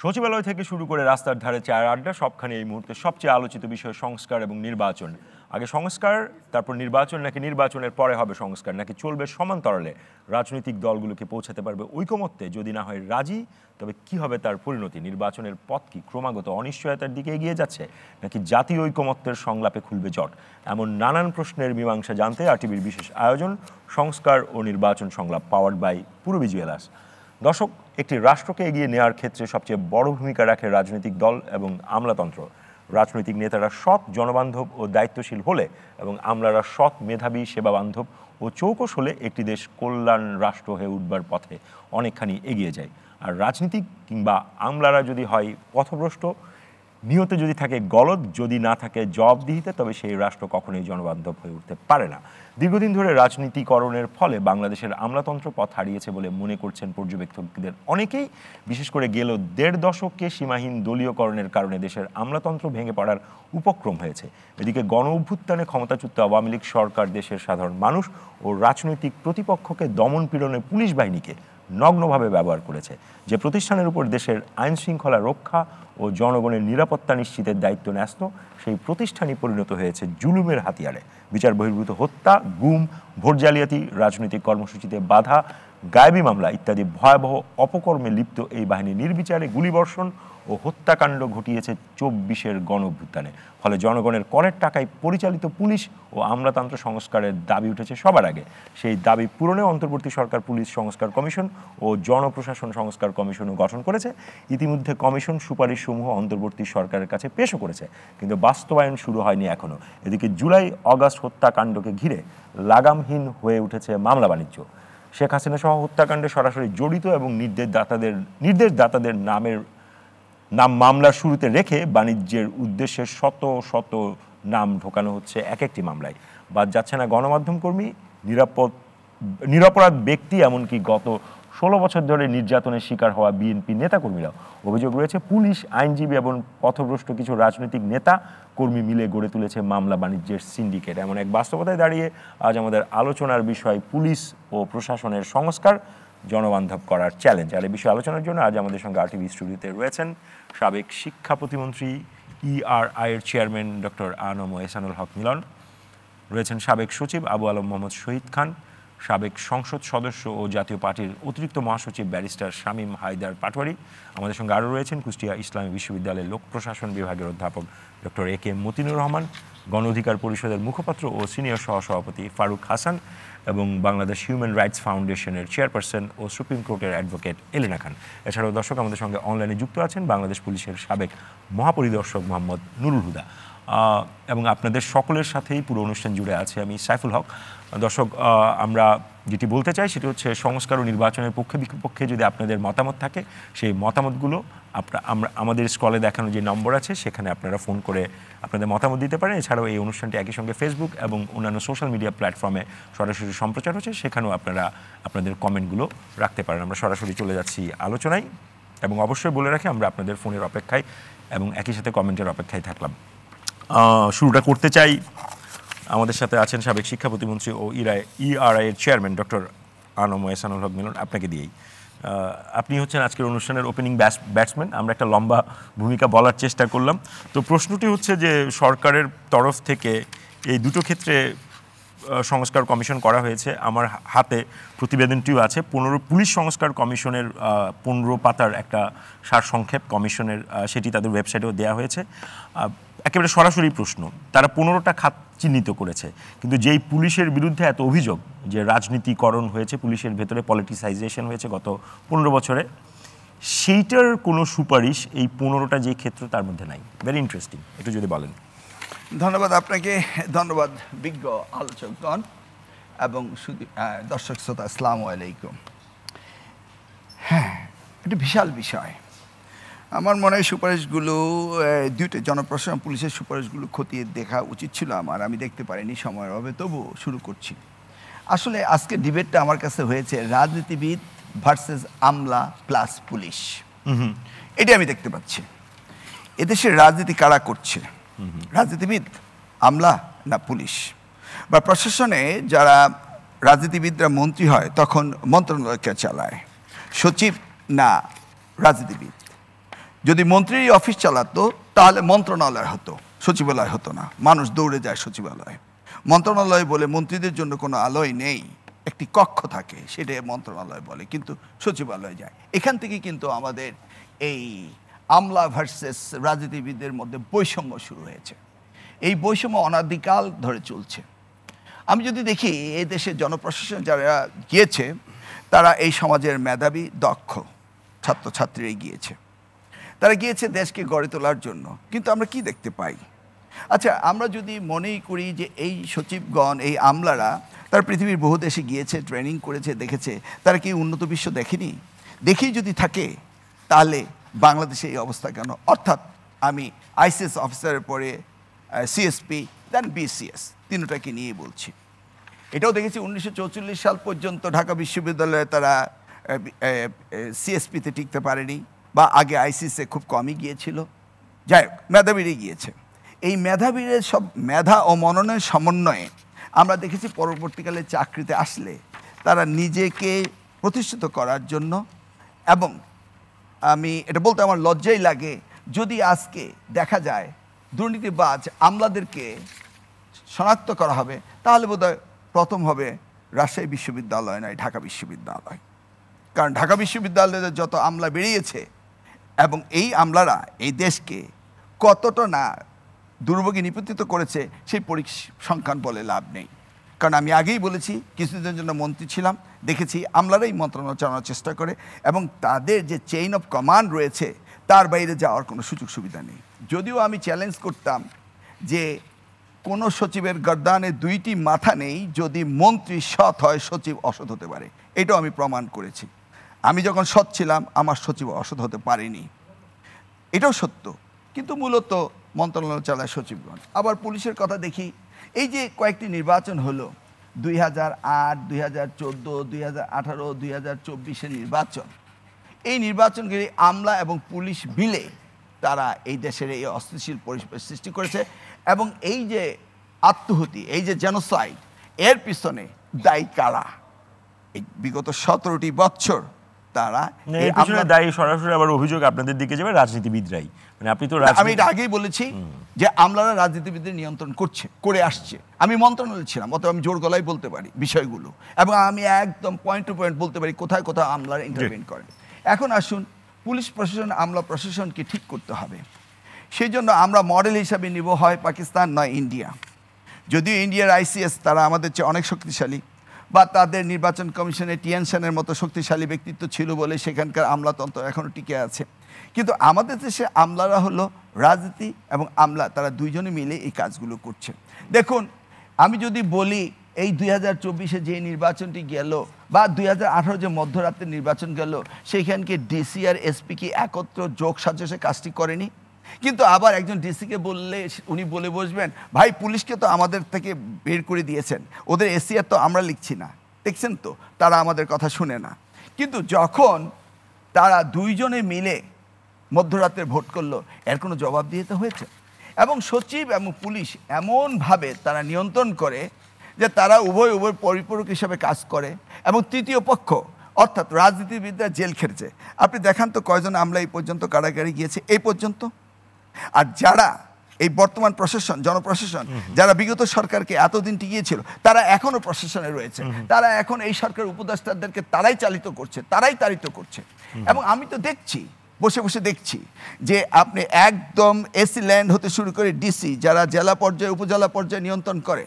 সচিবালয় থেকে শুরু করে রাস্তার ধারে চায়ের আড্ডা সবখানে এই মুহূর্তে সবচেয়ে আলোচিত বিষয় সংস্কার এবং নির্বাচন। আগে সংস্কার, তারপর নির্বাচন, নাকি নির্বাচনের পরে হবে সংস্কার, নাকি চলবে সমান্তরালে? রাজনৈতিক দলগুলোকে পৌঁছাতে পারবে ঐকমত্যে? যদি না হয় রাজি, তবে কি হবে তার পরিণতি? নির্বাচনের পথ কি ক্রমাগত অনিশ্চয়তার দিকে এগিয়ে যাচ্ছে, নাকি জাতীয় ঐকমত্যের সংলাপে খুলবে জট? এমন নানান প্রশ্নের মীমাংসা জানতে আরটিভির বিশেষ আয়োজন সংস্কার ও নির্বাচন সংলাপ, পাওয়ার্ড বাই পূরবী জুয়েলার্স। দর্শক, একটি রাষ্ট্রকে এগিয়ে নেওয়ার ক্ষেত্রে সবচেয়ে বড় ভূমিকা রাখে রাজনৈতিক দল এবং আমলাতন্ত্র। রাজনৈতিক নেতারা সৎ, জনবান্ধব ও দায়িত্বশীল হলে এবং আমলারা সৎ, মেধাবী, সেবাবান্ধব ও চৌকস হলে একটি দেশ কল্যাণ রাষ্ট্র হয়ে উঠবার পথে অনেকখানি এগিয়ে যায়। আর রাজনীতিক কিংবা আমলারা যদি হয় পথভ্রষ্ট, নিয়তে যদি থাকে গলদ, যদি না থাকে জবাবদিহিতে, তবে সেই রাষ্ট্র কখনোই জনবান্ধব হয়ে উঠতে পারে না। দীর্ঘদিন ধরে রাজনীতিকরণের ফলে বাংলাদেশের আমলাতন্ত্র পথ হারিয়েছে বলে মনে করছেন পর্যবেক্ষকদের অনেকেই। বিশেষ করে গেল ১.৫ দশকে সীমাহীন দলীয়করণের কারণে দেশের আমলাতন্ত্র ভেঙে পড়ার উপক্রম হয়েছে। এদিকে গণ অভ্যুত্থানে ক্ষমতাচ্যুত আওয়ামী লীগ সরকার দেশের সাধারণ মানুষ ও রাজনৈতিক প্রতিপক্ষকে দমন পীড়নে পুলিশ বাহিনীকে নগ্নভাবে ব্যবহার করেছে। যে প্রতিষ্ঠানের উপর দেশের আইন শৃঙ্খলা রক্ষা ও জনগণের নিরাপত্তা নিশ্চিতের দায়িত্ব ন্যস্ত, সেই প্রতিষ্ঠানই পরিণত হয়েছে জুলুমের হাতিয়ারে। বিচার বহির্ভূত হত্যা, গুম, ভোট জালিয়াতি, রাজনৈতিক কর্মসূচিতে বাধা, গায়েবী মামলা ইত্যাদি ভয়াবহ অপকর্মে লিপ্ত এই বাহিনী নির্বিচারে গুলিবর্ষণ ও হত্যাকাণ্ড ঘটিয়েছে ২৪-এর গণ অভ্যুত্থানে। ফলে জনগণের করের টাকায় পরিচালিত পুলিশ ও আমলাতন্ত্র সংস্কারের দাবি উঠেছে সবার আগে। সেই দাবি পূরণে অন্তর্বর্তী সরকার পুলিশ সংস্কার কমিশন ও জনপ্রশাসন সংস্কার কমিশনও গঠন করেছে। ইতিমধ্যে কমিশন সুপারিশসমূহ অন্তর্বর্তী সরকারের কাছে পেশও করেছে, কিন্তু বাস্তবায়ন শুরু হয়নি এখনও। এদিকে জুলাই আগস্ট হত্যাকাণ্ডকে ঘিরে লাগামহীন হয়ে উঠেছে মামলা বাণিজ্য। শেখ হাসিনা সহ হত্যাকাণ্ডে সরাসরি জড়িত এবং নির্দেশদাতাদের নাম মামলার শুরুতে রেখে বাণিজ্যের উদ্দেশ্যে শত শত নাম ঢোকানো হচ্ছে এক একটি মামলায়। বাদ যাচ্ছে না গণমাধ্যম কর্মী, নিরপরাধ ব্যক্তি, এমনকি গত ১৬ বছর ধরে নির্যাতনের শিকার হওয়া বিএনপি নেতাকর্মীরাও। অভিযোগ রয়েছে পুলিশ, আইনজীবী এবং পথভ্রষ্ট কিছু রাজনৈতিক নেতা কর্মী মিলে গড়ে তুলেছে মামলা বাণিজ্যের সিন্ডিকেট। এমন এক বাস্তবতায় দাঁড়িয়ে আজ আমাদের আলোচনার বিষয় পুলিশ ও প্রশাসনের সংস্কার, জনবান্ধব করার চ্যালেঞ্জ। আর এই বিষয়ে আলোচনার জন্য আজ আমাদের সঙ্গে আরটিভি স্টুডিওতে রয়েছেন সাবেক শিক্ষা প্রতিমন্ত্রী, ERI এর চেয়ারম্যান ডক্টর আ.ন.ম এহসানুল হক মিলন, রয়েছেন সাবেক সচিব আবু আলম মোহাম্মদ শহীদ খান, সাবেক সংসদ সদস্য ও জাতীয় পার্টির অতিরিক্ত মহাসচিব ব্যারিস্টার শামীম হায়দার পাটোয়ারি। আমাদের সঙ্গে আরও রয়েছেন কুষ্টিয়া ইসলামী বিশ্ববিদ্যালয়ের লোক প্রশাসন বিভাগের অধ্যাপক ডক্টর A.K. মতিনুর রহমান, গণ অধিকার পরিষদের মুখপাত্র ও সিনিয়র সহসভাপতি ফারুক হাসান এবং বাংলাদেশ হিউম্যান রাইটস ফাউন্ডেশনের চেয়ারপারসন ও সুপ্রিম কোর্টের অ্যাডভোকেট এলেনা খান। এছাড়াও দর্শক আমাদের সঙ্গে অনলাইনে যুক্ত আছেন বাংলাদেশ পুলিশের সাবেক মহাপরিদর্শক মোহাম্মদ নুরুল হুদা। এবং আপনাদের সকলের সাথেই পুরো অনুষ্ঠান জুড়ে আছে আমি সাইফুল হক। দর্শক, আমরা যেটি বলতে চাই সেটি হচ্ছে সংস্কার ও নির্বাচনের পক্ষে বিপক্ষে যদি আপনাদের মতামত থাকে, সেই মতামতগুলো আমাদের স্ক্রলে দেখানো যে নম্বর আছে সেখানে আপনারা ফোন করে আপনাদের মতামত দিতে পারেন। এছাড়াও এই অনুষ্ঠানটি একই সঙ্গে ফেসবুক এবং অন্যান্য সোশ্যাল মিডিয়া প্ল্যাটফর্মে সরাসরি সম্প্রচার হচ্ছে, সেখানেও আপনারা আপনাদের কমেন্টগুলো রাখতে পারেন। আমরা সরাসরি চলে যাচ্ছি আলোচনায় এবং অবশ্যই বলে রাখি আমরা আপনাদের ফোনের অপেক্ষায় এবং একই সাথে কমেন্টের অপেক্ষায় থাকলাম। শুরুটা করতে চাই, আমাদের সাথে আছেন সাবেক শিক্ষা প্রতিমন্ত্রী ও ERI এর চেয়ারম্যান ডক্টর আ.ন.ম এহসানুল হক মিলন। আপনাকে দিয়েই, আপনি হচ্ছেন আজকের অনুষ্ঠানের ওপেনিং ব্যাটসম্যান। আমরা একটা লম্বা ভূমিকা বলার চেষ্টা করলাম। তো প্রশ্নটি হচ্ছে যে সরকারের তরফ থেকে এই দুটো ক্ষেত্রে সংস্কার কমিশন করা হয়েছে। আমার হাতে প্রতিবেদনটিও আছে। পুলিশ সংস্কার কমিশনের 15 পাতার একটা সারসংক্ষেপ কমিশনের, সেটি তাদের ওয়েবসাইটেও দেওয়া হয়েছে। একেবারে সরাসরি প্রশ্ন, তারা 15টা খাত চিহ্নিত করেছে, কিন্তু যেই পুলিশের বিরুদ্ধে এত অভিযোগ যে রাজনীতিকরণ হয়েছে, পুলিশের ভেতরে পলিটিসাইজেশন হয়েছে গত 15 বছরে, সেইটার কোনো সুপারিশ এই 15টা যে ক্ষেত্র তার মধ্যে নাই। ভেরি ইন্টারেস্টিং, একটু যদি বলেন। ধন্যবাদ আপনাকে, ধন্যবাদ বিজ্ঞ আলোচকগণ এবং দর্শক শ্রোতা, আসসালামু আলাইকুম। হ্যাঁ, এটা বিশাল বিষয়। আমার মনে হয় সুপারিশগুলো দুইটা জনপ্রশাসন পুলিশের সুপারিশগুলো খতিয়ে দেখা উচিত ছিল আমার, আমি দেখতে পারিনি সময়ের অভাবে, তবু শুরু করছি। আসলে আজকে ডিবেটটা আমার কাছে হয়েছে রাজনীতিবিদ ভার্সেস আমলা প্লাস পুলিশ। এটি আমি দেখতে পাচ্ছি। এদেশের রাজনীতি কারা করছে, রাজনীতিবিদ, আমলা না পুলিশ? বা প্রশাসনে যারা রাজনীতিবিদরা মন্ত্রী হয় তখন মন্ত্রণালয়কে চালায়, সচিব না রাজনীতিবিদ? যদি মন্ত্রী অফিস চালাতো তাহলে মন্ত্রণালয় হতো, সচিবালয় হতো না। মানুষ দৌড়ে যায় সচিবালয়ে। মন্ত্রণালয় বলে মন্ত্রীদের জন্য কোনো আলোয় নেই, একটি কক্ষ থাকে, সেটাই মন্ত্রণালয় বলে, কিন্তু সচিবালয় যায়। এখান থেকে কিন্তু আমাদের এই আমলা ভার্সেস রাজনীতিবিদদের মধ্যে বৈষম্য শুরু হয়েছে। এই বৈষম্য অনাদিকাল ধরে চলছে। আমি যদি দেখি এই দেশের জনপ্রশাসন যারা গিয়েছে তারা এই সমাজের মেধাবী দক্ষ ছাত্রছাত্রীরাই গিয়েছে। তারা গিয়েছে দেশকে গড়ে তোলার জন্য। কিন্তু আমরা কি দেখতে পাই? আচ্ছা, আমরা যদি মনেই করি যে এই সচিবগণ, এই আমলারা তারা পৃথিবীর বহু দেশে গিয়েছে, ট্রেনিং করেছে, দেখেছে, তারা কি উন্নত বিশ্ব দেখেনি? দেখেই যদি থাকে তাহলে বাংলাদেশে এই অবস্থা কেন? অর্থাৎ আমি আইসিএস অফিসারের পরে সিএসপি দেন বিসিএস তিনটাকে নিয়ে বলছি। এটাও দেখেছি 1944 সাল পর্যন্ত ঢাকা বিশ্ববিদ্যালয়ে তারা সিএসপিতে টিকতে পারেনি, বা আগে আইসিএসে খুব কমই গিয়েছিল। যাই হোক, মেধাবীরে গিয়েছে। এই মেধাবীরের সব মেধা ও মননের সমন্বয়ে আমরা দেখেছি পরবর্তীকালে চাকরিতে আসলে তারা নিজেকে প্রতিষ্ঠিত করার জন্য, এবং আমি এটা বলতে আমার লজ্জাই লাগে, যদি আজকে দেখা যায় দুর্নীতিবাজ আমলাদেরকে শনাক্ত করা হবে, তাহলে বোধহয় প্রথম হবে রাজশাহী বিশ্ববিদ্যালয় নয়, ঢাকা বিশ্ববিদ্যালয়। কারণ ঢাকা বিশ্ববিদ্যালয়ে যত আমলা বেরিয়েছে, এবং এই আমলারা এই দেশকে কতটা না দুর্ভোগে নিপতিত করেছে সেই পরিসংখ্যান বলে লাভ নেই। কারণ আমি আগেই বলেছি, কিছুদিনের জন্য মন্ত্রী ছিলাম, দেখেছি আমলারাই মন্ত্রণালয় চালানোর চেষ্টা করে, এবং তাদের যে চেইন অফ কমান্ড রয়েছে তার বাইরে যাওয়ার কোনো সুযোগ সুবিধা নেই। যদিও আমি চ্যালেঞ্জ করতাম যে কোনো সচিবের গর্দানে দুইটি মাথা নেই, যদি মন্ত্রী সৎ হয় সচিব অসৎ হতে পারে। এটাও আমি প্রমাণ করেছি। আমি যখন সৎ ছিলাম আমার সচিব অসৎ হতে পারেনি, এটাও সত্য। কিন্তু মূলত মন্ত্রণালয় চালায় সচিবগণ। আবার পুলিশের কথা দেখি, এই যে কয়েকটি নির্বাচন হলো, 2008, 2014, 2018, 2024 নির্বাচন, এই নির্বাচনগুলি আমলা এবং পুলিশ মিলে তারা এই দেশের এই অস্থিতিশীল পরিবেশ সৃষ্টি করেছে। এবং এই যে আত্মহতি, এই যে জেনোসাইড, এর পিছনে দায়ী কারা? এই বিগত 17টি বছর তারা দায়ী সরাসরি আবার অভিযোগ আপনাদের দিকে যাবে রাজনীতিবিদরাই। মানে আপনি তো আমি এটা আগেই বলেছি যে আমলারা রাজনীতিবিদদের নিয়ন্ত্রণ করে আসছে। আমি মন্ত্রণালয়ে ছিলাম, অতএব আমি জোর গলায় বলতে পারি বিষয়গুলো, এবং আমি একদম পয়েন্ট টু পয়েন্ট বলতে পারি কোথায় কোথায় আমলারা ইন্টারভেন করেন। এখন আসুন, পুলিশ প্রশাসন আমলা প্রশাসনকে ঠিক করতে হবে। সেই জন্য আমরা মডেল হিসাবে নিব হয় পাকিস্তান নয় ইন্ডিয়া। যদিও ইন্ডিয়ার আইসিএস তারা আমাদের চেয়ে অনেক শক্তিশালী, বা তাদের নির্বাচন কমিশনে টিএন সেনের মতো শক্তিশালী ব্যক্তিত্ব ছিল বলে সেখানকার আমলাতন্ত্র এখনও টিকে আছে। কিন্তু আমাদের দেশে আমলারা হলো রাজনীতি এবং আমলা, তারা দুইজনে মিলে এই কাজগুলো করছে। দেখুন, আমি যদি বলি এই 2024 যে নির্বাচনটি গেল, বা 2018 যে মধ্যরাত্রের নির্বাচন গেল, সেইখানকে ডিসি আর এসপি কি একত্র যোগ সাজসে কাজটি করেনি? কিন্তু আবার একজন ডিসিকে বললে উনি বলে বসবেন, ভাই পুলিশকে তো আমাদের থেকে বের করে দিয়েছেন, ওদের এসিআর তো আমরা লিখছি না। দেখছেন তো, তারা আমাদের কথা শুনে না। কিন্তু যখন তারা দুইজনে মিলে মধ্যরাত্রে ভোট করলো, এর কোনো জবাব দিতে হয়েছে? এবং সচিব এবং পুলিশ এমনভাবে তারা নিয়ন্ত্রণ করে যে তারা উভয় পরিপূরক হিসাবে কাজ করে, এবং তৃতীয় পক্ষ অর্থাৎ রাজনীতিবিদরা জেল খেটেছে। আপনি দেখান তো কয়জন আমলা এই পর্যন্ত কারাগারে গিয়েছে এই পর্যন্ত? আর যারা এই বর্তমান প্রশাসন, জনপ্রশাসন, যারা বিগত সরকারকে এতদিন টিকিয়েছিল, তারা এখনও প্রশাসনে রয়েছে। তারা এখন এই সরকার উপদেষ্টাদেরকে তারাই চালিত করছে, তারাই তাড়িত করছে। এবং আমি তো দেখছি, বসে বসে দেখছি যে আপনি একদম এসি ল্যান্ড হতে শুরু করে ডিসি, যারা জেলা পর্যায়ে উপজেলা পর্যায়ে নিয়ন্ত্রণ করে,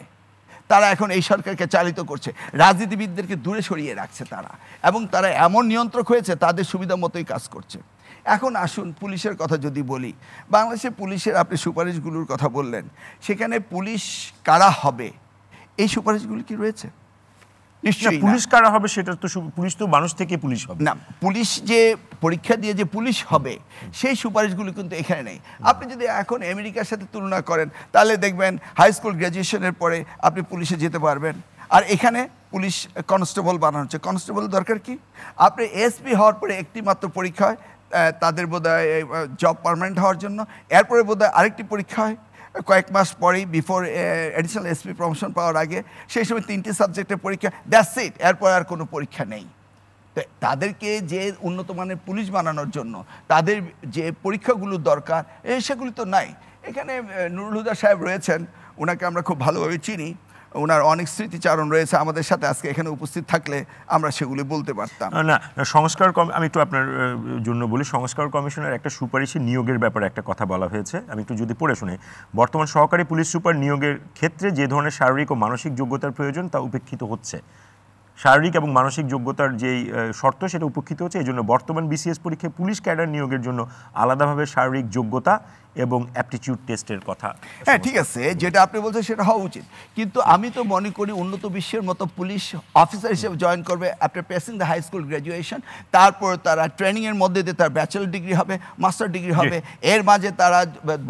তারা এখন এই সরকারকে চালিত করছে। রাজনীতিবিদদেরকে দূরে সরিয়ে রাখছে তারা, এবং তারা এমন নিয়ন্ত্রক হয়েছে তাদের সুবিধা মতোই কাজ করছে। এখন আসুন পুলিশের কথা যদি বলি, বাংলাদেশের পুলিশের আপনি সুপারিশগুলোর কথা বললেন, সেখানে পুলিশ কারা হবে এই সুপারিশগুলো কি রয়েছে? নিশ্চয়ই পুলিশ কারা হবে সেটা তো, পুলিশ তো মানুষ থেকে পুলিশ হবে না। পুলিশ যে পরীক্ষা দিয়ে যে পুলিশ হবে সেই সুপারিশগুলো কিন্তু এখানে নেই। আপনি যদি এখন আমেরিকার সাথে তুলনা করেন তাহলে দেখবেন হাই স্কুল গ্র্যাজুয়েশনের পরে আপনি পুলিশে যেতে পারবেন, আর এখানে পুলিশ কনস্টেবল বানানো হচ্ছে। কনস্টেবল দরকার কি? আপনি এসপি হওয়ার পরে একটি মাত্র পরীক্ষা হয় তাদের বোধহয় জব পার্মানেন্ট হওয়ার জন্য, এরপরে বোধহয় আরেকটি পরীক্ষা হয় কয়েক মাস পরেই, বিফোর অ্যাডিশনাল এসপি প্রমোশন পাওয়ার আগে। সেই সময় 3টি সাবজেক্টের পরীক্ষা, দ্যাটস ইট। এরপর আর কোনো পরীক্ষা নেই। তো তাদেরকে যে উন্নত মানের পুলিশ বানানোর জন্য তাদের যে পরীক্ষাগুলো দরকার সেগুলি তো নাই। এখানে নুরুল হুদা সাহেব রয়েছেন, ওনাকে আমরা খুব ভালোভাবে চিনি, ওনার অনেক স্মৃতিচারণ রয়েছে আমাদের সাথে, আজকে এখানে উপস্থিত থাকলে আমরা সেগুলি বলতে পারতাম। না, আমি একটু আপনার জন্য বলি, সংস্কার কমিশনের একটা সুপারিশে নিয়োগের ব্যাপারে একটা কথা বলা হয়েছে, আমি একটু যদি পড়ে শুনি। বর্তমান সহকারী পুলিশ সুপার নিয়োগের ক্ষেত্রে যে ধরনের শারীরিক ও মানসিক যোগ্যতার প্রয়োজন তা উপেক্ষিত হচ্ছে। শারীরিক এবং মানসিক যোগ্যতার যেই শর্ত সেটা উপেক্ষিত হচ্ছে। এই জন্য বর্তমান বিসিএস পরীক্ষায় পুলিশ ক্যাডার নিয়োগের জন্য আলাদাভাবে শারীরিক যোগ্যতা এবং অ্যাপটিটিউড টেস্টের কথা। হ্যাঁ, ঠিক আছে, যেটা আপনি বলছেন সেটা হওয়া উচিত, কিন্তু আমি তো মনে করি উন্নত বিশ্বের মতো পুলিশ অফিসার হিসেবে জয়েন করবে after passing the high school graduation, তারপর তারা ট্রেনিংয়ের মধ্যে দিয়ে তার ব্যাচেলর ডিগ্রি হবে, মাস্টার ডিগ্রি হবে, এর মাঝে তারা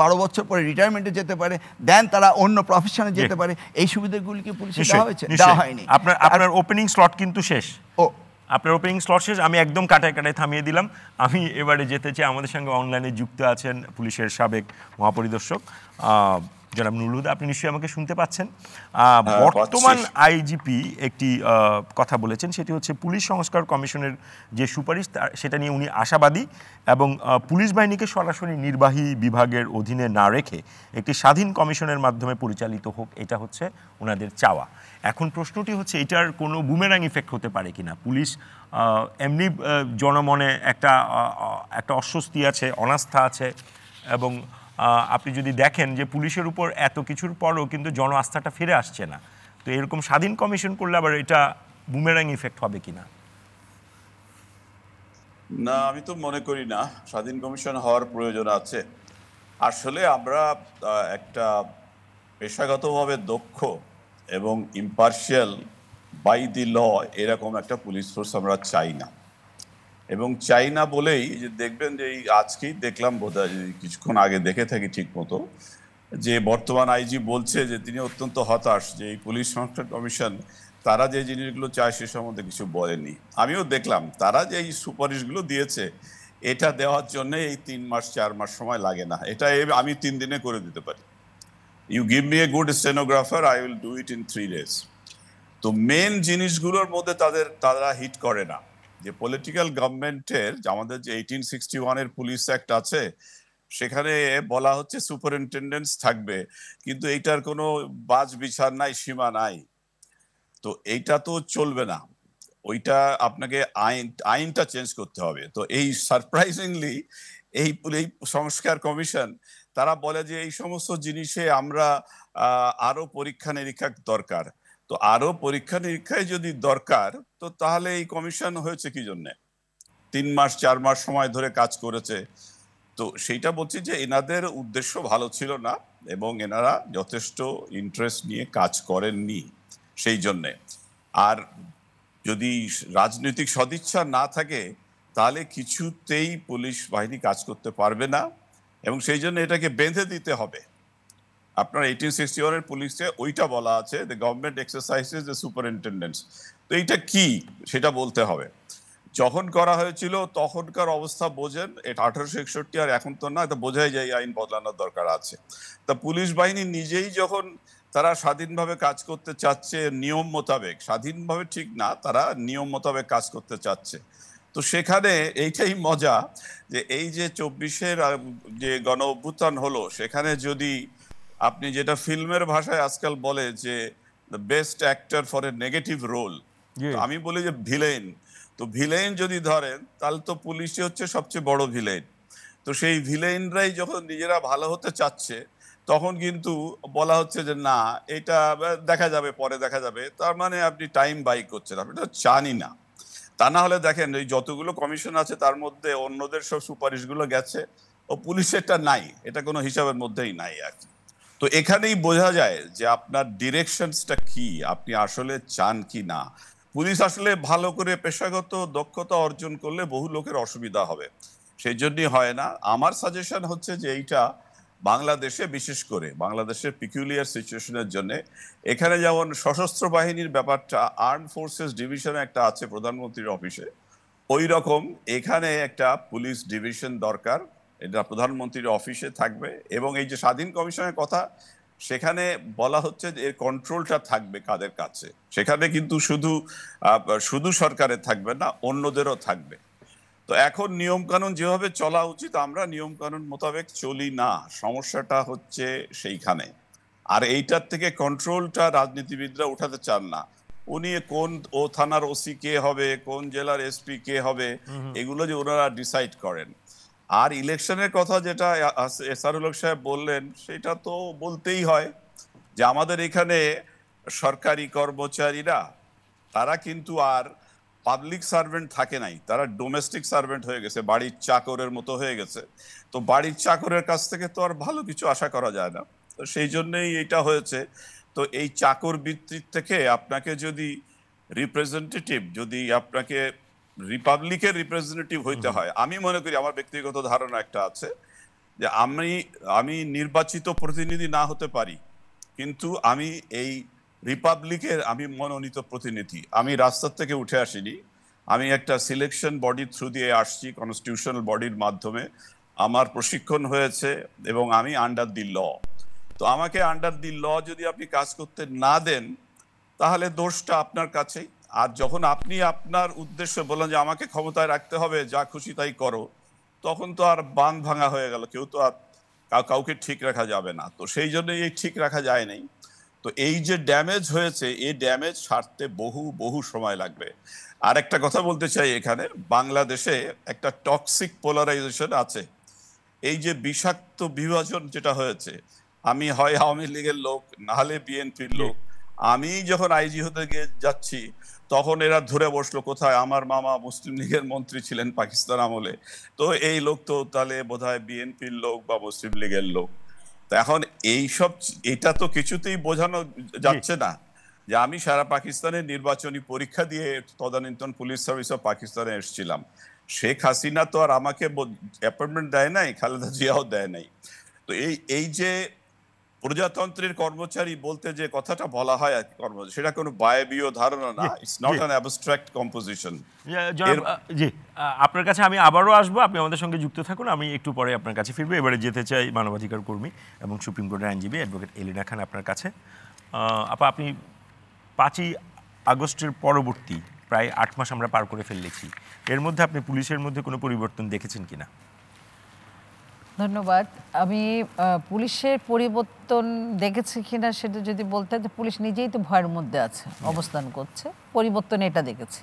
12 বছর পরে রিটায়ারমেন্টে যেতে পারে, দেন তারা অন্য প্রফেশনে যেতে পারে। এই সুবিধাগুলি কি পুলিশে দেওয়া হয়েছে? দেওয়া হয়নি। আপনার ওপেনিং স্লট কিন্তু শেষ। ও, আপনার ওপেনিং স্লট শেষ, আমি একদম কাটায় কাটায় থামিয়ে দিলাম। আমি এবারে যেতে চাই, আমাদের সঙ্গে অনলাইনে যুক্ত আছেন পুলিশের সাবেক মহাপরিদর্শক জনাব নুরুল হুদা। আপনি নিশ্চয়ই আমাকে শুনতে পাচ্ছেন। বর্তমান আইজিপি একটি কথা বলেছেন, সেটি হচ্ছে পুলিশ সংস্কার কমিশনের যে সুপারিশ সেটা নিয়ে উনি আশাবাদী এবং পুলিশ বাহিনীকে সরাসরি নির্বাহী বিভাগের অধীনে না রেখে একটি স্বাধীন কমিশনের মাধ্যমে পরিচালিত হোক, এটা হচ্ছে ওনাদের চাওয়া। এখন প্রশ্নটি হচ্ছে এটার কোনো বুমেরাং ইফেক্ট হতে পারে কিনা। পুলিশ এমনি জনমনে একটা অস্বস্তি আছে, অনাস্থা আছে, এবং আপনি যদি দেখেন যে পুলিশের উপর এত কিছুর পরও কিন্তু জন আস্থাটা ফিরে আসছে না। তো এরকম স্বাধীন কমিশন করলে আবার এটা বুমেরাং ইফেক্ট হবে কিনা? না, আমি তো মনে করি না স্বাধীন কমিশন হওয়ার প্রয়োজন আছে। আসলে আমরা একটা পেশাগতভাবে দক্ষ এবং ইম্পার্শিয়াল বাই দি ল এরকম একটা পুলিশ ফোর্স আমরা চাই না, এবং চাই না বলেই যে দেখবেন যে এই আজকেই দেখলাম, বোধহয় কিছুক্ষণ আগে দেখে থাকি ঠিক মতো, যে বর্তমান আইজি বলছে যে তিনি অত্যন্ত হতাশ যে এই পুলিশ সংস্কার কমিশন তারা যে জিনিসগুলো চায় সে সম্বন্ধে কিছু বলেনি। আমিও দেখলাম তারা যে এই সুপারিশগুলো দিয়েছে, এটা দেওয়ার জন্য এই 3 মাস 4 মাস সময় লাগে না, এটা আমি 3 দিনে করে দিতে পারি। You give me a good stenographer, I will do it in 3 days। তো মেন জিনিসগুলোর মধ্যে তারা হিট করে না। যে পলিটিক্যাল গভর্নমেন্টের আমাদের যে 1861-এর পুলিশ অ্যাক্ট আছে, সেখানে বলা হচ্ছে সুপারিনটেন্ডেন্টস থাকবে, কিন্তু এইটার কোনো বাজ বিচার নাই, সীমা নাই। তো এইটা তো চলবে না, ওইটা আপনাকে আইনটা চেঞ্জ করতে হবে। তো এই সারপ্রাইজিংলি এই সংস্কার কমিশন তারা বলে যে এই সমস্ত জিনিসে আমরা আরো পরীক্ষা নিরীক্ষা দরকার। তো আরো পরীক্ষা নিরীক্ষায় যদি দরকার, তো তাহলে এই কমিশন হয়েছে কি জন্যে? 3 মাস 4 মাস সময় ধরে কাজ করেছে। তো সেইটা বলছি যে এনাদের উদ্দেশ্য ভালো ছিল না এবং এনারা যথেষ্ট ইন্টারেস্ট নিয়ে কাজ করেননি সেই জন্যে। আর যদি রাজনৈতিক সদিচ্ছা না থাকে তাহলে কিছুতেই পুলিশ বাহিনী কাজ করতে পারবে না, এবং সেই জন্য এটাকে বেঁধে দিতে হবে। আপনার 1861-এর পুলিশে ওইটা বলা আছে, দ্য গভর্নমেন্ট এক্সারসাইজেস দ্য সুপারিনটেন্ডেন্টস। তো এইটা কি সেটা বলতে হবে। যখন করা হয়েছিল তখনকার অবস্থা বোঝেন, এটা 1861 আর এখন তো না, এটা বোঝাই যায় আইন বদলানোর দরকার আছে। তা পুলিশ বাহিনী নিজেই যখন তারা স্বাধীনভাবে কাজ করতে চাচ্ছে নিয়ম মোতাবেক, স্বাধীনভাবে ঠিক না, তারা নিয়ম মোতাবেক কাজ করতে চাচ্ছে, তো সেখানে এইটাই মজা যে এই যে 24-এর যে গণ অভ্যুত্থান হলো, সেখানে যদি আপনি যেটা ফিল্মের ভাষায় আজকাল বলে যে the best actor for a negative role, আমি বলি যে ভিলেন, তো ভিলেন যদি ধরেন তাহলে তো পুলিশই হচ্ছে সবচেয়ে বড় ভিলেন। তো সেই ভিলেনরাই যখন নিজেরা ভালো হতে চাচ্ছে, তখন কিন্তু বলা হচ্ছে যে না, এটা দেখা যাবে, পরে দেখা যাবে। তার মানে আপনি টাইম বাই করছেন, আপনি এটা চানই না। তা না হলে দেখেন এই যতগুলো কমিশন আছে তার মধ্যে অন্যদের সব সুপারিশগুলো গেছে, ও পুলিশেরটা নাই, এটা কোনো হিসাবের মধ্যেই নাই আর কি। তো এখানেই বোঝা যায় যে আপনার ডিরেকশনসটা কি, আপনি আসলে চান কি না। পুলিশ আসলে ভালো করে পেশাগত দক্ষতা অর্জন করলে বহু লোকের অসুবিধা হবে, সেই জন্যই হয় না। আমার সাজেশন হচ্ছে যে এইটা বাংলাদেশে, বিশেষ করে বাংলাদেশের পিকুলিয়ার সিচুয়েশনের জন্য, এখানে যেমন সশস্ত্র বাহিনীর ব্যাপারটা আর্ম ফোর্সেস ডিভিশনে একটা আছে প্রধানমন্ত্রীর অফিসে, ওই রকম এখানে একটা পুলিশ ডিভিশন দরকার, এটা প্রধানমন্ত্রীর অফিসে থাকবে। এবং এই যে স্বাধীন কমিশনের কথা, সেখানে বলা হচ্ছে যে এর কন্ট্রোলটা থাকবে কাদের কাছে, সেখানে কিন্তু শুধু সরকারের থাকবে না, অন্যদেরও থাকবে। তো এখন নিয়ম কানুন যেভাবে চলা উচিত আমরা নিয়ম কানুন মোতাবেক চলি না, সমস্যাটা হচ্ছে সেইখানে। আর এইটার থেকে কন্ট্রোলটা রাজনীতিবিদরা উঠাতে চান না। উনি কোন ও থানার ওসি কে হবে, কোন জেলার এসপি কে হবে, এগুলো যে ওনারা ডিসাইড করেন। আর ইলেকশনের কথা যেটা এসআরুল হক সাহেব বললেন, সেটা তো বলতেই হয় যে আমাদের এখানে সরকারি কর্মচারীরা তারা কিন্তু আর পাবলিক সার্ভেন্ট থাকে নাই, তারা ডোমেস্টিক সার্ভেন্ট হয়ে গেছে, বাড়ির চাকরের মতো হয়ে গেছে। তো বাড়ির চাকরের কাছ থেকে তো আর ভালো কিছু আশা করা যায় না, তো সেই জন্যই এটা হয়েছে। তো এই চাকর বৃত্তির থেকে আপনাকে যদি আপনাকে রিপাবলিকের রিপ্রেজেন্টেটিভ হইতে হয়, আমি মনে করি, আমার ব্যক্তিগত ধারণা একটা আছে যে আমি নির্বাচিত প্রতিনিধি না হতে পারি, কিন্তু আমি এই রিপাবলিকের আমি মনোনীত প্রতিনিধি। আমি রাস্তা থেকে উঠে আসিনি, আমি একটা সিলেকশন বডির থ্রু দিয়ে আসছি, কনস্টিটিউশনাল বডির মাধ্যমে আমার প্রশিক্ষণ হয়েছে, এবং আমি আন্ডার দি ল। তো আমাকে আন্ডার দি ল যদি আপনি কাজ করতে না দেন, তাহলে দোষটা আপনার কাছেই। আর যখন আপনি আপনার উদ্দেশ্য বলেন যে আমাকে ক্ষমতায় রাখতে হবে, যা খুশি তাই করো, তখন তো আর বাঁধ ভাঙা হয়ে গেল, কেউ তো আর কাউকে ঠিক রাখা যাবে না। তো সেই জন্য এই ঠিক রাখা যায় নাই। তো এই যে ড্যামেজ হয়েছে, এই ড্যামেজ সারতে বহু বহু সময় লাগবে। আর একটা কথা বলতে চাই, এখানে বাংলাদেশে একটা টক্সিক পোলারাইজেশন আছে। এই যে বিষাক্ত বিভাজন যেটা হয়েছে, আমি হয় আওয়ামী লীগের লোক, নাহলে বিএনপির লোক। আমি যখন আইজি হতে গিয়ে যাচ্ছি, তখন এরা ধরে বসলো কোথায় আমার মামা মুসলিম লীগের মন্ত্রী ছিলেন পাকিস্তান আমলে, তো এই লোক তো তাহলে বোধহয় বিএনপির লোক বা মুসলিম লীগের লোক। তো এখন এটা তো কিছুতেই বোঝানো যাচ্ছে না যে আমি সারা পাকিস্তানের নির্বাচনী পরীক্ষা দিয়ে তদানীন্তন পুলিশ সার্ভিস অফ পাকিস্তানে এসেছিলাম। শেখ হাসিনা তো আর আমাকে অ্যাপয়েন্টমেন্ট দেয় নাই, খালেদা জিয়াও দেয় নাই। তো এই যে প্রজাতন্ত্রের কর্মচারী বলতে যে কথাটা বলা হয় আর কর্মচারী, সেটা কোনো বায়বীয় ধারণা না, it's not an abstract composition. জি, আপনার কাছে আমি আবারও আসবো, আপনি আমাদের সঙ্গে যুক্ত থাকুন, আমি একটু পরে আপনার কাছে ফিরবো। এবারে যেতে চাই মানবাধিকার কর্মী এবং সুপ্রিম কোর্টের আইনজীবী অ্যাডভোকেট এলিনা খান আপনার কাছে। আপা, আপনি 5ই আগস্টের পরবর্তী প্রায় 8 মাস আমরা পার করে ফেলেছি, এর মধ্যে আপনি পুলিশের মধ্যে কোনো পরিবর্তন দেখেছেন কিনা? ধন্যবাদ। আমি পুলিশের পরিবর্তন দেখেছি কিনা সেটা যদি বলতে, পুলিশ নিজেই তো ভয়ের মধ্যে আছে, অবস্থান করছে। পরিবর্তন এটা দেখেছি।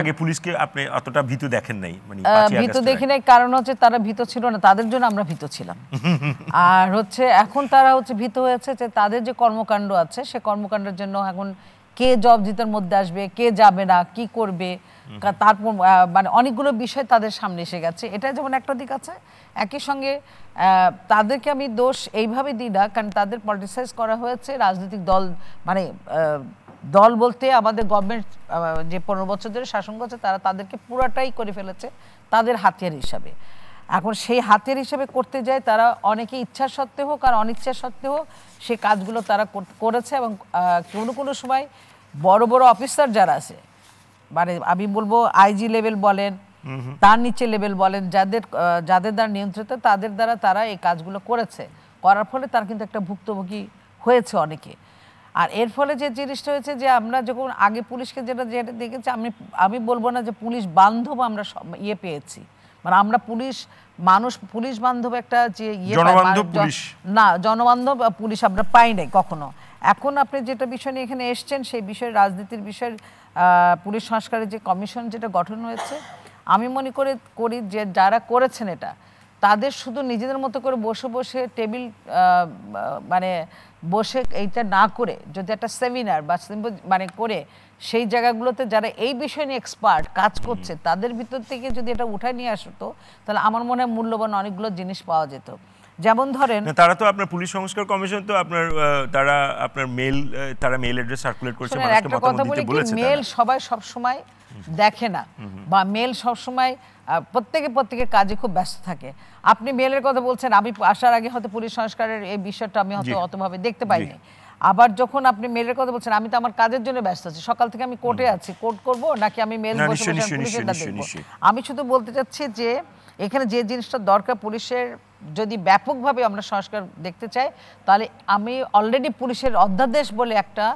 আগে পুলিশকে আপনি অতটা ভীত দেখেন নাই? মানে ভীত দেখি নাই, কারণ হচ্ছে তারা ভীত ছিল না, তাদের জন্য আমরা ভীত ছিলাম। আর হচ্ছে এখন তারা হচ্ছে ভীত হয়েছে যে তাদের যে কর্মকাণ্ড আছে, সে কর্মকাণ্ডের জন্য এখন কে জবাবদিহিতার মধ্যে আসবে, কে যাবে না, কি করবে, তারপর মানে অনেকগুলো বিষয় তাদের সামনে এসে গেছে। এটা যেমন একটা দিক আছে। একই সঙ্গে তাদেরকে আমি দোষ এইভাবে দিই না, কারণ তাদের পলিটিসাইজ করা হয়েছে রাজনৈতিক দল, মানে দল বলতে আমাদের গভর্নমেন্ট যে 15 বছর ধরে শাসন করছে, তারা তাদেরকে পুরাটাই করে ফেলেছে তাদের হাতিয়ার হিসাবে। এখন সেই হাতিয়ার হিসেবে করতে যায় তারা, অনেকে ইচ্ছা সত্ত্বেও হোক আর অনিচ্ছা সত্ত্বেও হোক, সে কাজগুলো তারা করেছে। এবং কোনো সময় বড় বড় অফিসার যারা আছে, মানে আমি বলবো আইজি লেভেল বলেন, তার নিচে লেভেল বলেন, যাদের দ্বারা নিয়ন্ত্রিত, তাদের দ্বারা তারা এই কাজগুলো করেছে। করার ফলে তার কিন্তু একটা ভুক্তভোগী হয়েছে অনেকে। আর এর ফলে যে জিনিসটা হয়েছে যে আমরা যখন আগে পুলিশকে যেটা দেখেছি, আমি বলবো না যে পুলিশ বান্ধব আমরা পেয়েছি, মানে আমরা পুলিশ বান্ধব একটা যে না, জনবান্ধব পুলিশ আমরা পাই নাই কখনো। এখন আপনি যেটা বিষয় নিয়ে এখানে এসছেন, সেই বিষয়ে রাজনীতির বিষয়ে পুলিশ সংস্কারের যে কমিশন যেটা গঠন হয়েছে, আমি মনে করি যে যারা করেছেন এটা, তাদের শুধু নিজেদের মতো করে বসে টেবিল মানে বসে এইটা না করে যদি একটা সেমিনার বা মানে করে সেই জায়গাগুলোতে যারা এই বিষয় নিয়ে এক্সপার্ট কাজ করছে, তাদের ভিতর থেকে যদি এটা উঠায় নিয়ে আসতো, তাহলে আমার মনে হয় মূল্যবান অনেকগুলো জিনিস পাওয়া যেত। যেমন ধরেন, তারা তো আপনার পুলিশ সংস্কার কমিশন তো আপনার মেল অ্যাড্রেস সার্কুলেট করছে, মানুষকে মতামত দিতে বলেছে। মেল সবাই সব সময় দেখে না, বা মেল সব সময় প্রত্যেকে কাজে খুব ব্যস্ত থাকে। আপনি মেলের কথা বলছেন, আমি আসার আগে হয়তো পুলিশ সংস্কারের এই বিষয়টা আমি হয়তো অতভাবে দেখতে পাইনি। আবার যখন আপনি মেলের কথা বলছেন, আমি তো আমার কাজের জন্য ব্যস্ত আছি, সকাল থেকে আমি কোর্টে আছি, কোর্ট করব নাকি আমি মেল বসে পুলিশেরটা দেখব। আমি শুধু বলতে চাচ্ছি যে এখানে যে জিনিসটা দরকার পুলিশের যদি ব্যাপকভাবে আমরা সংস্কার দেখতে চাই, তাহলে আমি অলরেডি পুলিশের অধ্যাদেশ বলে একটা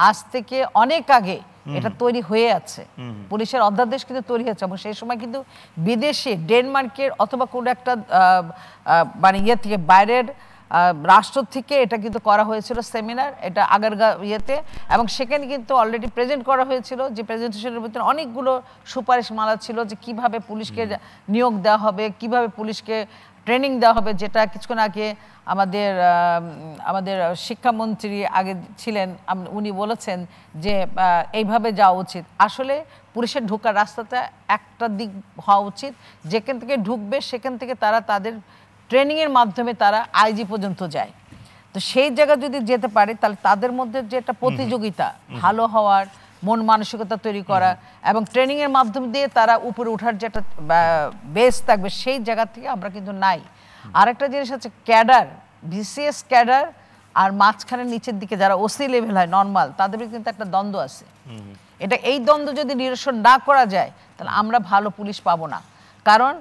আজ থেকে অনেক আগে এটা তৈরি হয়ে আছে। পুলিশের অধ্যাদেশ কিন্তু তৈরি হয়েছে এবং সেই সময় কিন্তু বিদেশে ডেনমার্কের অথবা কোনো একটা মানে ইয়ে থেকে বাইরের রাষ্ট্র থেকে এটা কিন্তু করা হয়েছিল সেমিনার, এটা আগারগা ইয়েতে, এবং সেখানে কিন্তু অলরেডি প্রেজেন্ট করা হয়েছিল। যে প্রেজেন্টেশনের ভিতরে অনেকগুলো সুপারিশ মালা ছিল যে কিভাবে পুলিশকে নিয়োগ দেওয়া হবে, কিভাবে পুলিশকে ট্রেনিং দেওয়া হবে, যেটা কিছুক্ষণ আগে আমাদের শিক্ষামন্ত্রী আগে ছিলেন, উনি বলেছেন যে এইভাবে যাওয়া উচিত। আসলে পুলিশের ঢোকার রাস্তাটা একটা দিক হওয়া উচিত, যেখান থেকে ঢুকবে সেখান থেকে তারা তাদের ট্রেনিংয়ের মাধ্যমে তারা আইজি পর্যন্ত যায়। তো সেই জায়গা যদি যেতে পারে তাহলে তাদের মধ্যে যে একটা প্রতিযোগিতা ভালো হওয়ার, মন মানসিকতা তৈরি করা এবং ট্রেনিংয়ের মাধ্যম দিয়ে তারা উপরে ওঠার যে একটা বেস থাকবে, সেই জায়গা থেকে আমরা কিন্তু নাই। আরেকটা জিনিস হচ্ছে ক্যাডার, বিসিএস ক্যাডার আর মাঝখানে নিচের দিকে যারা ওসি লেভেল হয় নর্মাল, তাদের কিন্তু একটা দ্বন্দ্ব আছে। এই দ্বন্দ্ব যদি নিরসন না করা যায় তাহলে আমরা ভালো পুলিশ পাবো না। কারণ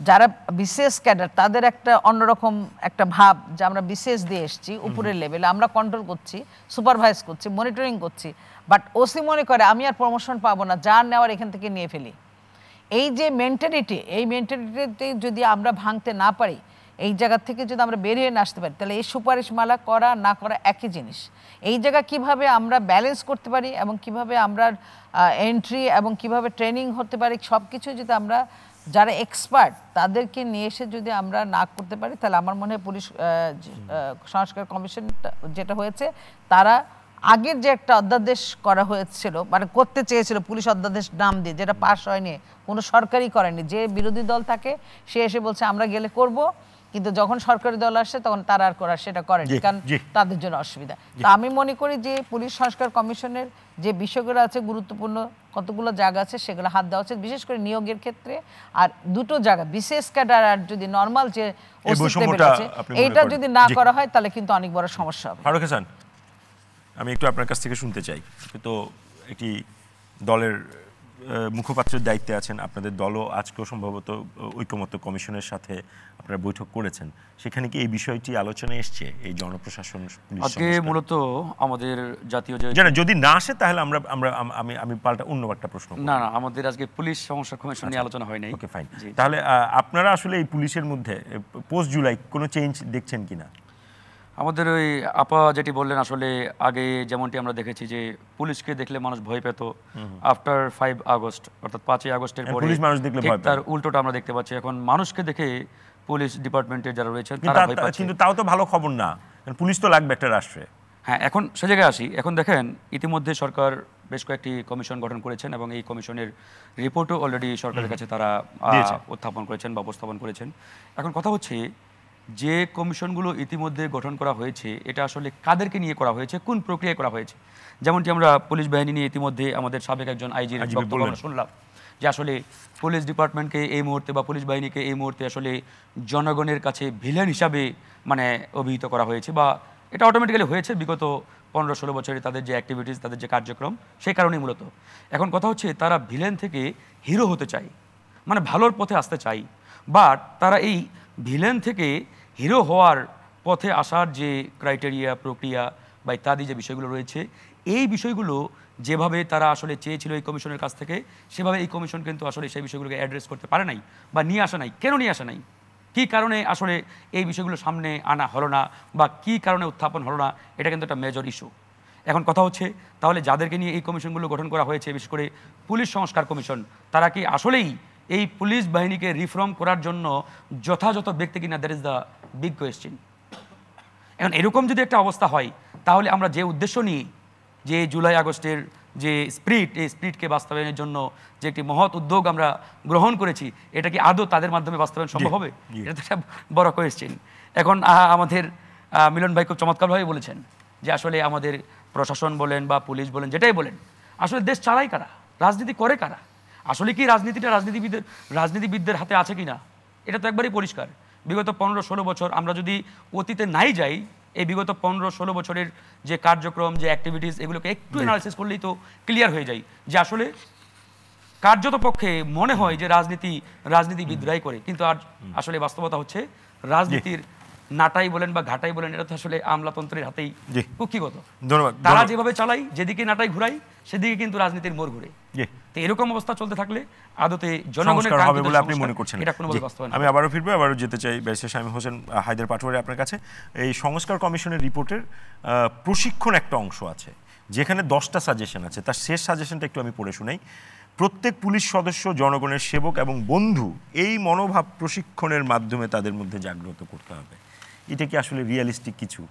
যারা বিসিএস ক্যাডার তাদের একটা অন্যরকম একটা ভাব যে আমরা বিসিএস দিয়ে এসেছি, উপরের লেভেলে আমরা কন্ট্রোল করছি, সুপারভাইজ করছি, মনিটরিং করছি, বাট ওসি মনে করে আমি আর প্রমোশন পাবো না, যা নেওয়ার এখান থেকে নিয়ে ফেলি। এই যে মেন্টালিটি, এই মেন্টালিটি যদি আমরা ভাঙতে না পারি, এই জায়গা থেকে যদি আমরা বেরিয়ে না আসতে পারি, তাহলে এই সুপারিশমালা করা না করা একই জিনিস। এই জায়গা কিভাবে আমরা ব্যালেন্স করতে পারি এবং কিভাবে আমরা এন্ট্রি এবং কিভাবে ট্রেনিং হতে পারি, সব কিছু যদি আমরা যারা এক্সপার্ট তাদেরকে নিয়ে এসে যদি আমরা না করতে পারি, তাহলে আমার মনে হয় পুলিশ সংস্কার কমিশন যেটা হয়েছে, তারা আগের যে একটা অধ্যাদেশ করা হয়েছিল, মানে করতে চেয়েছিল পুলিশ অধ্যাদেশ নাম দিয়ে, যেটা পাস হয়নি, কোনো সরকারই করেনি। যে বিরোধী দল থাকে সে এসে বলছে আমরা গেলে করব, কিন্তু যখন সরকারি দল আসে তখন তারা আর করার সেটা করেনি, কারণ তাদের জন্য অসুবিধা। তা আমি মনে করি যে পুলিশ সংস্কার কমিশনের যে বিষয়গুলো আছে গুরুত্বপূর্ণ কতগুলো জায়গা আছে সেগুলো হাত দেওয়া উচিত, বিশেষ করে নিয়োগের ক্ষেত্রে। আর দুটো জায়গা বিশেষ ক্যাডার আর যদি নর্মাল যে এইটা যদি না করা হয় তাহলে কিন্তু অনেক বড় সমস্যা হবে। ফারুক হাসান, আমি একটু আপনার কাছ থেকে শুনতে চাই, তো একটি দলের মুখপাত্রের দায়িত্বে আছেন, আপনাদের দলও আজকেও সম্ভবত ঐকমত্য কমিশনের সাথে আপনারা বৈঠক করেছেন, সেখানে কি এই বিষয়টি আলোচনায় এসছে, এই জনপ্রশাসন আজকে মূলত আমাদের জাতীয় যদি না আসে তাহলে আমি পাল্টা অন্য একটা প্রশ্ন। না, আমাদের আজকে পুলিশ সংস্কার কমিশন নিয়ে আলোচনা হয় নাই। ওকে, ফাইন। তাহলে আপনারা আসলে এই পুলিশের মধ্যে পোস্ট জুলাই কোনো চেঞ্জ দেখছেন কিনা? আমাদের ওই আপা যেটি বললেন, আসলে আগে যেমনটি আমরা দেখেছি যে পুলিশকে দেখলে মানুষ ভয় পেত, আফটার 5 আগস্ট অর্থাৎ 5ই আগস্টের পরে তার উল্টোটা আমরা দেখতে পাচ্ছি। এখন মানুষকে দেখে পুলিশ ডিপার্টমেন্টের যারা রয়েছেন তারা ভয় পাচ্ছে। কিন্তু তাও তো ভালো খবর না, পুলিশ তো লাগবে একটা রাষ্ট্রে। হ্যাঁ, এখন সে জায়গায় আসি। এখন দেখেন, ইতিমধ্যে সরকার বেশ কয়েকটি কমিশন গঠন করেছেন এবং এই কমিশনের রিপোর্টও অলরেডি সরকারের কাছে তারা উত্থাপন করেছেন বা উপস্থাপন করেছেন। এখন কথা হচ্ছে যে কমিশনগুলো ইতিমধ্যে গঠন করা হয়েছে এটা আসলে কাদেরকে নিয়ে করা হয়েছে, কোন প্রক্রিয়ায় করা হয়েছে। যেমনটি আমরা পুলিশ বাহিনী নিয়ে ইতিমধ্যে আমাদের সাবেক একজন আইজির বক্তব্য আমরা শুনলাম যে আসলে পুলিশ ডিপার্টমেন্টকে এই মুহূর্তে বা পুলিশ বাহিনীকে এই মুহূর্তে আসলে জনগণের কাছে ভিলেন হিসাবে মানে অভিহিত করা হয়েছে, বা এটা অটোমেটিক্যালি হয়েছে বিগত 15-16 বছরে তাদের যে অ্যাক্টিভিটিস, তাদের যে কার্যক্রম, সেই কারণেই মূলত। এখন কথা হচ্ছে তারা ভিলেন থেকে হিরো হতে চায়, মানে ভালোর পথে আসতে চায়, বাট তারা এই ভিলেন থেকে হিরো হওয়ার পথে আসার যে ক্রাইটেরিয়া, প্রক্রিয়া বা ইত্যাদি যে বিষয়গুলো রয়েছে, এই বিষয়গুলো যেভাবে তারা আসলে চেয়েছিল এই কমিশনের কাছ থেকে, সেভাবে এই কমিশন কিন্তু আসলে সেই বিষয়গুলোকে অ্যাড্রেস করতে পারে নাই বা নিয়ে আসা নাই। কেন নিয়ে আসা নাই, কী কারণে আসলে এই বিষয়গুলো সামনে আনা হলো না বা কী কারণে উত্থাপন হলো না, এটা কিন্তু একটা মেজর ইস্যু। এখন কথা হচ্ছে তাহলে যাদেরকে নিয়ে এই কমিশনগুলো গঠন করা হয়েছে, বিশেষ করে পুলিশ সংস্কার কমিশন, তারা কি আসলেই এই পুলিশ বাহিনীকে রিফর্ম করার জন্য যথাযথ ব্যক্তি কিনা, that is the big question. এখন এরকম যদি একটা অবস্থা হয় তাহলে আমরা যে উদ্দেশ্য নিয়ে যে জুলাই আগস্টের যে স্পিরিট, এই স্পিরিটকে বাস্তবায়নের জন্য যে একটি মহৎ উদ্যোগ আমরা গ্রহণ করেছি, এটা কি আদৌ তাদের মাধ্যমে বাস্তবায়ন সম্ভব হবে? এটা তো একটা বড় কোয়েশ্চেন। এখন আমাদের মিলন ভাই খুব চমৎকারভাবে বলেছেন যে আসলে আমাদের প্রশাসন বলেন বা পুলিশ বলেন, যেটাই বলেন, আসলে দেশ চালায় কারা, রাজনীতি করে কারা, আসলে কি রাজনীতিটা রাজনীতিবিদদের হাতে আছে কি না, এটা তো একবারই পরিষ্কার। বিগত 15-16 বছর আমরা যদি অতীতে নাই যাই, এই বিগত 15-16 বছরের যে কার্যক্রম, যে অ্যাক্টিভিটিস, এগুলোকে একটু অ্যানালাইসিস করলেই তো ক্লিয়ার হয়ে যায় যে আসলে কার্যত পক্ষে মনে হয় যে রাজনীতিবিদরাই করে, কিন্তু আর আসলে বাস্তবতা হচ্ছে রাজনীতির নাটাই বলেন বা ঘাটাই বলেন, এটা তো আসলে আমলাতন্ত্রের হাতেই কুক্ষিগত। ধন্যবাদ। তারা যেভাবে চালাই, যেদিকে নাটাই ঘুরাই সেদিকে কিন্তু রাজনীতির মোড় ঘুরে। জি, তো এরকম অবস্থা চলতে থাকলে আদতে জনগণের সংস্কার হবে কাঙ্ক্ষিত বলে আপনি সংস্কার, মনে করছেন? এটা কোনোভাবে বাস্তবায়ন আমি আবারও ফিরবো, আবারও যেতে চাই ব্যারিস্টার শামীম হোসেন হায়দার পাটোয়ারি আপনার কাছে। এই সংস্কার কমিশনের রিপোর্টের প্রশিক্ষণ একটা অংশ আছে যেখানে 10টা সাজেশন আছে, তার শেষ সাজেশনটা একটু আমি পড়ে শোনাই। প্রত্যেক পুলিশ সদস্য জনগণের সেবক এবং বন্ধু, এই মনোভাব প্রশিক্ষণের মাধ্যমে তাদের মধ্যে জাগ্রত করতে হবে। এটা কি আসলে রিয়েলিস্টিক কিছু?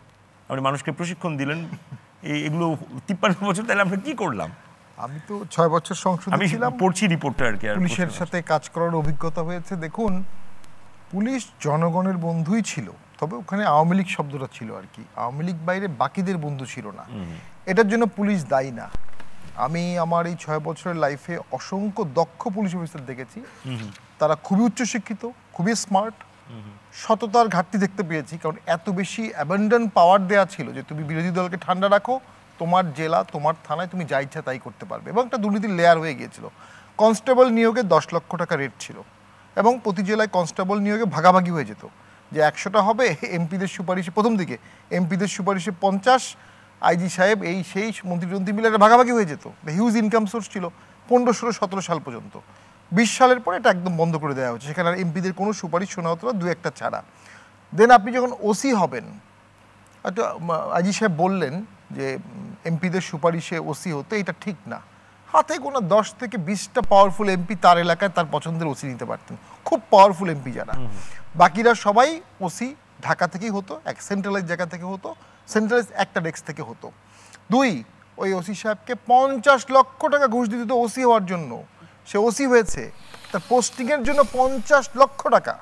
আপনি মানুষকে প্রশিক্ষণ দিলেন, এগুলো 53 বছর, তাহলে আমরা কি করলাম? আমি তো 6 বছর সংসদে আমি ছিলাম, পড়ছি রিপোর্টটা আর কি। পুলিশের সাথে কাজ করার অভিজ্ঞতা হয়েছে। দেখুন, পুলিশ জনগণের বন্ধুই ছিল, তবে ওখানে আওয়ামী লীগ শব্দটা ছিল আর কি। আওয়ামী লীগ বাইরে বাকিদের বন্ধু ছিল না। এটার জন্য পুলিশ দায়ী না। আমি আমার এই 6 বছরের লাইফে অসংখ্য দক্ষ পুলিশ অফিসার দেখেছি, তারা খুবই উচ্চশিক্ষিত, খুবই স্মার্ট, সততার ঘাটতি দেখতে পেয়েছি। কারণ এত বেশি অ্যাবান্ডন পাওয়ার দেওয়া ছিল যে তুমি বিরোধী দলকে ঠান্ডা রাখো, তোমার জেলা, তোমার থানায় তুমি যা ইচ্ছা তাই করতে পারবে, এবং একটা দুর্নীতির লেয়ার হয়ে গিয়েছিল। কনস্টেবল নিয়োগে 10 লক্ষ টাকা রেট ছিল, এবং প্রতি জেলায় কনস্টেবল নিয়োগে ভাগাভাগি হয়ে যেত, যে 100টা হবে এমপিদের সুপারিশে, প্রথম দিকে এমপিদের সুপারিশে 50, আইজি সাহেব এই সেই মন্ত্রী মিলে একটা ভাগাভাগি হয়ে যেত। হিউজ ইনকাম সোর্স ছিল 15, 16, 17 সাল পর্যন্ত। 20 সালের পরে এটা একদম বন্ধ করে দেওয়া হচ্ছে, সেখানে আর এমপিদের কোনো সুপারিশ শোনা হতো না, 2-1টা ছাড়া। দেন আপনি যখন ওসি হবেন, একটা আইজি সাহেব বললেন যে এমপিদের সুপারিশে ওসি হতে, এটা ঠিক না। হাতে গোনা 10 থেকে 20টা পাওয়ারফুল এমপি তার এলাকায় তার পছন্দের ওসি নিতে পারতেন, খুব পাওয়ারফুল এমপি যারা। বাকিরা সবাই ওসি ঢাকা থেকেই হতো, এক সেন্ট্রালাইজ জায়গা থেকে হতো, সেন্ট্রালাইজ একটা ডেস্ক থেকে হতো। 2, ওই ওসি সাহেবকে 50 লক্ষ টাকা ঘুষ দিতে হতো ওসি হওয়ার জন্য। সে ওসি হয়েছে, তার পোস্টিংয়ের জন্য 50 লক্ষ টাকা।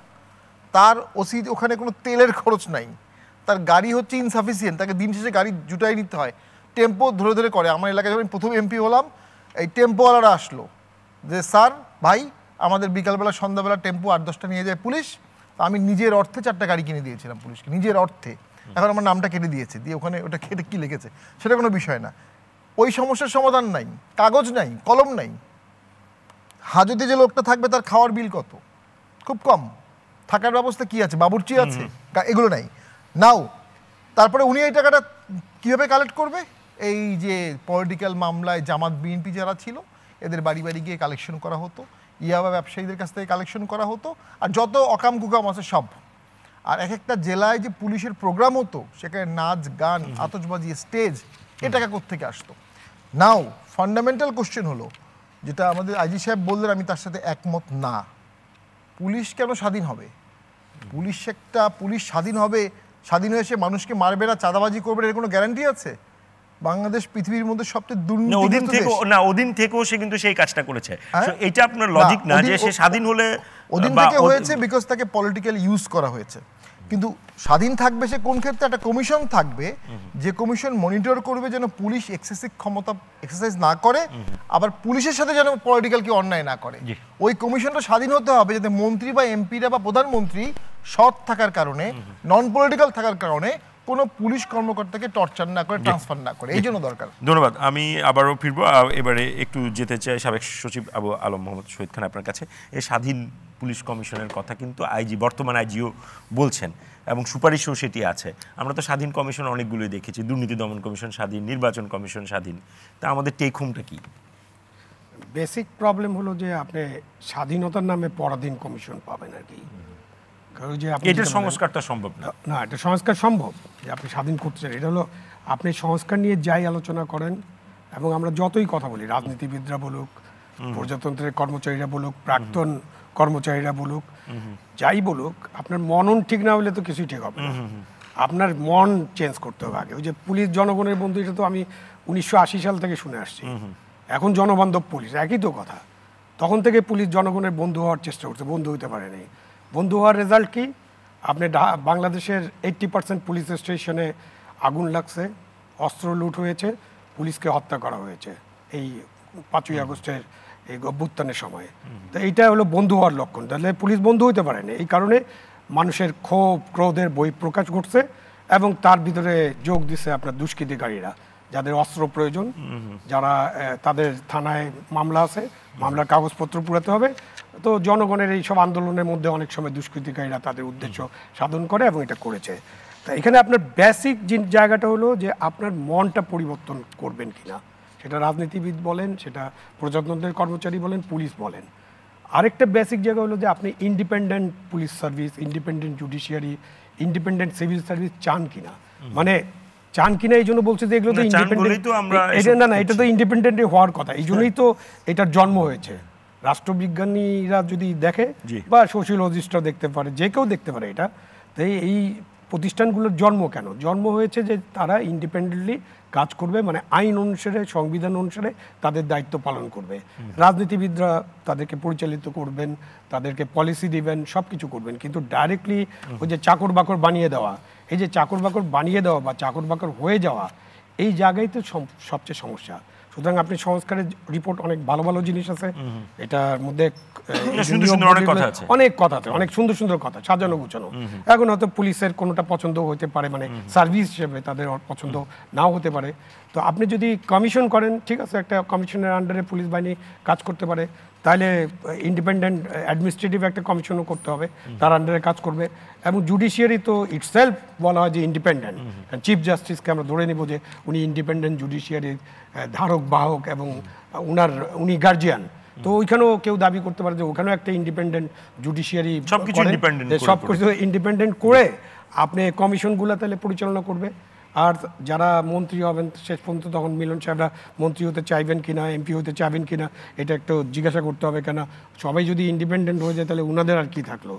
তার ওসি ওখানে কোনো তেলের খরচ নাই, তার গাড়ি হচ্ছে ইনসাফিসিয়েন্ট, তাকে দিন শেষে গাড়ি জুটাই নিতে হয়, টেম্পো ধরে ধরে করে। আমার এলাকায় যখন প্রথম এমপি হলাম, এই টেম্পোওয়ালারা আসলো যে স্যার ভাই আমাদের বিকালবেলা সন্ধ্যাবেলা টেম্পো 8-10টা নিয়ে যায় পুলিশ। আমি নিজের অর্থে 4টা গাড়ি কিনে দিয়েছিলাম পুলিশকে, নিজের অর্থে। এখন আমার নামটা কেটে দিয়েছে, দিয়ে ওখানে ওটা কেটে কী লিখেছে সেটা কোনো বিষয় না। ওই সমস্যার সমাধান নাই, কাগজ নাই, কলম নাই। হাজতে যে লোকটা থাকবে তার খাওয়ার বিল কত? খুব কম। থাকার ব্যবস্থা কি আছে? বাবুর্চি আছে? এগুলো নাই। নাও তারপরে উনি এই টাকাটা কীভাবে কালেক্ট করবে? এই যে পলিটিক্যাল মামলায় জামাত বিএনপি যারা ছিল এদের বাড়ি বাড়ি গিয়ে কালেকশন করা হতো, ইয়াবা ব্যবসায়ীদের কাছ থেকে কালেকশন করা হতো, আর যত অকাম কুকাম আছে সব। আর এক একটা জেলায় যে পুলিশের প্রোগ্রাম হতো, সেখানে নাচ গান, আতশবাজি, স্টেজ, এ টাকা কোত্থেকে আসতো? নাও ফান্ডামেন্টাল কোশ্চেন হলো, যেটা আমাদের আইজি সাহেব বললেন, আমি তার সাথে একমত না। পুলিশ কেন স্বাধীন হবে? পুলিশ স্বাধীন হবে, স্বাধীন হয়ে সে মানুষকে মারবে না, চাঁদাবাজি করবে, এর কোনো গ্যারান্টি আছে? বাংলাদেশ পৃথিবীর মধ্যে সবচেয়ে দুর্নীতিগ্রস্ত দেশ। ওদিন থেকেও সে কিন্তু সেই কাজটা করেছে। এটা আপনার লজিক না যে সে স্বাধীন হলে। ওদিন থেকে হয়েছে বিকজ তাকে পলিটিক্যাল ইউজ করা হয়েছে। কিন্তু স্বাধীন থাকবে সে কোন ক্ষেত্রে? একটা কমিশন থাকবে, যে কমিশন মনিটর করবে যেন পুলিশ এক্সেসিভ ক্ষমতা এক্সারসাইজ না করে, আবার পুলিশের সাথে যেন পলিটিক্যাল কি অন্যায় না করে। ওই কমিশনটা স্বাধীন হতে হবে যাতে মন্ত্রী বা এমপিরা বা প্রধানমন্ত্রী সৎ থাকার কারণে, নন পলিটিক্যাল থাকার কারণে কোনো পুলিশ কর্মকর্তাকে টর্চার না করে, ট্রান্সফার না করে। এই জন্য দরকার। ধন্যবাদ। আমি আবারও ফিরবো, এবারে একটু যেতে চাই সাবেক সচিব আবু আলম মোহাম্মদ শহীদ খান আপনার কাছে। এই স্বাধীন পুলিশ কমিশনের কথা কিন্তু বর্তমান আইজিও বলছেন, এবং সুপারিশও সেটি আছে। আমরা তো স্বাধীন কমিশন অনেকগুলোই দেখেছি, দুর্নীতি দমন কমিশন স্বাধীন, নির্বাচন কমিশন স্বাধীন। তা আমাদের টেক হোমটা কি? বেসিক প্রবলেম হলো যে আপনি স্বাধীনতার নামে পরাধীন কমিশন পাবেন আর কি। এটার সংস্কারটা সম্ভব না। না, এটা সংস্কার সম্ভব, যে আপনি স্বাধীন করতে চান। এটা হলো আপনি সংস্কার নিয়ে যাই আলোচনা করেন, এবং আমরা যতই কথা বলি, রাজনীতিবিদরা বলুক, প্রজাতন্ত্রের কর্মচারীরা বলুক, প্রাক্তন কর্মচারীরা বলুক, যাই বলুক, আপনার মনন ঠিক না হলে তো কিছুই ঠিক হবে না। আপনার মন চেঞ্জ করতে হবে আগে। ওই যে পুলিশ জনগণের বন্ধু, এটা তো আমি 1980 সাল থেকে শুনে আসছি। এখন জনবান্ধব পুলিশ, একই তো কথা। তখন থেকে পুলিশ জনগণের বন্ধু হওয়ার চেষ্টা করছে, বন্ধু হতে পারেনি। বন্ধু হওয়ার রেজাল্ট কি? আপনি বাংলাদেশের 80% পুলিশ স্টেশনে আগুন লাগছে, অস্ত্র লুট হয়েছে, পুলিশকে হত্যা করা হয়েছে এই 5ই আগস্টের এই অভ্যুত্থানের সময়। তো এইটা হলো বন্ধু হওয়ার লক্ষণ। তাহলে পুলিশ বন্ধু হতে পারেনি। এই কারণে মানুষের ক্ষোভ ক্রোধের বহিঃপ্রকাশ ঘটছে, এবং তার ভিতরে যোগ দিচ্ছে আপনার দুষ্কৃতিকারীরা, যাদের অস্ত্র প্রয়োজন, যারা তাদের থানায় মামলা আছে, মামলার কাগজপত্র পুরাতে হবে। তো জনগণের এই সব আন্দোলনের মধ্যে অনেক সময় দুষ্কৃতিকারীরা তাদের উদ্দেশ্য সাধন করে এবং এটা করেছে। তা এখানে আপনার বেসিক যে জায়গাটা হলো যে আপনার মনটা পরিবর্তন করবেন কিনা, সেটা রাজনীতিবিদ বলেন, সেটা প্রজাতন্ত্রের কর্মচারী বলেন, পুলিশ বলেন। আরেকটা বেসিক জায়গা হলো যে আপনি independent police service, independent judiciary, independent civil service চান কিনা। মানে চান কিনা এই জন্য বলছে যে এগুলো তো ইন্ডিপেন্ডেন্ট, না এটা তো ইন্ডিপেন্ডেন্ট হওয়ার কথা, এই জন্যই তো এটার জন্ম হয়েছে। রাষ্ট্রবিজ্ঞানীরা যদি দেখে বা সোশিওলজিস্টরা দেখতে পারে, যে কেউ দেখতে পারে এটা। তাই এই প্রতিষ্ঠানগুলোর জন্ম কেন? জন্ম হয়েছে যে তারা ইন্ডিপেন্ডেন্টলি কাজ করবে, মানে আইন অনুসারে, সংবিধান অনুসারে তাদের দায়িত্ব পালন করবে। রাজনীতিবিদরা তাদেরকে পরিচালিত করবেন, তাদেরকে পলিসি দিবেন, সব কিছু করবেন, কিন্তু ডাইরেক্টলি ওই যে চাকর বাকর বানিয়ে দেওয়া, এই যে চাকর বাকর বানিয়ে দেওয়া বা চাকর বাকর হয়ে যাওয়া, এই জায়গায় তো সবচেয়ে সমস্যা। সুতরাং আপনি সংস্কারের রিপোর্ট অনেক ভালো ভালো জিনিস আছে, এটার মধ্যে অনেক কথা আছে, অনেক সুন্দর সুন্দর কথা, সাজানো গুছানো। এখন হয়তো পুলিশের কোনোটা পছন্দ হতে পারে, মানে সার্ভিস হিসেবে তাদের পছন্দ নাও হতে পারে। তো আপনি যদি কমিশন করেন, ঠিক আছে, একটা কমিশনের আন্ডারে পুলিশ বাহিনী কাজ করতে পারে, তাহলে ইন্ডিপেন্ডেন্ট অ্যাডমিনিস্ট্রেটিভ একটা কমিশনও করতে হবে, তার আন্ডারে কাজ করবে। এবং জুডিশিয়ারি তো ইটসেলফ বলা হয় যে ইন্ডিপেন্ডেন্ট। চিফ জাস্টিসকে আমরা ধরে নেব যে উনি ইন্ডিপেন্ডেন্ট জুডিশিয়ারির ধারক বাহক এবং উনি গার্জিয়ান। তো ওইখানেও কেউ দাবি করতে পারে যে ওখানেও একটা ইন্ডিপেন্ডেন্ট জুডিশিয়ারি, সবকিছু ইন্ডিপেন্ডেন্ট করে আপনি কমিশনগুলো তাহলে পরিচালনা করবে। আর যারা মন্ত্রী হবেন শেষ পর্যন্ত, তখন মিলন সাহেবরা মন্ত্রী হতে চাইবেন কিনা, এমপি হতে চাইবেন কিনা, এটা একটু জিজ্ঞাসা করতে হবে। কেন সবাই যদি ইন্ডিপেন্ডেন্ট হয়ে যায় তাহলে ওনাদের আর কি থাকলো,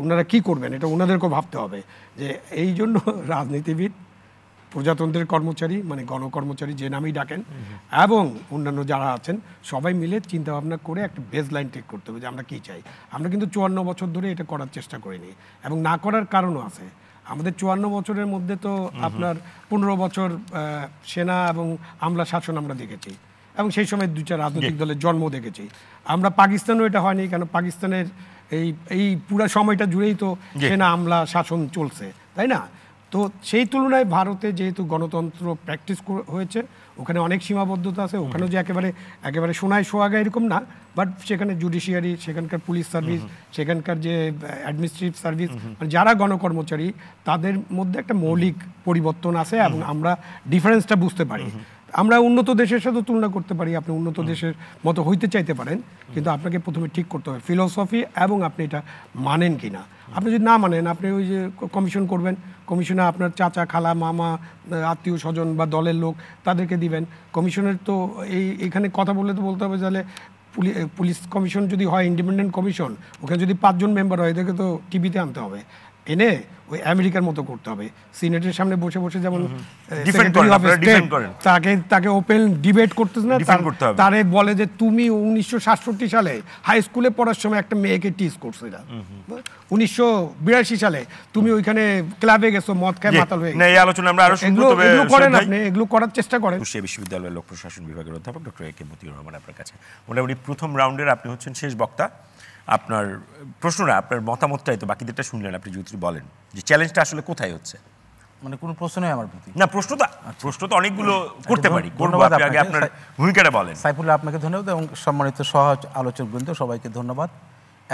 ওনারা কি করবেন, এটা ওনাদেরকেও ভাবতে হবে। যে এই জন্য রাজনীতিবিদ, প্রজাতন্ত্রের কর্মচারী মানে গণকর্মচারী যে নামেই ডাকেন, এবং অন্যান্য যারা আছেন সবাই মিলে চিন্তা ভাবনা করে একটা বেস লাইন ঠিক করতে হবে যে আমরা কী চাই। আমরা কিন্তু 54 বছর ধরে এটা করার চেষ্টা করিনি, এবং না করার কারণও আছে। আমাদের 54 বছরের মধ্যে তো আপনার 15 বছর সেনা এবং আমলা শাসন আমরা দেখেছি, এবং সেই সময় 2টা রাজনৈতিক দলের জন্ম দেখেছি আমরা। পাকিস্তানেও এটা হয়নি, কেন পাকিস্তানের এই পুরো সময়টা জুড়েই তো সেনা আমলা শাসন চলছে, তাই না? তো সেই তুলনায় ভারতে যেহেতু গণতন্ত্র প্র্যাকটিস হয়েছে, ওখানে অনেক সীমাবদ্ধতা আছে। ওখানেও যে একেবারে সোনায় সোহাগা এরকম না, বাট সেখানে জুডিশিয়ারি, সেখানকার পুলিশ সার্ভিস, সেখানকার যে অ্যাডমিনিস্ট্রেটিভ সার্ভিস, মানে যারা গণকর্মচারী, তাদের মধ্যে একটা মৌলিক পরিবর্তন আছে, এবং আমরা ডিফারেন্সটা বুঝতে পারি। আমরা উন্নত দেশের সাথে তুলনা করতে পারি, আপনি উন্নত দেশের মতো হইতে চাইতে পারেন, কিন্তু আপনাকে প্রথমে ঠিক করতে হবে ফিলোসফি, এবং আপনি এটা মানেন কিনা। আপনি যদি না মানেন, আপনি ওই যে কমিশন করবেন, কমিশনে আপনার চাচা, খালা, মামা, আত্মীয় স্বজন বা দলের লোক তাদেরকে দিবেন। কমিশনের তো এইখানে কথা বললে তো বলতে হবে, তাহলে পুলিশ কমিশন যদি হয় ইন্ডিপেন্ডেন্ট কমিশন, ওখানে যদি 5 জন মেম্বার হয়, এদেরকে তো টিভিতে আনতে হবে, এনে ওই আমেরিকার মতো করতে হবে। সিনেটের সামনে বসে বসে যেমন তাকে ওপেন ডিবেট করতেছে না, তারে বলে যে তুমি 1967 সালে হাই স্কুলে পড়ার সময় একটা মেয়েকে টিজ করছো, 1982 সালে তুমি ওইখানে ক্লাবে গেছো, মদ খায় মাতাল হয়ে। এই আলোচনা আমরা আরো শুনবো, তবে এগুলো করেন আপনি, এগুলো করার চেষ্টা করেন। কুষ্টিয়া বিশ্ববিদ্যালয়ের লোক প্রশাসন বিভাগের অধ্যাপক ডক্টর এ কে মতিউর রহমান আপনার কাছে। মোটামুটি প্রথম রাউন্ডের আপনি হচ্ছেন শেষ বক্তা। আপনার প্রশ্নটা, আপনার মতামতটাই তো, বাকিদেরটা শুনলেন, আপনি যদি বলেন যে চ্যালেঞ্জটা আসলে কোথায় হচ্ছে। মানে কোনো প্রশ্ন নেই আমার প্রতি? না, প্রশ্ন তো অনেকগুলো করতে পারি, করবো। আপনি আগে আপনার ভূমিকাটা বলেন। সাইফুল্লাহ, আপনাকে ধন্যবাদ, এবং সম্মানিত সহ আলোচকবৃন্দ সবাইকে ধন্যবাদ।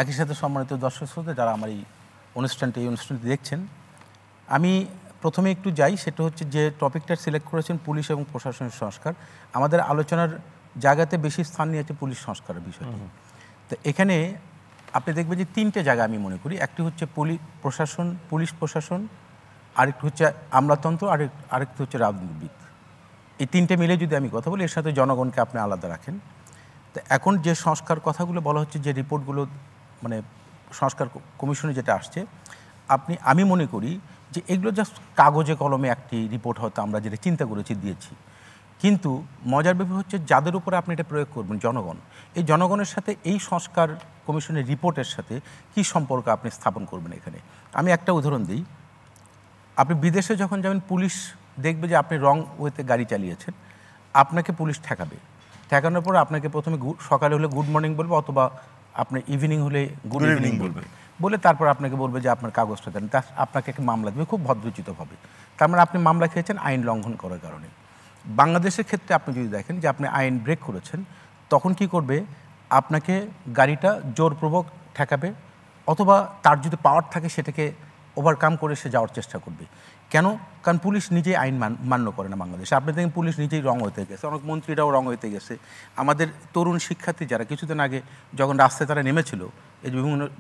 একই সাথে সম্মানিত দর্শক শ্রোতা যারা আমার এই অনুষ্ঠানটি দেখছেন, আমি প্রথমে একটু যাই, সেটা হচ্ছে যে টপিকটা সিলেক্ট করেছেন পুলিশ এবং প্রশাসনের সংস্কার। আমাদের আলোচনার জায়গাতে বেশি স্থান নিয়েছে পুলিশ সংস্কারের বিষয়টি। তো এখানে আপনি দেখবেন যে 3টে জায়গা আমি মনে করি। একটি হচ্ছে পুলিশ প্রশাসন, আরেকটি হচ্ছে আমলাতন্ত্র, আরেকটি হচ্ছে রাজনীতিবিদ। এই 3টে মিলে যদি আমি কথা বলি, এর সাথে জনগণকে আপনি আলাদা রাখেন। তো এখন যে সংস্কার কথাগুলো বলা হচ্ছে, যে রিপোর্টগুলো মানে সংস্কার কমিশনে যেটা আসছে, আমি মনে করি যে এগুলো জাস্ট কাগজে কলমে একটি রিপোর্ট হয়তো আমরা যেটা চিন্তা করেছি দিয়েছি, কিন্তু মজার ব্যাপার হচ্ছে যাদের উপরে আপনি এটা প্রয়োগ করবেন, জনগণ, এই জনগণের সাথে এই সংস্কার কমিশনের রিপোর্টের সাথে কি সম্পর্ক আপনি স্থাপন করবেন। এখানে আমি একটা উদাহরণ দিই। আপনি বিদেশে যখন যাবেন, পুলিশ দেখবে যে আপনি রং ওয়েতে গাড়ি চালিয়েছেন, আপনাকে পুলিশ ঠেকানোর পর আপনাকে প্রথমে সকালে হলে গুড মর্নিং বলবে, অথবা আপনার ইভিনিং হলে গুড ইভিনিং বলে তারপর আপনাকে বলবে যে আপনার কাগজটা দেন, আপনাকে একটা মামলা দেবে খুব ভদ্রোচিতভাবে। তার মানে আপনি মামলা খেয়েছেন আইন লঙ্ঘন করার কারণে। বাংলাদেশের ক্ষেত্রে আপনি যদি দেখেন যে আপনি আইন ব্রেক করেছেন, তখন কি করবে, আপনাকে গাড়িটা জোরপূর্বক ঠেকাবে, অথবা তার যদি পাওয়ার থাকে সেটাকে ওভারকাম করে সে যাওয়ার চেষ্টা করবে। কেন? কারণ পুলিশ নিজেই আইন মান্য করে না বাংলাদেশে। আপনি দেখেন পুলিশ নিজেই রং হতে গেছে, অনেক মন্ত্রীরাও রং হতে গেছে। আমাদের তরুণ শিক্ষার্থী যারা কিছুদিন আগে যখন রাস্তায় তারা নেমেছিল এই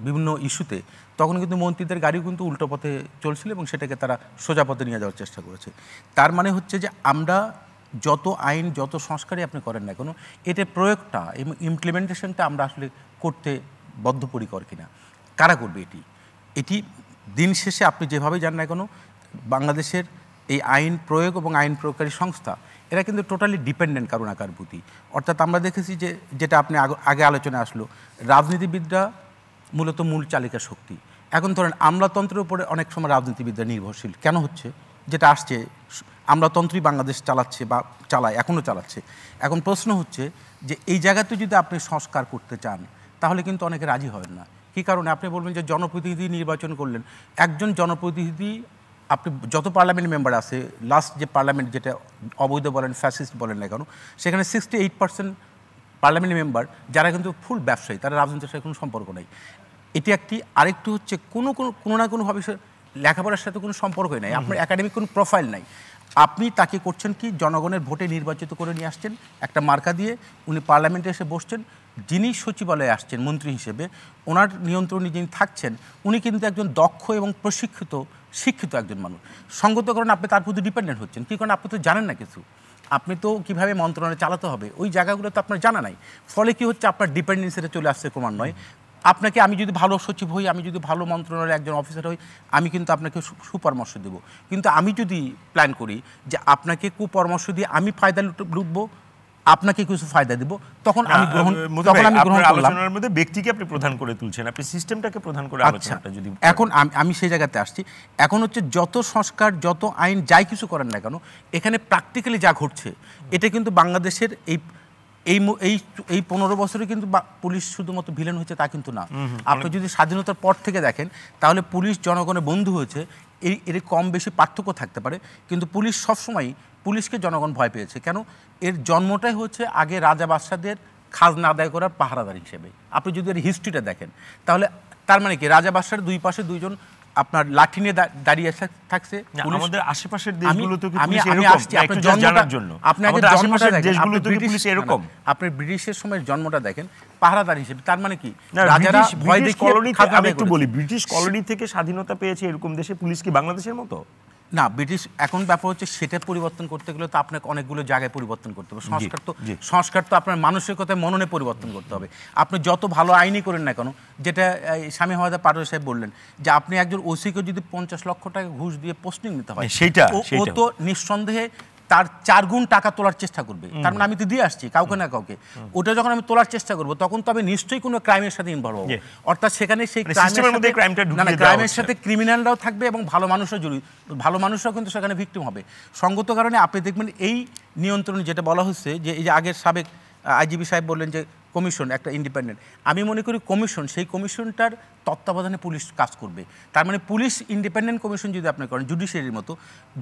বিভিন্ন ইস্যুতে, তখন কিন্তু মন্ত্রীদের গাড়িও কিন্তু উল্টো পথে চলছিল এবং সেটাকে তারা সোজা পথে নিয়ে যাওয়ার চেষ্টা করেছে। তার মানে হচ্ছে যে আমরা যত আইন, যত সংস্কারই আপনি করেন না কেন, এটা প্রয়োগটা এবং ইমপ্লিমেন্টেশনটা আমরা আসলে করতে বদ্ধপরিকর কিনা, কারা করবে এটি দিন শেষে আপনি যেভাবেই যান না কেন, বাংলাদেশের এই আইন প্রয়োগ এবং আইন প্রয়োগকারী সংস্থা এরা কিন্তু টোটালি ডিপেন্ডেন্ট কারো না কার প্রতি। অর্থাৎ আমরা দেখেছি যে যেটা আপনি আগে আলোচনায় আসলো, রাজনীতিবিদরা মূলত মূল চালিকা শক্তি। এখন ধরেন আমলাতন্ত্রের উপরে অনেক সময় রাজনীতিবিদরা নির্ভরশীল কেন হচ্ছে, যেটা আসছে আমলাতন্ত্রই বাংলাদেশ চালাচ্ছে বা চালায়, এখনও চালাচ্ছে। এখন প্রশ্ন হচ্ছে যে এই জায়গাতে যদি আপনি সংস্কার করতে চান তাহলে কিন্তু অনেকে রাজি হবেন না। কী কারণে? আপনি বলবেন যে জনপ্রতিনিধি নির্বাচন করলেন, একজন জনপ্রতিনিধি, আপনি যত পার্লামেন্ট মেম্বার আছে, লাস্ট যে পার্লামেন্ট যেটা অবৈধ বলেন ফ্যাসিস্ট বলেন না কেন, সেখানে 68% পার্লামেন্ট মেম্বার যারা কিন্তু ফুল ব্যবসায়ী, তারা রাজনীতির সাথে কোনো সম্পর্ক নেই। এটি একটি। আরেকটু হচ্ছে কোনো না কোনোভাবে লেখাপড়ার সাথে কোনো সম্পর্কই নাই, আপনার একাডেমিক কোনো প্রোফাইল নাই। আপনি তাকে করছেন কি, জনগণের ভোটে নির্বাচিত করে নিয়ে আসছেন একটা মার্কা দিয়ে, উনি পার্লামেন্টে এসে বসছেন, যিনি সচিবালয়ে আসছেন মন্ত্রী হিসেবে, ওনার নিয়ন্ত্রণে যিনি থাকছেন উনি কিন্তু একজন দক্ষ এবং শিক্ষিত একজন মানুষ। সঙ্গত কারণে আপনি তার প্রতি ডিপেন্ডেন্ট হচ্ছেন। কী কারণে? আপনি তো জানেন না কিছু, আপনি তো কীভাবে মন্ত্রণালয় চালাতে হবে ওই জায়গাগুলো তো আপনার জানা নাই। ফলে কি হচ্ছে, আপনার ডিপেন্ডেন্সিটা চলে আসছে ক্রমান্বয়ে। আপনাকে, আমি যদি ভালো সচিব হই, আমি যদি ভালো মন্ত্রণালয়ের একজন অফিসার হই, আমি কিন্তু আপনাকে সুপরামর্শ দেবো। কিন্তু আমি যদি প্ল্যান করি যে আপনাকে কুপরামর্শ দিয়ে আমি ফায়দা লুটবো, আপনাকে কিছু ফায়দা দিব, তখন আমি গ্রহণ করলাম। আলোচনার মধ্যে ব্যক্তিকে আপনি প্রধান করে তুলছেন, আপনি সিস্টেমটাকে প্রধান করে আলোচনাটা যদি এখন আমি সেই জায়গাতে আসছি। এখন হচ্ছে যত সংস্কার, যত আইন, যাই কিছু করেন না কেন, এখানে প্র্যাকটিক্যালি যা ঘটছে এটা কিন্তু বাংলাদেশের এই 15 বছরে কিন্তু পুলিশ শুধুমাত্র ভিলেন হয়েছে তা কিন্তু না। আপনি যদি স্বাধীনতার পর থেকে দেখেন তাহলে পুলিশ জনগণের বন্ধু হয়েছে, এর কম বেশি পার্থক্য থাকতে পারে, কিন্তু পুলিশ সবসময়, পুলিশকে জনগণ ভয় পেয়েছে কেন? এর জন্মটাই হচ্ছে আগে রাজা বাদশাদের খাজনা আদায় করার পাহারাদার হিসেবে। আপনি যদি এর হিস্ট্রিটা দেখেন তাহলে তার মানে কি, রাজা বাদশার দুই পাশে দুইজন আপনার লাঠি নিয়ে দাঁড়িয়ে থাকছে। আমাদের আশেপাশের দেশগুলোতে কি পুলিশ এরকম? একটু জানার জন্য আপনাকে আশেপাশের দেশগুলোতে কি পুলিশ এরকম? আপনি ব্রিটিশের সময়ের জন্মটা দেখেন পাহারাদার হিসেবে, তার মানে কি, রাজারা ভয় দেখিয়ে কলোনি থেকে, আমি একটু বলি, ব্রিটিশ কলোনি থেকে স্বাধীনতা পেয়েছে এরকম দেশে পুলিশ কি বাংলাদেশের মতো? না, ব্রিটিশ। এখন ব্যাপার হচ্ছে সেটা পরিবর্তন করতে গেলে তো আপনাকে অনেকগুলো জায়গায় পরিবর্তন করতে হবে। সংস্কার তো আপনার মানসিকতায়, মননে পরিবর্তন করতে হবে। আপনি যত ভালো আইনই করেন না কেন, যেটা স্বামী হাওয়াদা পাটোয়ারি সাহেব বললেন, যে আপনি একজন ওসিকে যদি 50 লক্ষ টাকা ঘুষ দিয়ে পোস্টিং নিতে হয়, ও তো নিঃসন্দেহে তার 4 গুণ টাকা তোলার চেষ্টা করবে। তার মানে আমি তো দিয়ে আসছি কাউকে না কাউকে, ওটা যখন আমি তোলার চেষ্টা করবো তখন তো আমি নিশ্চয়ই কোনো ক্রাইমের সাথে ইনভলভ হবো। অর্থাৎ সেখানে সেই ক্রাইমের সাথে ক্রিমিনালরাও থাকবে এবং ভালো মানুষও ভালো মানুষরাও কিন্তু সেখানে ভিকটিম হবে। সঙ্গত কারণে আপনি দেখবেন এই নিয়ন্ত্রণ যেটা বলা হচ্ছে, যে এই যে আগের সাবেক আইজিপি সাহেব বললেন যে কমিশন একটা ইন্ডিপেন্ডেন্ট, আমি মনে করি কমিশন, সেই কমিশনটার তত্ত্বাবধানে পুলিশ কাজ করবে। তার মানে পুলিশ ইন্ডিপেন্ডেন্ট কমিশন যদি আপনি করেন, জুডিশিয়ারির মতো,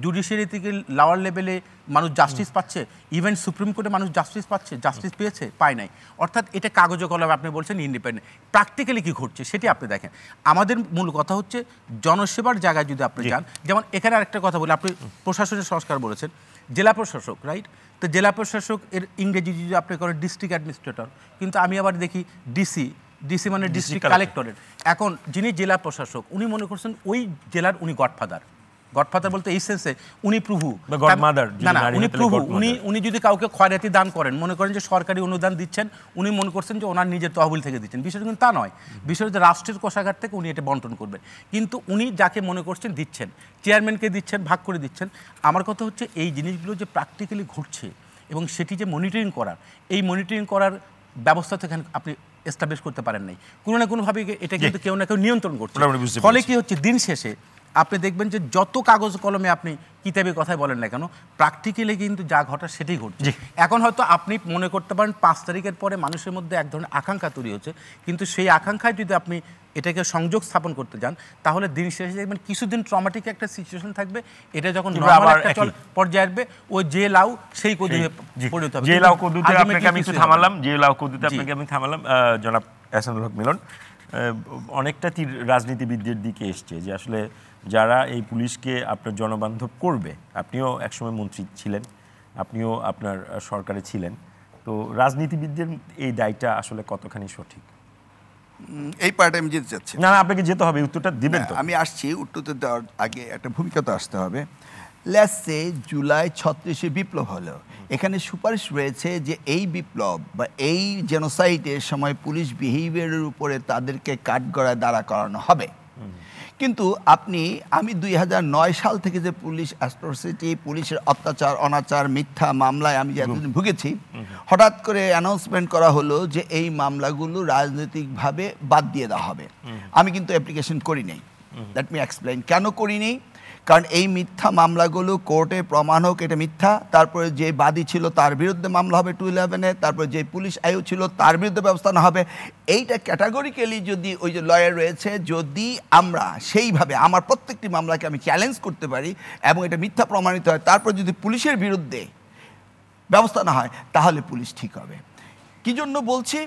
জুডিশিয়ারি থেকে লোয়ার লেভেলে মানুষ জাস্টিস পাচ্ছে, ইভেন সুপ্রিম কোর্টে মানুষ জাস্টিস পাচ্ছে, জাস্টিস পেয়েছে, পায় নাই। অর্থাৎ এটা কাগজে কলমে আপনি বলছেন ইন্ডিপেন্ডেন্ট, প্র্যাকটিক্যালি কী ঘটছে সেটি আপনি দেখেন। আমাদের মূল কথা হচ্ছে জনসেবার জায়গায় যদি আপনি যান, যেমন এখানে আরেকটা কথা বলি, আপনি প্রশাসনের সংস্কার বলেছেন, জেলা প্রশাসক, রাইট? তো জেলা প্রশাসক এর ইংরেজি যদি আপনি করেন ডিস্ট্রিক্ট অ্যাডমিনিস্ট্রেটর, কিন্তু আমি আবার দেখি ডিসি মানে ডিস্ট্রিক্ট কালেক্টরের। এখন যিনি জেলা প্রশাসক উনি মনে করছেন ওই জেলার উনি গডফাদার বলতে এই সেন্সে উনি প্রভু, না উনি প্রভু। উনি যদি কাউকে খয়রাতি দান করেন, মনে করেন যে সরকারি অনুদান দিচ্ছেন, উনি মনে করছেন যে ওনার নিজের তহবিল থেকে দিচ্ছেন, বিষয়টা কিন্তু তা নয়। বিষয়টা রাষ্ট্রের কোষাগার থেকে উনি এটা বন্টন করবেন, কিন্তু উনি যাকে মনে করছেন দিচ্ছেন, চেয়ারম্যানকে দিচ্ছেন, ভাগ করে দিচ্ছেন। আমার কথা হচ্ছে এই জিনিসগুলো যে প্র্যাকটিক্যালি ঘটছে এবং সেটি যে মনিটরিং করার, এই মনিটরিং করার ব্যবস্থা তো এখানে আপনি এস্টাবলিশ করতে পারেন নাই। কোনো না কোনোভাবে এটা কিন্তু কেউ না কেউ নিয়ন্ত্রণ করছে। ফলে কি হচ্ছে, দিন শেষে আপনি দেখবেন যে যত কাগজ কলমে আপনি কিতাবের কথাই বলেন না কেন, প্র্যাকটিক্যালি কিন্তু যা ঘটা সেটাই ঘটছে। এখন হয়তো আপনি মনে করতে পারেন 5 তারিখের পরে মানুষের মধ্যে এক ধরনের আকাঙ্ক্ষা তৈরি হচ্ছে, কিন্তু সেই আকাঙ্ক্ষায় যদি আপনি এটাকে সংযোগ স্থাপন করতে যান, তাহলে দিন শেষে দেখবেন কিছুদিন ট্রমাটিক একটা সিচুয়েশন থাকবে, এটা যখন নরমাল একটা পর্যায়ে আসবে, ওই যে লাউ সেই কদুতে পরিণত হবে। যে লাউ কদুতে আপনাকে আমি একটু থামালাম, যে লাউ কদুতে আপনাকে আমি থামালাম। জনাব এহসানুল হক মিলন, অনেকটা রাজনীতিবিদদের দিকে এসছে যে আসলে যারা এই পুলিশকে আপনার জনবান্ধব করবে, আপনিও একসময় মন্ত্রী ছিলেন, আপনিও আপনার সরকারে ছিলেন, তো রাজনীতিবিদদের এই দায়টা আসলে কতখানি সঠিক? এই পার্টে আমি যেতে চাচ্ছি না, আপনাকে যেতে হবে, উত্তরটা দিবেন তো? আমি আসছি, উত্তরটা দেওয়ার আগে একটা ভূমিকা তো আসতে হবে। লেটস সে জুলাই 36 বিপ্লব হলো, এখানে সুপারিশ রয়েছে যে এই বিপ্লব বা এই জেনোসাইডের সময় পুলিশ বিহেভিয়ারের উপরে তাদেরকে কাঠগড়ায় দাঁড়া করানো হবে। কিন্তু আমি 2009 সাল থেকে যে পুলিশ অ্যাট্রসিটি, পুলিশের অত্যাচার, অনাচার, মিথ্যা মামলায় আমি যতদিন ভুগেছি, হঠাৎ করে অ্যানাউন্সমেন্ট করা হলো যে এই মামলাগুলো রাজনৈতিকভাবে বাদ দিয়ে দেওয়া হবে। আমি কিন্তু অ্যাপ্লিকেশন করি নাই। লেট মি এক্সপ্লেইন কেন করি নাই। কারণ এই মিথ্যা মামলাগুলো কোর্টে প্রমাণ হোক এটা মিথ্যা, তারপরে যে বাদী ছিল তার বিরুদ্ধে মামলা হবে 211-এ, তারপরে যে পুলিশ আয়ু ছিল তার বিরুদ্ধে ব্যবস্থা না হবে। এইটা ক্যাটাগরিক্যালি যদি ওই যে লয়ার রয়েছে, যদি আমরা সেইভাবে আমার প্রত্যেকটি মামলাকে আমি চ্যালেঞ্জ করতে পারি এবং এটা মিথ্যা প্রমাণিত হয়, তারপর যদি পুলিশের বিরুদ্ধে ব্যবস্থা না হয়, তাহলে পুলিশ ঠিক হবে। কী জন্য বলছি,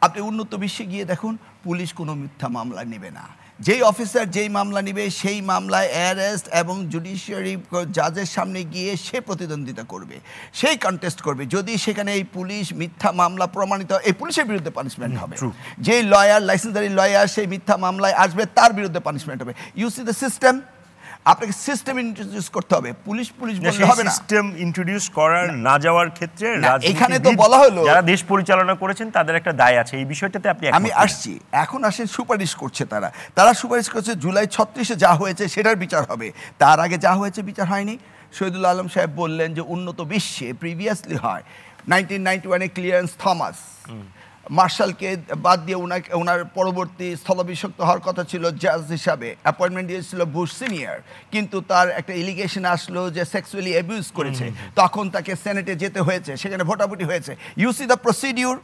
আপনি উন্নত বিশ্বে গিয়ে দেখুন, পুলিশ কোনো মিথ্যা মামলা নেবে না। যেই অফিসার যেই মামলা নেবে সেই মামলায় অ্যারেস্ট এবং জুডিশিয়ারি জাজের সামনে গিয়ে সে প্রতিদ্বন্দ্বিতা করবে, সেই কন্টেস্ট করবে। যদি সেখানে এই পুলিশ মিথ্যা মামলা প্রমাণিত হয়, এই পুলিশের বিরুদ্ধে পানিশমেন্ট হবে। যেই লয়ার, লাইসেন্সধারী লয়ার সেই মিথ্যা মামলায় আসবে, তার বিরুদ্ধে পানিশমেন্ট হবে। You see the system. আপনাকে সিস্টেম ইন্ট্রোডিউস করতে হবে, পুলিশ বললে হবে না। সিস্টেম ইন্ট্রোডিউস করার না যাওয়ার ক্ষেত্রে এখানে তো বলা হলো যারা দেশ পরিচালনা করেছেন তাদের একটা দায় আছে, এই বিষয়টাতে আপনি আমি আসছি। এখন আসেন সুপারিশ করছে তারা সুপারিশ করছে জুলাই 36-এ যা হয়েছে সেটার বিচার হবে, তার আগে যা হয়েছে বিচার হয়নি। শহীদুল আলম সাহেব বললেন যে উন্নত বিশ্বে প্রিভিয়াসলি হয় 1991-এ ক্লিয়ারেন্স থমাস মার্শালকে বাদ দিয়ে ওনার পরবর্তী স্থলাভিষিক্ত হওয়ার কথা ছিল জাজ হিসাবে, অ্যাপয়েন্টমেন্ট দিয়েছিল বুশ সিনিয়র, কিন্তু তার একটা এলিগেশন আসলো যে সেক্সুয়ালি অ্যাবিউজ করেছে, তখন তাকে সেনেটে যেতে হয়েছে, সেখানে ভোটাভুটি হয়েছে। You see the procedure.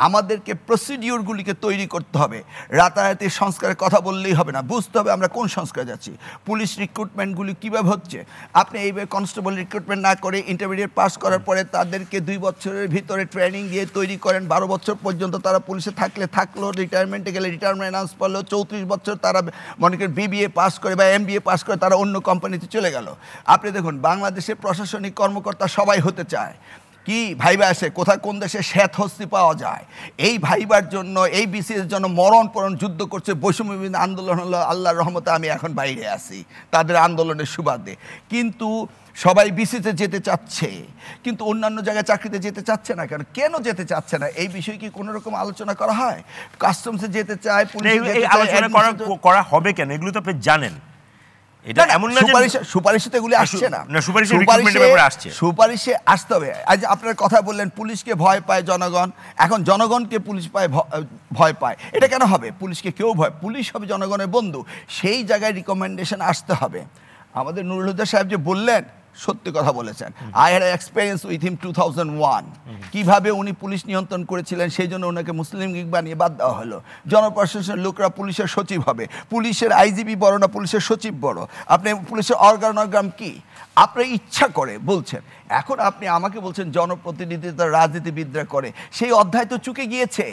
আমাদেরকে প্রসিডিউরগুলিকে তৈরি করতে হবে, রাতারাতি সংস্কারের কথা বললেই হবে না, বুঝতে হবে আমরা কোন সংস্কার যাচ্ছি। পুলিশ রিক্রুটমেন্টগুলি কীভাবে হচ্ছে, আপনি এইভাবে কনস্টেবল রিক্রুটমেন্ট না করে ইন্টারমিডিয়েট পাস করার পরে তাদেরকে 2 বছরের ভিতরে ট্রেনিং দিয়ে তৈরি করেন, 12 বছর পর্যন্ত তারা পুলিশে থাকলো, রিটায়ারমেন্টে গেলে রিটায়ারমেন্ট অ্যানাউন্স করলো, 34 বছর তারা মনে করেন BBA পাস করে বা MBA পাস করে তারা অন্য কোম্পানিতে চলে গেল। আপনি দেখুন বাংলাদেশের প্রশাসনিক কর্মকর্তা সবাই হতে চায়, কি ভাইবা আসে কোথায় কোন দেশে শ্বেত হস্তি পাওয়া যায়, এই ভাইবার জন্য, এই বিসিএস জন্য মরণ যুদ্ধ করছে। বৈষম্য বিরোধী আন্দোলন হলো, আল্লাহর রহমতে আমি এখন বাইরে আছি তাদের আন্দোলনের সুবাদে, কিন্তু সবাই বিসিতে যেতে চাচ্ছে, কিন্তু অন্যান্য জায়গায় চাকরিতে যেতে চাচ্ছে না। কেন যেতে চাচ্ছে না, এই বিষয়ে কি কোনো রকম আলোচনা করা হয়? কাস্টমসে যেতে চায়, পুলিশে যেতে চায়, আলোচনা করা হবে কেন, এগুলো তো আপনি জানেন। এটা এমন না সুপারিশে তো এগুলি আসছে না, সুপারিশে আসতে হবে। আজ আপনার কথা বললেন পুলিশকে ভয় পায় জনগণ, এখন জনগণকে পুলিশ ভয় পায়, এটা কেন হবে? পুলিশকে কেউ পুলিশ হবে জনগণের বন্ধু, সেই জায়গায় রিকমেন্ডেশন আসতে হবে। আমাদের নুরুল হুদা সাহেব যে বললেন, সত্যি কথা বলেছেন। I had experience with him 2001, কিভাবে উনি পুলিশ নিয়ন্ত্রণ করেছিলেন, সেই জন্য ওনাকে মুসলিম লীগ বানিয়ে বাদ দেওয়া হলো। জনপ্রশাসনের লোকরা পুলিশের সচিব হবে, পুলিশের আইজিপি বড় না পুলিশের সচিব বড়? আপনি পুলিশের অর্গানোগ্রাম কি আপনি ইচ্ছা করে বলছেন। এখন আপনি আমাকে বলছেন জনপ্রতিনিধিত্ব রাজনীতিবিদরা করে, সেই অধ্যায় তো চুকে গিয়েছে।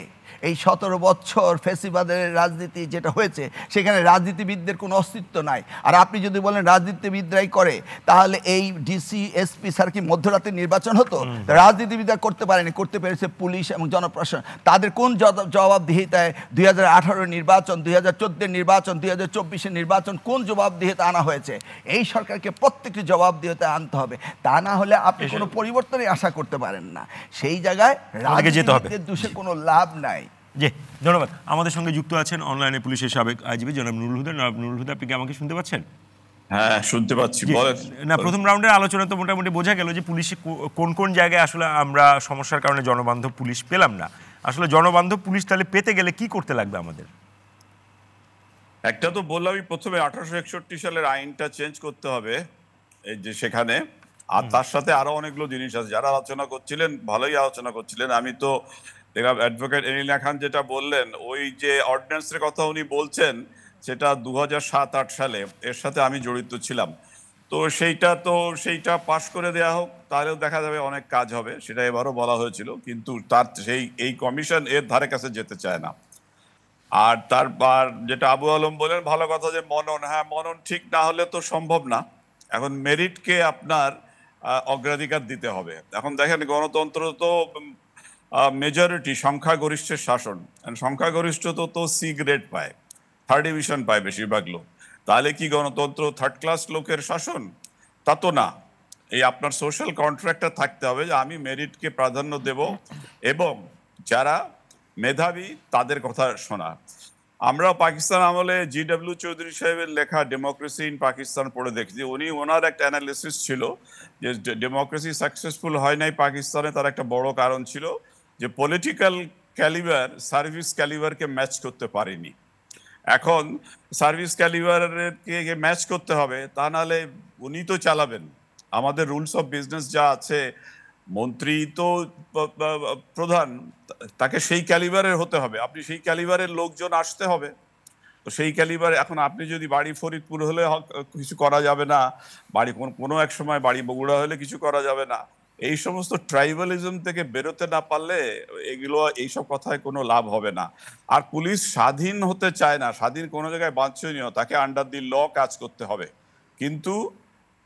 এই 17 বছর ফেসিবাদের রাজনীতি যেটা হয়েছে, সেখানে রাজনীতিবিদদের কোনো অস্তিত্ব নাই। আর আপনি যদি বলেন রাজনীতিবিদরাই করে, তাহলে এই ডিসি এসপি স্যার কি মধ্যরাতে নির্বাচন হতো? রাজনীতিবিদরা করতে পারেনি, করতে পেরেছে পুলিশ এবং জনপ্রশাসন। তাদের কোন জবাবদিহিতায় 2018 নির্বাচন, 2014 নির্বাচন, 2024 নির্বাচন, কোন জবাবদিহিতা আনা হয়েছে? এই সরকারকে প্রত্যেকটি জবাবদিহিতা আনতে হবে, তা না হলে আপনি কোনো পরিবর্তনই আশা করতে পারেন না। সেই জায়গায় রাজনীতিবিদদের দোষে কোনো লাভ নাই। জি, ধন্যবাদ। আমাদের সঙ্গে যুক্ত আছেন অনলাইনে পুলিশের সাবেক আইজিপি জনাব নুরুল হুদা। নুরুল হুদা, আপনি কি আমাকে শুনতে পাচ্ছেন? হ্যাঁ, শুনতে পাচ্ছি, বলেন। না, প্রথম রাউন্ডের আলোচনা তো মোটামুটি বোঝা গেল যে পুলিশে কোন কোন জায়গায় আসলে আমরা সমস্যার কারণে জনবান্ধব পুলিশ পেলাম না। আসলে জনবান্ধব পুলিশ তাহলে পেতে গেলে কি করতে লাগবে আমাদের? একটা তো বললামই প্রথমে 1861 সালের আইনটা চেঞ্জ করতে হবে, এই যে সেখানে, আর তার সাথে আরো অনেকগুলো জিনিস আছে। যারা আলোচনা করছিলেন ভালোই আলোচনা করছিলেন। আমি তো দেখলাম অ্যাডভোকেট এনিলা খান যেটা বললেন, ওই যে অর্ডিন্যান্সের কথা উনি বলছেন, সেটা 2007-8 সালে, এর সাথে আমি জড়িত ছিলাম। তো সেইটা পাশ করে দেয়া হোক, তাহলেও দেখা যাবে অনেক কাজ হবে। সেটা এবারও বলা হয়েছিল, কিন্তু এই কমিশন এর ধারে কাছে যেতে চায় না। আর তারপর যেটা আবু আলম বলেন, ভালো কথা, যে মনন, হ্যাঁ মনন ঠিক না হলে তো সম্ভব না। এখন মেরিটকে আপনার অগ্রাধিকার দিতে হবে। এখন দেখেন, গণতন্ত্র তো মেজরিটি, সংখ্যাগরিষ্ঠের শাসন। সংখ্যাগরিষ্ঠ তো সি গ্রেড পায়, 3rd ডিভিশন পায় বেশিরভাগ লোক। তাহলে কি গণতন্ত্র 3rd ক্লাস লোকের শাসন? তা তো না। এই আপনার সোশ্যাল কন্ট্রাক্টটা থাকতে হবে যে আমি মেরিটকে প্রাধান্য দেব এবং যারা মেধাবী তাদের কথা শোনা। আমরা পাকিস্তান আমলে GW চৌধুরী সাহেবের লেখা ডেমোক্রেসি ইন পাকিস্তান পড়ে দেখছি। ওনার একটা অ্যানালিসিস ছিল যে ডেমোক্রেসি সাকসেসফুল হয় নাই পাকিস্তানে, তার একটা বড় কারণ ছিল যে পলিটিক্যাল ক্যালিবার সার্ভিস ক্যালিবারকে ম্যাচ করতে পারেনি। এখন সার্ভিস ক্যালিবারকে ম্যাচ করতে হবে, তা নাহলে উনি তো চালাবেন। আমাদের রুলস অফ বিজনেস যা আছে, মন্ত্রী তো প্রধান, তাকে সেই ক্যালিবারের হতে হবে। আপনি সেই ক্যালিবারের লোকজন আসতে হবে। তো সেই ক্যালিবারে এখন আপনি যদি বাড়ি ফরিদপুর হলে কিছু করা যাবে না, বাড়ি কোনো এক সময় বাড়ি বগুড়া হলে কিছু করা যাবে না। এই সমস্ত ট্রাইবালিজম থেকে বেরোতে না পারলে এইসব কথায় কোনো লাভ হবে না। আর পুলিশ স্বাধীন হতে চায় না, স্বাধীন কোনো জায়গায় বাঞ্ছনীয়, তাকে আন্ডার দি ল কাজ করতে হবে। কিন্তু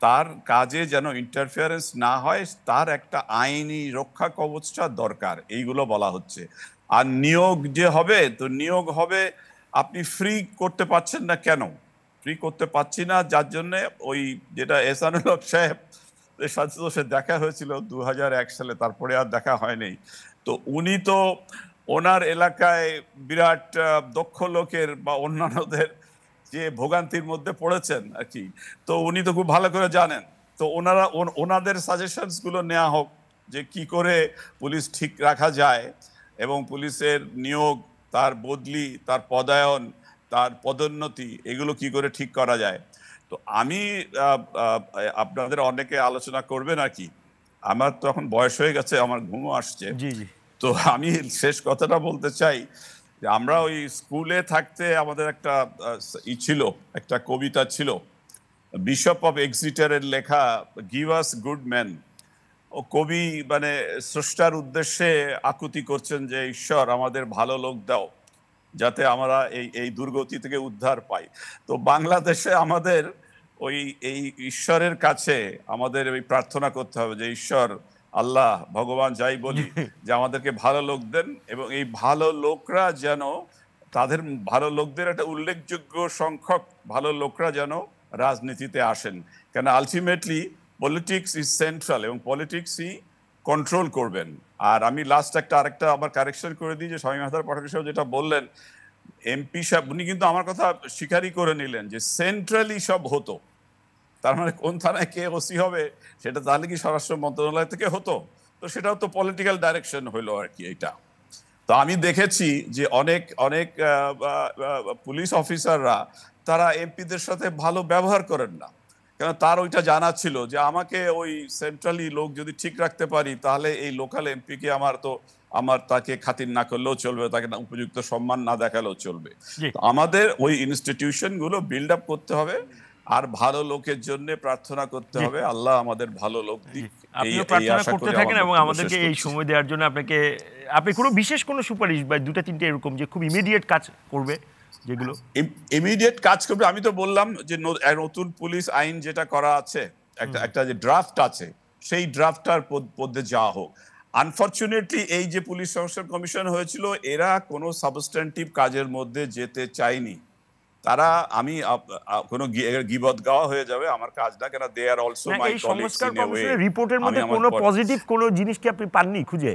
তার কাজে যেন ইন্টারফিয়ারেন্স না হয়, তার একটা আইনি রক্ষা কবচটা দরকার, এইগুলো বলা হচ্ছে। আর নিয়োগ যে হবে, তো নিয়োগ হবে, আপনি ফ্রি করতে পারছেন না। কেন ফ্রি করতে পারছি না? যার জন্যে ওই যেটা এহসানুল হক সাহেব সাথে তো সে দেখা হয়েছিল 2001 সালে, তারপরে আর দেখা হয়নি। তো উনি তো ওনার এলাকায় বিরাট দক্ষ লোকের বা অন্যান্যদের যে ভোগান্তির মধ্যে পড়েছেন আর কি, তো উনি তো খুব ভালো করে জানেন। তো ওনাদের সাজেশনস গুলো নেওয়া হোক যে কি করে পুলিশ ঠিক রাখা যায়, এবং পুলিশের নিয়োগ, তার বদলি, তার পদায়ন, তার পদোন্নতি, এগুলো কি করে ঠিক করা যায়। তো আমি আপনাদের অনেকে আলোচনা করবেন আর কি। আমার তো এখন বয়স হয়ে গেছে, আমার ঘুমও আসছে। জি জি। তো আমি শেষ কথাটা বলতে চাই যে আমরা ওই স্কুলে থাকতে আমাদের একটা ছিল, একটা কবিতা ছিল, বিশপ অফ এক্সিটারের লেখা, গিভ আস গুড ম্যান। ও কবি মানে স্রষ্টার উদ্দেশ্যে আকুতি করছেন যে ঈশ্বর আমাদের ভালো লোক দাও, যাতে আমরা এই দুর্গতি থেকে উদ্ধার পাই। তো বাংলাদেশে আমাদের এই ঈশ্বরের কাছে আমাদের ওই প্রার্থনা করতে হবে যে ঈশ্বর, আল্লাহ, ভগবান যাই বলি, যে আমাদেরকে ভালো লোক দেন, এবং এই ভালো লোকরা যেন, তাদের ভালো লোকদের একটা উল্লেখযোগ্য সংখ্যক ভালো লোকরা যেন রাজনীতিতে আসেন। কেন আলটিমেটলি পলিটিক্স ইজ সেন্ট্রাল, এবং পলিটিক্সই কন্ট্রোল করবেন। আর আমি লাস্ট আরেকটা আবার কারেকশন করে দিই, যে শামীম আহতার পাঠক সাহেব যেটা বললেন, এমপি সাহেব উনি কিন্তু আমার কথা স্বীকারই করে নিলেন যে সেন্ট্রালি সব হতো। তার মানে কোন থানায় কে ওসি হবে সেটা তাহলে কি স্বরাষ্ট্র মন্ত্রণালয় থেকে হতো? তো সেটাও তো পলিটিক্যাল ডাইরেকশন হইলো আর কি এটা। তো আমি দেখেছি যে অনেক অনেক পুলিশ অফিসাররা তারা এমপিদের সাথে ভালো ব্যবহার করেন না, কেন তার ওইটা জানা ছিল যে আমাকে ওই সেন্ট্রালি লোক যদি ঠিক রাখতে পারি, তাহলে এই লোকাল এমপিকে আমার তাকে খাতির না করলেও চলবে, তাকে উপযুক্ত সম্মান না দেখালেও চলবে। আমাদের ওই ইনস্টিটিউশন গুলো বিল্ড আপ করতে হবে, আর ভালো লোকের জন্য প্রার্থনা করতে হবে, আল্লাহ আমাদের ভালো লোক দিক। আপনিও প্রার্থনা করতে থাকেন এবং আমাদেরকে এই সময় দেওয়ার জন্য আপনি কোনো বিশেষ কোনো সুপারিশ বা 2-3টে এরকম যে খুব ইমিডিয়েট কাজ করবে, যেগুলো ইমিডিয়েট কাজ করবে। আমি তো বললাম যে নতুন পুলিশ আইন যেটা করা আছে, একটা যে ড্রাফট আছে, সেই ড্রাফটটার পদ্ধতি যাওয়া হোক। আনফরচুনেটলি এই যে পুলিশ সংস্কার কমিশন হয়েছিল, এরা কোনো সাবস্ট্যান্টিভ কাজের মধ্যে যেতে চায়নি। তারা, আমি কোনো গিবত গাওয়া হয়ে যাবে আমার কাজ না, কেন they are also my colleagues in a way. রিপোর্টের মধ্যে কোনো পজিটিভ কোনো জিনিস কি আপনি পাননি খুঁজে?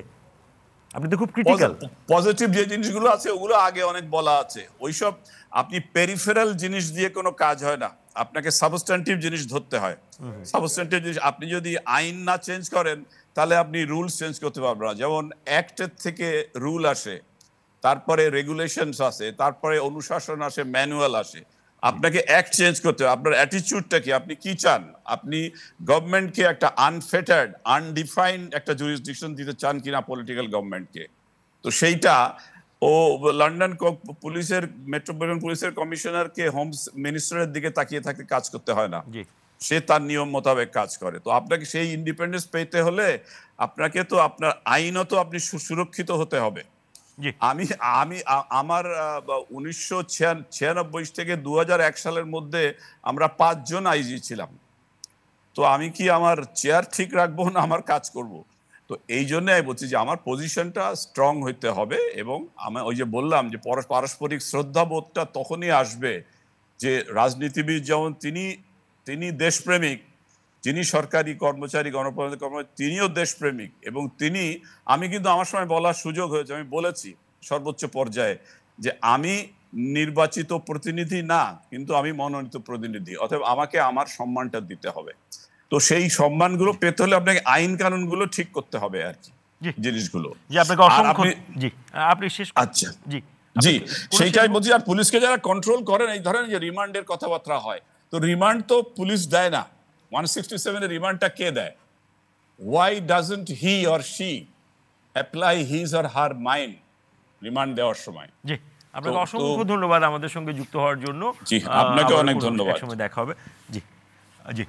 আপনি তো খুব ক্রিটিক্যাল। পজিটিভ যে জিনিসগুলো আছে ওগুলো আগে অনেক বলা আছে। ওইসব আপনি পেরিফেরাল জিনিস দিয়ে কোনো কাজ হয় না, আপনাকে সাবস্ট্যান্টিভ জিনিস ধরতে হয়। সাবস্ট্যান্টিভ জিনিস, আপনি যদি আইন না চেঞ্জ করেন তাহলে আপনি রুলস চেঞ্জ করতে পারবেন না। যেমন অ্যাক্টের থেকে রুল আসে, তারপরে রেগুলেশনস আছে, তারপরে অনুশাসন আসে, ম্যানুয়াল আসে। আপনাকে অ্যাক্ট চেঞ্জ করতে হবে। আপনার অ্যাটিটিউডটা কি, আপনি কি চান? আপনি গভর্নমেন্টকে একটা আনফেটার্ড, আনডিফাইন্ড একটা জুরিসডিকশন দিতে চান কিনা পলিটিক্যাল গভর্নমেন্টকে? তো সেইটা ও লন্ডন পুলিশের, মেট্রোপলিটন পুলিশের কমিশনারকে হোম মিনিস্টারের দিকে তাকিয়ে থাকতে কাজ করতে হয় না, সে তার নিয়ম মোতাবেক কাজ করে। তো আপনাকে সেই ইন্ডিপেন্ডেন্স পেতে হলে আপনাকে তো আপনার আইনত আপনি সুরক্ষিত হতে হবে। আমার 1996 থেকে 2001 সালের মধ্যে আমরা 5 জন আইজি ছিলাম। তো আমি কি আমার চেয়ার ঠিক রাখবো না আমার কাজ করব? তো এই জন্য আমি বলছি যে আমার পজিশনটা স্ট্রং হইতে হবে, এবং আমি ওই যে বললাম যে পারস্পরিক শ্রদ্ধাবোধটা তখনই আসবে যে রাজনীতিবিদ যেমন তিনি দেশপ্রেমিক, যিনি সরকারি কর্মচারী, গণপ্রজাতন্ত্রী কর্মচারী, তিনিও দেশপ্রেমিক। এবং আমি কিন্তু আমার সময় বলার সুযোগ হয়েছে, আমি বলেছি সর্বোচ্চ পর্যায়ে যে আমি নির্বাচিত প্রতিনিধি না, কিন্তু আমি মনোনীত প্রতিনিধি, অতএব আমাকে আমার সম্মানটা দিতে হবে। তো সেই সম্মানগুলো পেতে হলে আপনাকে আইন কানুনগুলো ঠিক করতে হবে আর কি, জিনিসগুলো। আচ্ছা, জি, সেইটাই বলছি। আর পুলিশকে যারা কন্ট্রোল করেন, এই ধরেন যে রিমান্ডের কথাবার্তা হয়, তো রিমান্ড তো পুলিশ দেয় না। 167 এর রিমান্ডটা কে দেয়? Why doesn't he or she apply his or her mind remand দেওয়ার সময়? জি, আপনাকে অসংখ্য ধন্যবাদ আমাদের সঙ্গে যুক্ত হওয়ার জন্য। জি, আপনাকে অনেক ধন্যবাদ। একসময় দেখা হবে। জি জি,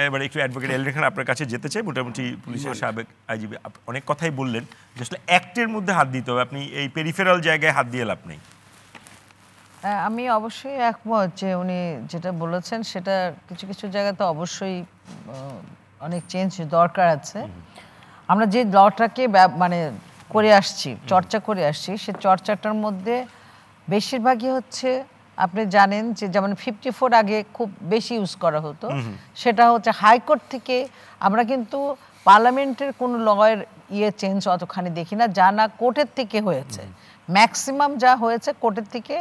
এবারে একটু অ্যাডভোকেট এলডেন খান আপনার কাছে যেতে চাই। মোটামুটি পুলিশের সাবেক আইজিপি অনেক কথাই বললেন যে আসলে অ্যাক্টের মধ্যে হাত দিতে হবে, আপনি এই পেরিফেরাল জায়গায় হাত দিয়ে লাভ নেই। আমি অবশ্যই একমত যে উনি যেটা বলেছেন সেটা কিছু কিছু জায়গাতে অবশ্যই অনেক চেঞ্জ দরকার আছে। আমরা যে লটাকে মানে করে আসছি, চর্চা করে আসছি, সে চর্চাটার মধ্যে বেশিরভাগই হচ্ছে, আপনি জানেন যে যেমন 54 আগে খুব বেশি ইউজ করা হতো, সেটা হচ্ছে হাইকোর্ট থেকে। আমরা কিন্তু পার্লামেন্টের কোনো লয়ের চেঞ্জ অতখানি দেখি না, যা না কোর্টের থেকে হয়েছে। ম্যাক্সিমাম যা হয়েছে কোর্টের থেকে।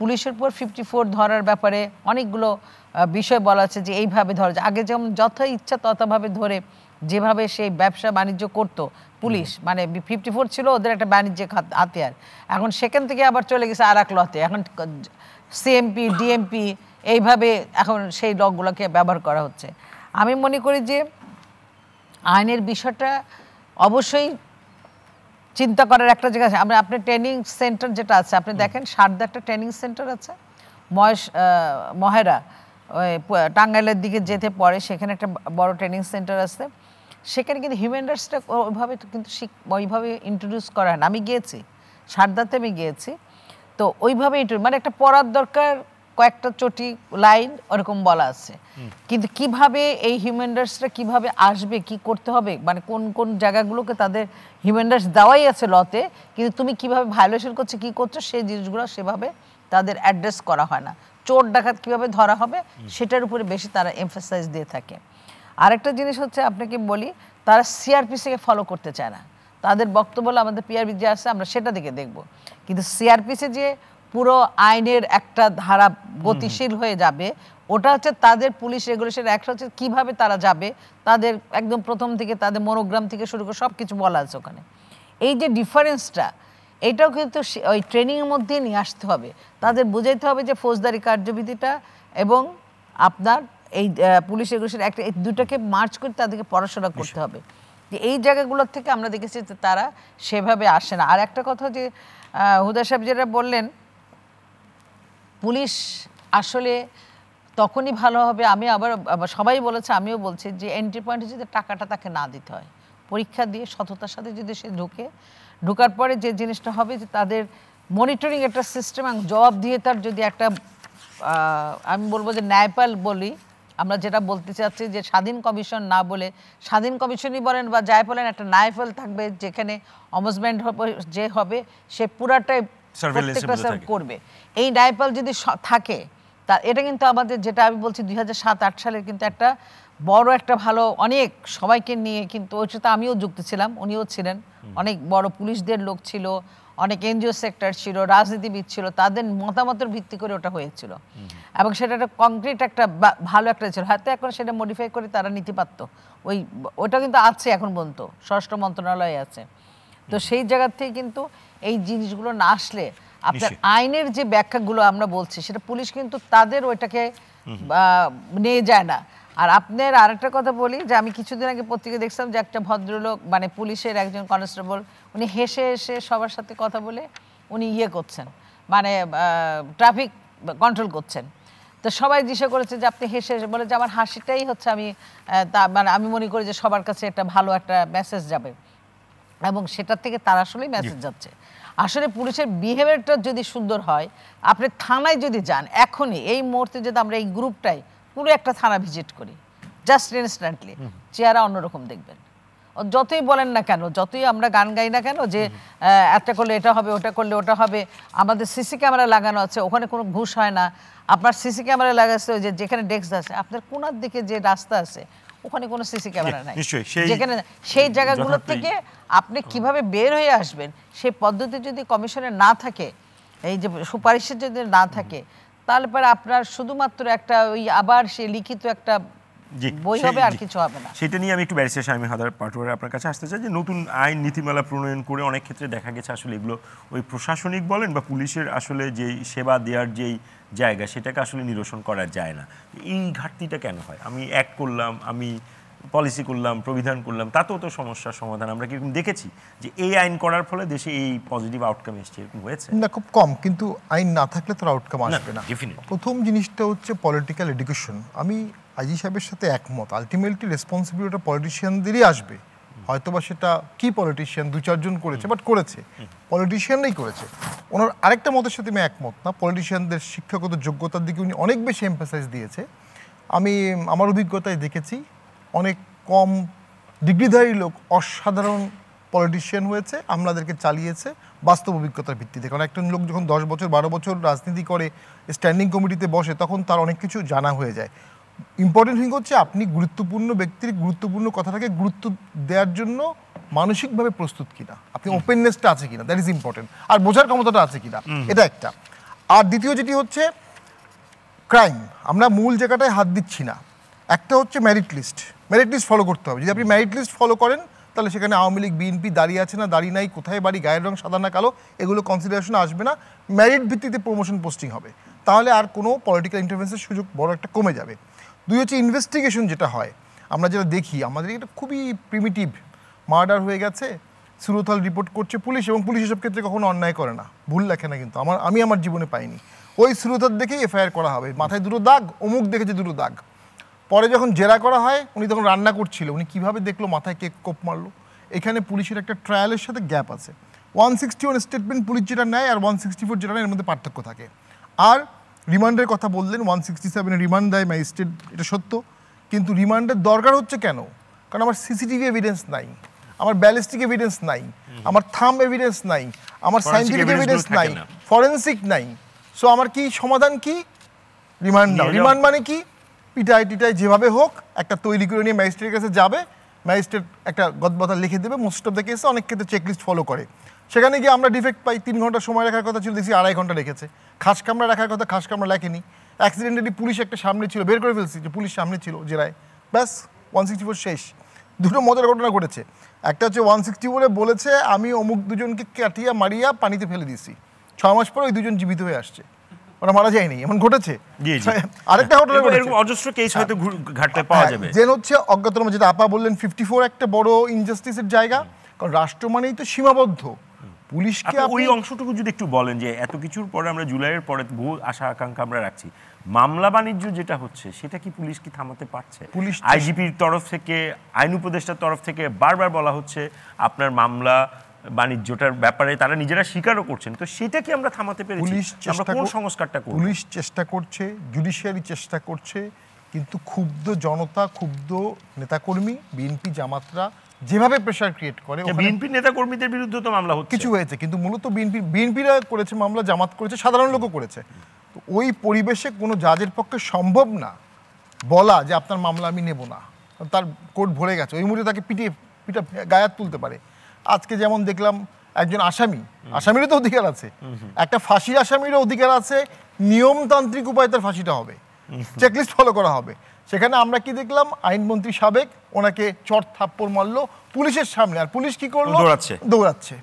পুলিশের উপর 54 ধরার ব্যাপারে অনেকগুলো বিষয় বলা আছে যে এইভাবে ধরা যায়। আগে যেমন যথা ইচ্ছা তথাভাবে ধরে যেভাবে সেই ব্যবসা বাণিজ্য করতো পুলিশ, মানে 54 ছিল ওদের একটা বাণিজ্যিক হাতিয়ার। এখন সেখান থেকে আবার চলে গেছে আর এক লতে, এখন সিএমপি, ডিএমপি, এইভাবে এখন সেই লগুলোকে ব্যবহার করা হচ্ছে। আমি মনে করি যে আইনের বিষয়টা অবশ্যই চিন্তা করার একটা জায়গা আছে। আপনি ট্রেনিং সেন্টার যেটা আছে, আপনি দেখেন সারদা একটা ট্রেনিং সেন্টার আছে, মহেরা ওই টাঙ্গাইলের দিকে যেতে পড়ে, সেখানে একটা বড় ট্রেনিং সেন্টার আছে। সেখানে কিন্তু হিউম্যান রাইটসটা ওইভাবে কিন্তু ওইভাবে ইন্ট্রোডিউস করা হয় না। আমি গিয়েছি সারদাতে, আমি গিয়েছি, তো ওইভাবে মানে একটা পড়ার দরকার, কয়েকটা চটি লাইন ওরকম বলা আছে, কিন্তু কিভাবে এই হিউম্যান রাইটসটা কিভাবে আসবে, কি করতে হবে, মানে কোন কোন জায়গাগুলোকে তাদের হিউম্যান রাইটস দেওয়াই আছে লতে, কিন্তু তুমি কিভাবে ভায়োলেশন করছো, কি করছো, সেই জিনিসগুলো সেভাবে তাদের অ্যাড্রেস করা হয় না। চোর ডাকাত কিভাবে ধরা হবে সেটার উপরে বেশি তারা এমফাসাইজ দিয়ে থাকে। আরেকটা জিনিস হচ্ছে, আপনাকে বলি, তারা সিআরপিসিকে ফলো করতে চায় না। তাদের বক্তব্য হলো আমাদের পিআরবি যে আছে আমরা সেটা দিকে দেখব, কিন্তু সিআরপিসি যে পুরো আইনের একটা ধারা গতিশীল হয়ে যাবে, ওটা হচ্ছে তাদের পুলিশ রেগুলেশন অ্যাক্ট হচ্ছে কীভাবে তারা যাবে, তাদের একদম প্রথম থেকে তাদের মনোগ্রাম থেকে শুরু করে সব কিছু বলা আছে ওখানে। এই যে ডিফারেন্সটা, এটাও কিন্তু ওই ট্রেনিংয়ের মধ্যে নিয়ে আসতে হবে। তাদের বুঝাইতে হবে যে ফৌজদারি কার্যবিধিটা এবং আপনার এই পুলিশ রেগুলেশন অ্যাক্ট, এই দুটাকে মার্চ করে তাদেরকে পড়াশোনা করতে হবে। যে এই জায়গাগুলোর থেকে আমরা দেখেছি যে তারা সেভাবে আসে না। আর একটা কথা যে হুদা সাহেব যেটা বললেন, পুলিশ আসলে তখনই ভালো হবে। আমি আবার সবাই বলেছে, আমিও বলছি যে এন্ট্রি পয়েন্টে যদি টাকাটা তাকে না দিতে হয়, পরীক্ষা দিয়ে সততার সাথে যদি সে ঢোকার পরে যে জিনিসটা হবে যে তাদের মনিটরিং একটা সিস্টেম এবং জবাবদিহিতার যদি একটা আমি বলবো যে ন্যায়পাল বলি, আমরা যেটা বলতে চাচ্ছি যে স্বাধীন কমিশন না বলে স্বাধীন কমিশনই বলেন বা যাই বলেন, একটা ন্যায়পাল থাকবে যেখানে অমসমেন্ট যে হবে সে পুরাটাই করবে। এই ন্যায়পাল যদি থাকে, তা এটা কিন্তু আমাদের যেটা আমি বলছি 2007-08 সালের কিন্তু একটা বড় একটা ভালো অনেক সবাইকে নিয়ে, কিন্তু ওই সাথে আমিও যুক্ত ছিলাম, উনিও ছিলেন, অনেক বড় পুলিশদের লোক ছিল, অনেক এনজিও সেক্টর ছিল, রাজনীতিবিদ ছিল, তাদের মতামতের ভিত্তি করে ওটা হয়েছিল এবং সেটা একটা কংক্রিট একটা ভালো একটা ছিল। হয়তো এখন সেটা মডিফাই করে তারা নিতে পারত, ওটা কিন্তু আছে এখন পর্যন্ত, স্বরাষ্ট্র মন্ত্রণালয়ে আছে। তো সেই জায়গা থেকে কিন্তু এই জিনিসগুলো না আসলে আপনার নিশ্চয়ই। আইনের যে ব্যাখ্যাগুলো আমরা বলছি সেটা পুলিশ কিন্তু তাদের ওইটাকে নিয়ে যায় না। আর আপনার আরেকটা কথা বলি যে আমি কিছুদিন আগে পত্রিকা দেখছিলাম যে একটা ভদ্রলোক মানে পুলিশের একজন কনস্টেবল উনি হেসে হেসে সবার সাথে কথা বলে উনি করছেন মানে ট্রাফিক কন্ট্রোল করছেন। তো সবাই জিজ্ঞাসা করেছে যে আপনি হেসে হেসে বলে যে আমার হাসিটাই হচ্ছে আমি মানে আমি মনে করি যে সবার কাছে একটা ভালো একটা মেসেজ যাবে এবং সেটার থেকে তার আসলেই মেসেজ যাচ্ছে। আসলে পুলিশের বিহেভিয়ারটা যদি সুন্দর হয়, আপনি থানায় যদি যান এখনই এই মুহূর্তে যদি আমরা এই গ্রুপটাই পুরো একটা থানা ভিজিট করি জাস্ট ইনস্ট্যান্টলি চেহারা অন্যরকম দেখবেন। যতই বলেন না কেন, যতই আমরা গান গাই না কেন যে একটা করলে এটা হবে, ওটা করলে ওটা হবে, আমাদের সিসি ক্যামেরা লাগানো আছে, ওখানে কোনো ঘুষ হয় না। আপনার সিসি ক্যামেরা লাগাচ্ছে ওই যে যেখানে ডেস্ক আছে, আপনার কোনার দিকে যে রাস্তা আছে ওখানে কোনো সিসি ক্যামেরা নাই, যেখানে সেই জায়গাগুলো থেকে আপনি কিভাবে বের হয়ে আসবেন সেই পদ্ধতি যদি কমিশনে না থাকে, এই যে সুপারিশের যদি না থাকে, তাহলে পরে আপনার শুধুমাত্র একটা ওই আবার সেই লিখিত একটা বই হবে আর কিছু হবে না। সেটা নিয়ে আমি একটু ব্যারিস্টার শামীম হায়দার পাটোয়ারি আপনার কাছে আসতে চাই যে নতুন আইন নীতিমালা প্রণয়ন করে অনেক ক্ষেত্রে দেখা গেছে আসলে এগুলো ওই প্রশাসনিক বলেন বা পুলিশের আসলে যেই সেবা দেওয়ার যেই জায়গা সেটাকে আসলে নিরসন করা যায় না। এই ঘাটতিটা কেন হয়? আমি অ্যাক্ট করলাম, আমি পলিসি করলাম, প্রবিধান করলাম, তাতেও তো সমস্যার সমাধান আমরা কিরকম দেখেছি যে এই আইন করার ফলে দেশে এই পজিটিভ আউটকাম এসছে, এরকম হয়েছে না? খুব কম, কিন্তু আইন না থাকলে তোর আউটকাম আসবে না। ডেফিনেটলি। প্রথম জিনিসটা হচ্ছে পলিটিক্যাল এডুকেশন। আমি আজি সাহেবের সাথে একমত, আলটিমেটলি রেসপন্সিবিলিটি পলিটিশিয়ানদেরই আসবে। হয়তোবা সেটা কি পলিটিশিয়ান 2-4 জন করেছে, বাট করেছে পলিটিশিয়ানরাই করেছে। ওনার আরেকটা মতের সাথে আমি একমত না, পলিটিশিয়ানদের শিক্ষাগত যোগ্যতার দিকে উনি অনেক বেশি এমফাসাইজ দিয়েছে। আমি আমার অভিজ্ঞতায় দেখেছি অনেক কম ডিগ্রিধারী লোক অসাধারণ পলিটিশিয়ান হয়েছে, আমলাদেরকে চালিয়েছে বাস্তব অভিজ্ঞতার ভিত্তিতে। কারণ একটা লোক যখন 10 বছর 12 বছর রাজনীতি করে, স্ট্যান্ডিং কমিটিতে বসে, তখন তার অনেক কিছু জানা হয়ে যায়। ইম্পর্টেন্ট থিং হচ্ছে আপনি গুরুত্বপূর্ণ ব্যক্তির গুরুত্বপূর্ণ কথাটাকে গুরুত্ব দেওয়ার জন্য মানসিকভাবে প্রস্তুত কিনা, আপনি ওপেননেসটা আছে কিনা, দ্যাট ইজ ইম্পর্টেন্ট। আর বোঝার ক্ষমতাটা আছে কিনা, এটা একটা। আর দ্বিতীয় যেটি হচ্ছে ক্রাইম, আমরা মূল জায়গাটায় হাত দিচ্ছি না। একটা হচ্ছে মেরিট লিস্ট ফলো করতে হবে। যদি আপনি মেরিট লিস্ট ফলো করেন তাহলে সেখানে আওয়ামী লীগ বিএনপি দাঁড়িয়ে আছে না দাঁড়িয়ে নাই, কোথায় বাড়ি, গায়ের রং সাদা না কালো, এগুলো কনসিডারেশনে আসবে না। মেরিট ভিত্তিতে প্রমোশন পোস্টিং হবে, তাহলে আর কোনো পলিটিক্যাল ইন্টারভেন্সের সুযোগ বড় একটা কমে যাবে। দুই হচ্ছে ইনভেস্টিগেশন যেটা হয়, আমরা যেটা দেখি আমাদের এটা খুবই প্রিমিটিভ। মার্ডার হয়ে গেছে, সুরতহাল রিপোর্ট করছে পুলিশ, এবং পুলিশ এসব ক্ষেত্রে কখনো অন্যায় করে না, ভুল লেখে না। কিন্তু আমি আমার জীবনে পাইনি। ওই সুরতহাল দেখেই এফআইআর করা হবে, মাথায় 2 দাগ, অমুক দেখেছে 2 দাগ। পরে যখন জেরা করা হয়, উনি তখন রান্না করছিল, উনি কীভাবে দেখলো মাথায় কে কোপ মারলো। এখানে পুলিশের একটা ট্রায়ালের সাথে গ্যাপ আছে। 161 স্টেটমেন্ট পুলিশ যেটা নেয় আর 164 যেটা নেয়, এর মধ্যে পার্থক্য থাকে। আর রিমান্ডের কথা বললেন, 167 রিমান্ড দেয় ম্যাজিস্ট্রেট, এটা সত্য। কিন্তু রিমান্ডের দরকার হচ্ছে কেন? কারণ আমার সিসিটিভি এভিডেন্স নাই, আমার ব্যালিস্টিক এভিডেন্স নাই, আমার থাম্ব এভিডেন্স নাই, আমার সায়েন্টিফিক এভিডেন্স নাই, ফরেন্সিক নাই। সো আমার কি সমাধান? কি রিমান্ড নাও। রিমান্ড মানে কি? পিটাই টিটাই যেভাবে হোক একটা তৈরি করে নিয়ে ম্যাজিস্ট্রেটের কাছে যাবে, ম্যাজিস্ট্রেট একটা গদবাধা লিখে দেবে। মোস্ট অফ দ্য কেসে অনেক ক্ষেত্রে চেকলিস্ট ফলো করে। সেখানে গিয়ে আমরা ডিফেক্ট পাই, 3 ঘন্টা সময় রাখার কথা ছিল, দেখছি 2.5 ঘন্টা রেখেছে। খাস কামরা রাখার কথা, খাস কামরা লেখেনি। অ্যাক্সিডেন্টালি পুলিশ একটা সামনে ছিল, বের করে ফেলছি যে পুলিশ সামনে ছিল জেরায়, ব্যাস 164 শেষ। 2টো মজার ঘটনা ঘটেছে। একটা হচ্ছে 164 বলেছে আমি অমুক 2জনকে কাটিয়া মারিয়া পানিতে ফেলে দিয়েছি, 6 মাস পর ওই 2জন জীবিত হয়ে আসছে, ওরা মারা যায়নি, এমন ঘটেছে। আরেকটা ঘটনা এরকম অজস্র কেস হয়তো ঘাটতে পাওয়া যাবে। যেন হচ্ছে অজ্ঞাতনাম, যেটা আপা বললেন 54 একটা বড় ইনজাস্টিসের জায়গা। কারণ রাষ্ট্র মানেই তো সীমাবদ্ধ। পুলিশকে ওই অংশটুকু যদি একটু বলেন যে এত কিছুর পরে আমরা জুলাইয়ের পরে বহু আশা আকাঙ্ক্ষা আমরা রাখছি, মামলা বাণিজ্য যেটা হচ্ছে সেটা কি পুলিশ কি থামাতে পারছে? পুলিশ আইজিপির তরফ থেকে, আইন উপদেষ্টার তরফ থেকে বারবার বলা হচ্ছে আপনার মামলা বাণিজ্যটার ব্যাপারে তারা নিজেরা স্বীকারও করছেন, তো সেটা কি আমরা থামাতে পেরেছি? আমরা কোন সংস্কারটা করব? পুলিশ চেষ্টা করছে, জুডিশিয়ারি চেষ্টা করছে, কিন্তু ক্ষুব্ধ জনতা, ক্ষুব্ধ নেতাকর্মী, বিএনপি জামাতরা যেভাবে প্রেশার ক্রিয়েট করে, বিএনপি নেতাকর্মীদের বিরুদ্ধে তো মামলা হচ্ছে, কিছু হয়েছে, কিন্তু মূলত বিএনপিরা করেছে মামলা, জামাত করেছে, সাধারণ লোকও করেছে। তো ওই পরিবেশে কোনো জাজের পক্ষে সম্ভব না বলা যে আপনার মামলা আমি নেব না, তার কোর্ট ভরে গেছে, ওই মুহূর্তে তাকে পিটা গায়াত তুলতে পারে। আজকে যেমন দেখলাম একজন আসামিরও তো অধিকার আছে, একটা ফাঁসির আসামিরও অধিকার আছে, নিয়মতান্ত্রিক উপায়ে তার ফাঁসিটা হবে, চেকলিস্ট ফলো করা হবে। সেখানে আমরা কি দেখলাম, আইনমন্ত্রী সাবেক ওনাকে চট থাপ্পড় মারলো পুলিশের সামনে, আর পুলিশ কি করলো, দৌড়াচ্ছে।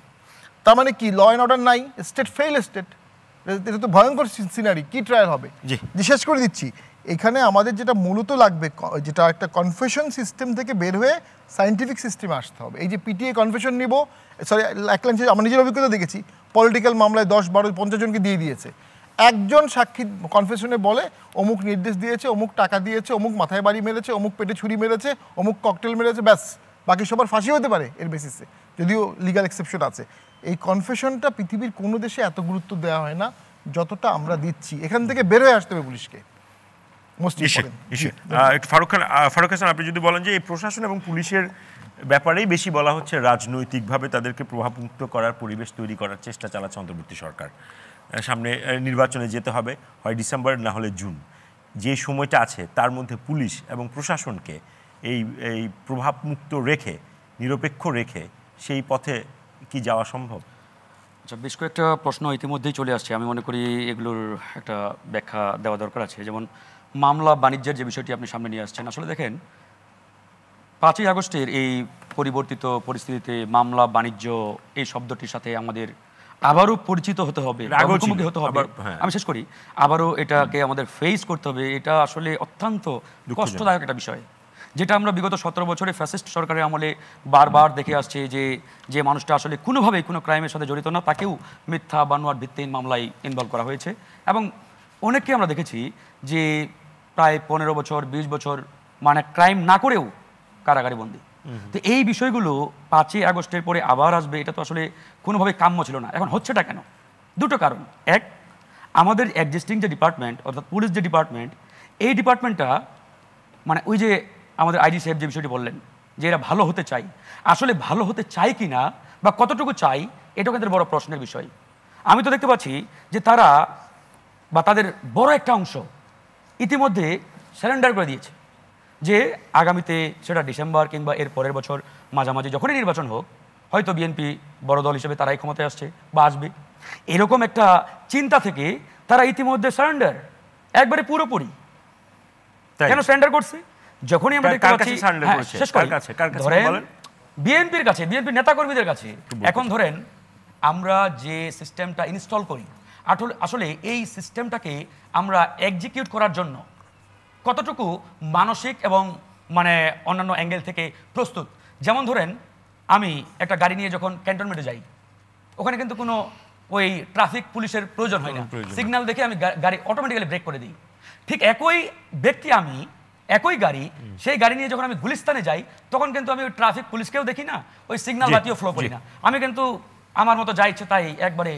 তার মানে কি, ল অ্যান্ড অর্ডার নাই, স্টেট ফেইল স্টেট। এটা তো ভয়ঙ্কর সিনারি, কি ট্রায়াল হবে? শেষ করে দিচ্ছি, এখানে আমাদের যেটা মূলত লাগবে, যেটা একটা কনফেশন সিস্টেম থেকে বের হয়ে সায়েন্টিফিক সিস্টেমে আসতে হবে। এই যে পিটিএ কনফেশন নিব, সরি এক লাইন, আমার নিজের অভিজ্ঞতা দেখেছি, পলিটিক্যাল মামলায় 10, 12, 50 জনকে দিয়ে দিয়েছে। একজন সাক্ষী কনফেশনে বলে অমুক নির্দেশ দিয়েছে, অমুক টাকা দিয়েছে, অমুক মাথায় বাড়ি মেরেছে, অমুক পেটে ছুরি মেরেছে, অমুক ককটেল মেরেছে, ব্যাস, বাকি সবার ফাঁসি হতে পারে এর বেসিসে, যদিও লিগ্যাল এক্সেপশন আছে। এই কনফেশনটা পৃথিবীর কোনো দেশে এত গুরুত্ব দেওয়া হয় না যতটা আমরা দিচ্ছি। এখান থেকে বের হয়ে আসতে হবে পুলিশকে। ফারুক হাসান, আপনি যদি বলেন যে এই প্রশাসন এবং পুলিশের ব্যাপারেই বেশি বলা হচ্ছে, রাজনৈতিকভাবে তাদেরকে প্রভাবমুক্ত করার পরিবেশ তৈরি করার চেষ্টা চালাচ্ছে অন্তর্বর্তী সরকার। সামনে নির্বাচনে যেতে হবে, হয় ডিসেম্বর না হলে জুন, যে সময়টা আছে তার মধ্যে পুলিশ এবং প্রশাসনকে এই প্রভাবমুক্ত রেখে, নিরপেক্ষ রেখে সেই পথে কি যাওয়া সম্ভব? আচ্ছা, বেশ কয়েকটা প্রশ্ন ইতিমধ্যেই চলে আসছে, আমি মনে করি এগুলোর একটা ব্যাখ্যা দেওয়া দরকার আছে। যেমন মামলা বাণিজ্যের যে বিষয়টি আপনি সামনে নিয়ে আসছেন, আসলে দেখেন 5ই আগস্টের এই পরিবর্তিত পরিস্থিতিতে মামলা বাণিজ্য এই শব্দটির সাথে আমাদের আবারও পরিচিত হতে হবে, মুখোমুখি হতে হবে। আমি শেষ করি, আবারও এটাকে আমাদের ফেস করতে হবে। এটা আসলে অত্যন্ত কষ্টদায়ক একটা বিষয়, যেটা আমরা বিগত 17 বছরে ফ্যাসিস্ট সরকারের আমলে বারবার দেখে আসছে, যে মানুষটা আসলে কোনোভাবেই কোনো ক্রাইমের সাথে জড়িত না, তাকেও মিথ্যা বানোয়ার ভিত্তিহীন মামলায় ইনভলভ করা হয়েছে। এবং অনেককে আমরা দেখেছি যে প্রায় 15 বছর 20 বছর মানে ক্রাইম না করেও কারাগারে বন্দী। তো এই বিষয়গুলো 5ই আগস্টের পরে আবার আসবে, এটা তো আসলে কোনোভাবে কাম্য ছিল না। এখন হচ্ছেটা কেন? দুটো কারণ। এক, আমাদের এক্সিস্টিং যে ডিপার্টমেন্ট, অর্থাৎ পুলিশ যে ডিপার্টমেন্ট, এই ডিপার্টমেন্টটা মানে ওই যে আমাদের আইজি সাহেব যে বিষয়টি বললেন যে এরা ভালো হতে চাই, আসলে ভালো হতে চাই কি না বা কতটুকু চাই, এটাও কিন্তু বড় প্রশ্নের বিষয়। আমি তো দেখতে পাচ্ছি যে তারা বা তাদের বড় একটা অংশ ইতিমধ্যে সারেন্ডার করে দিয়েছে, যে আগামীতে সেটা ডিসেম্বর কিংবা এর পরের বছর মাঝামাঝি যখনই নির্বাচন হোক, হয়তো বিএনপি বড় দল হিসেবে তারাই ক্ষমতায় আসছে বা আসবে, এরকম একটা চিন্তা থেকে তারা ইতিমধ্যে সারেন্ডার একবারে পুরোপুরি। কেন সারেন্ডার করছে? যখনই আমরা দেখতে পাচ্ছি, ধরেন বিএনপির কাছে, বিএনপির নেতাকর্মীদের কাছে। এখন ধরেন আমরা যে সিস্টেমটা ইনস্টল করি, আসলে এই সিস্টেমটাকে আমরা এক্সিকিউট করার জন্য কতটুকু মানসিক এবং মানে অন্যান্য অ্যাঙ্গেল থেকে প্রস্তুত। যেমন ধরেন আমি একটা গাড়ি নিয়ে যখন ক্যান্টনমেন্টে যাই, ওখানে কিন্তু কোনো ওই ট্রাফিক পুলিশের প্রয়োজন হয় না, সিগন্যাল দেখে আমি গাড়ি অটোমেটিক্যালি ব্রেক করে দিই। ঠিক একই ব্যক্তি, আমি একই গাড়ি, সেই গাড়ি নিয়ে যখন আমি গুলিস্তানে যাই, তখন কিন্তু আমি ওই ট্রাফিক পুলিশকেও দেখি না, ওই সিগন্যাল বাতিও ফলো করি না, আমি কিন্তু আমার মতো যা ইচ্ছে তাই একবারে।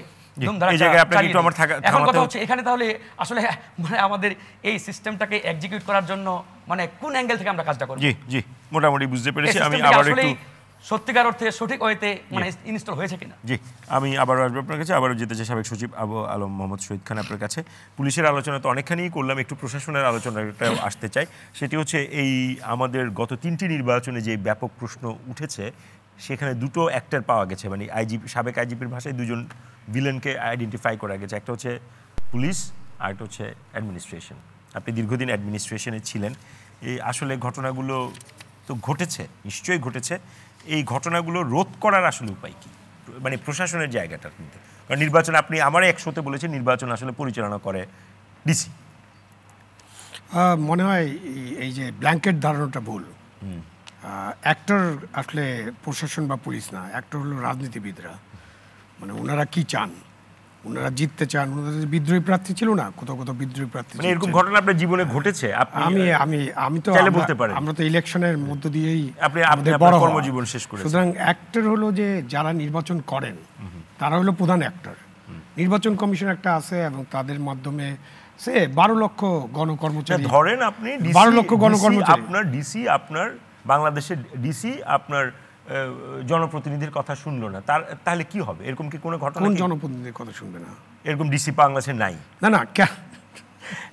এখন কথা হচ্ছে এখানে তাহলে আসলে মানে আমাদের এই সিস্টেমটাকে এক্সিকিউট করার জন্য মানে কোন অ্যাঙ্গেল থেকে আমরা কাজটা করব? জি মোটামুটি বুঝতে পেরেছি। আমি আবার একটু সত্যিকার অর্থে সঠিক ওয়েতে মানে ইনস্টল হয়েছে কিনা। জি, আমি আবারও আসবো আপনার কাছে, আবারও যেতে চাই সাবেক সচিব আবু আলম মোহাম্মদ শহীদ খান আপনার কাছে। পুলিশের আলোচনা তো অনেকখানিই করলাম, একটু প্রশাসনের আলোচনাটাও আসতে চাই। সেটি হচ্ছে এই আমাদের গত 3টি নির্বাচনে যে ব্যাপক প্রশ্ন উঠেছে, সেখানে দুটো অ্যাক্টর পাওয়া গেছে, মানে সাবেক আইজিপির ভাষায় দুজন ভিলেনকে আইডেন্টিফাই করা গেছে। একটা হচ্ছে পুলিশ আর একটা হচ্ছে অ্যাডমিনিস্ট্রেশন। আপনি দীর্ঘদিন অ্যাডমিনিস্ট্রেশনে ছিলেন, এই আসলে ঘটনাগুলো তো ঘটেছে, নিশ্চয়ই ঘটেছে। এই ঘটনাগুলো রোধ করার আসলে উপায় কি, মানে প্রশাসনের জায়গাটার মধ্যে? কারণ নির্বাচন, আপনি আমার একশোতে বলেছেন নির্বাচন আসলে পরিচালনা করে ডিসি। মনে হয় এই যে ব্ল্যাঙ্কেট ধারণাটা ভুল। অ্যাক্টর আসলে প্রশাসন বা পুলিশ না, অ্যাক্টর হলো রাজনীতিবিদরা। মানে ওনারা কি চান, ওনারা জিততে চান। ওনাদের বিদ্রোহী প্রার্থী ছিল না, কোথাও কোথাও বিদ্রোহী প্রার্থী। মানে এরকম ঘটনা আপনার জীবনে ঘটেছে? আমি তো বলতে পারেন, আমরা তো ইলেকশনের মধ্য দিয়েই আপনি বড় কর্মজীবন শেষ করেছেন। সুতরাং অ্যাক্টর হলো যে যারা নির্বাচন করেন, তারা হলো প্রধান অ্যাক্টর। নির্বাচন কমিশন একটা আছে এবং তাদের মাধ্যমে সে 12 লক্ষ গণকর্মচারী ধরেন, আপনি 12 লক্ষ গণকর্মচারী, আপনার ডিসি, আপনার বাংলাদেশের ডিসি আপনার জনপ্রতিনিধির কথা শুনলো না, তাহলে কি হবে? এরকম কি কোনো ঘটনা? কোন জনপ্রতিনিধির কথা শুনবে না? এরকম ডিসি বাংলাদেশে নাই। না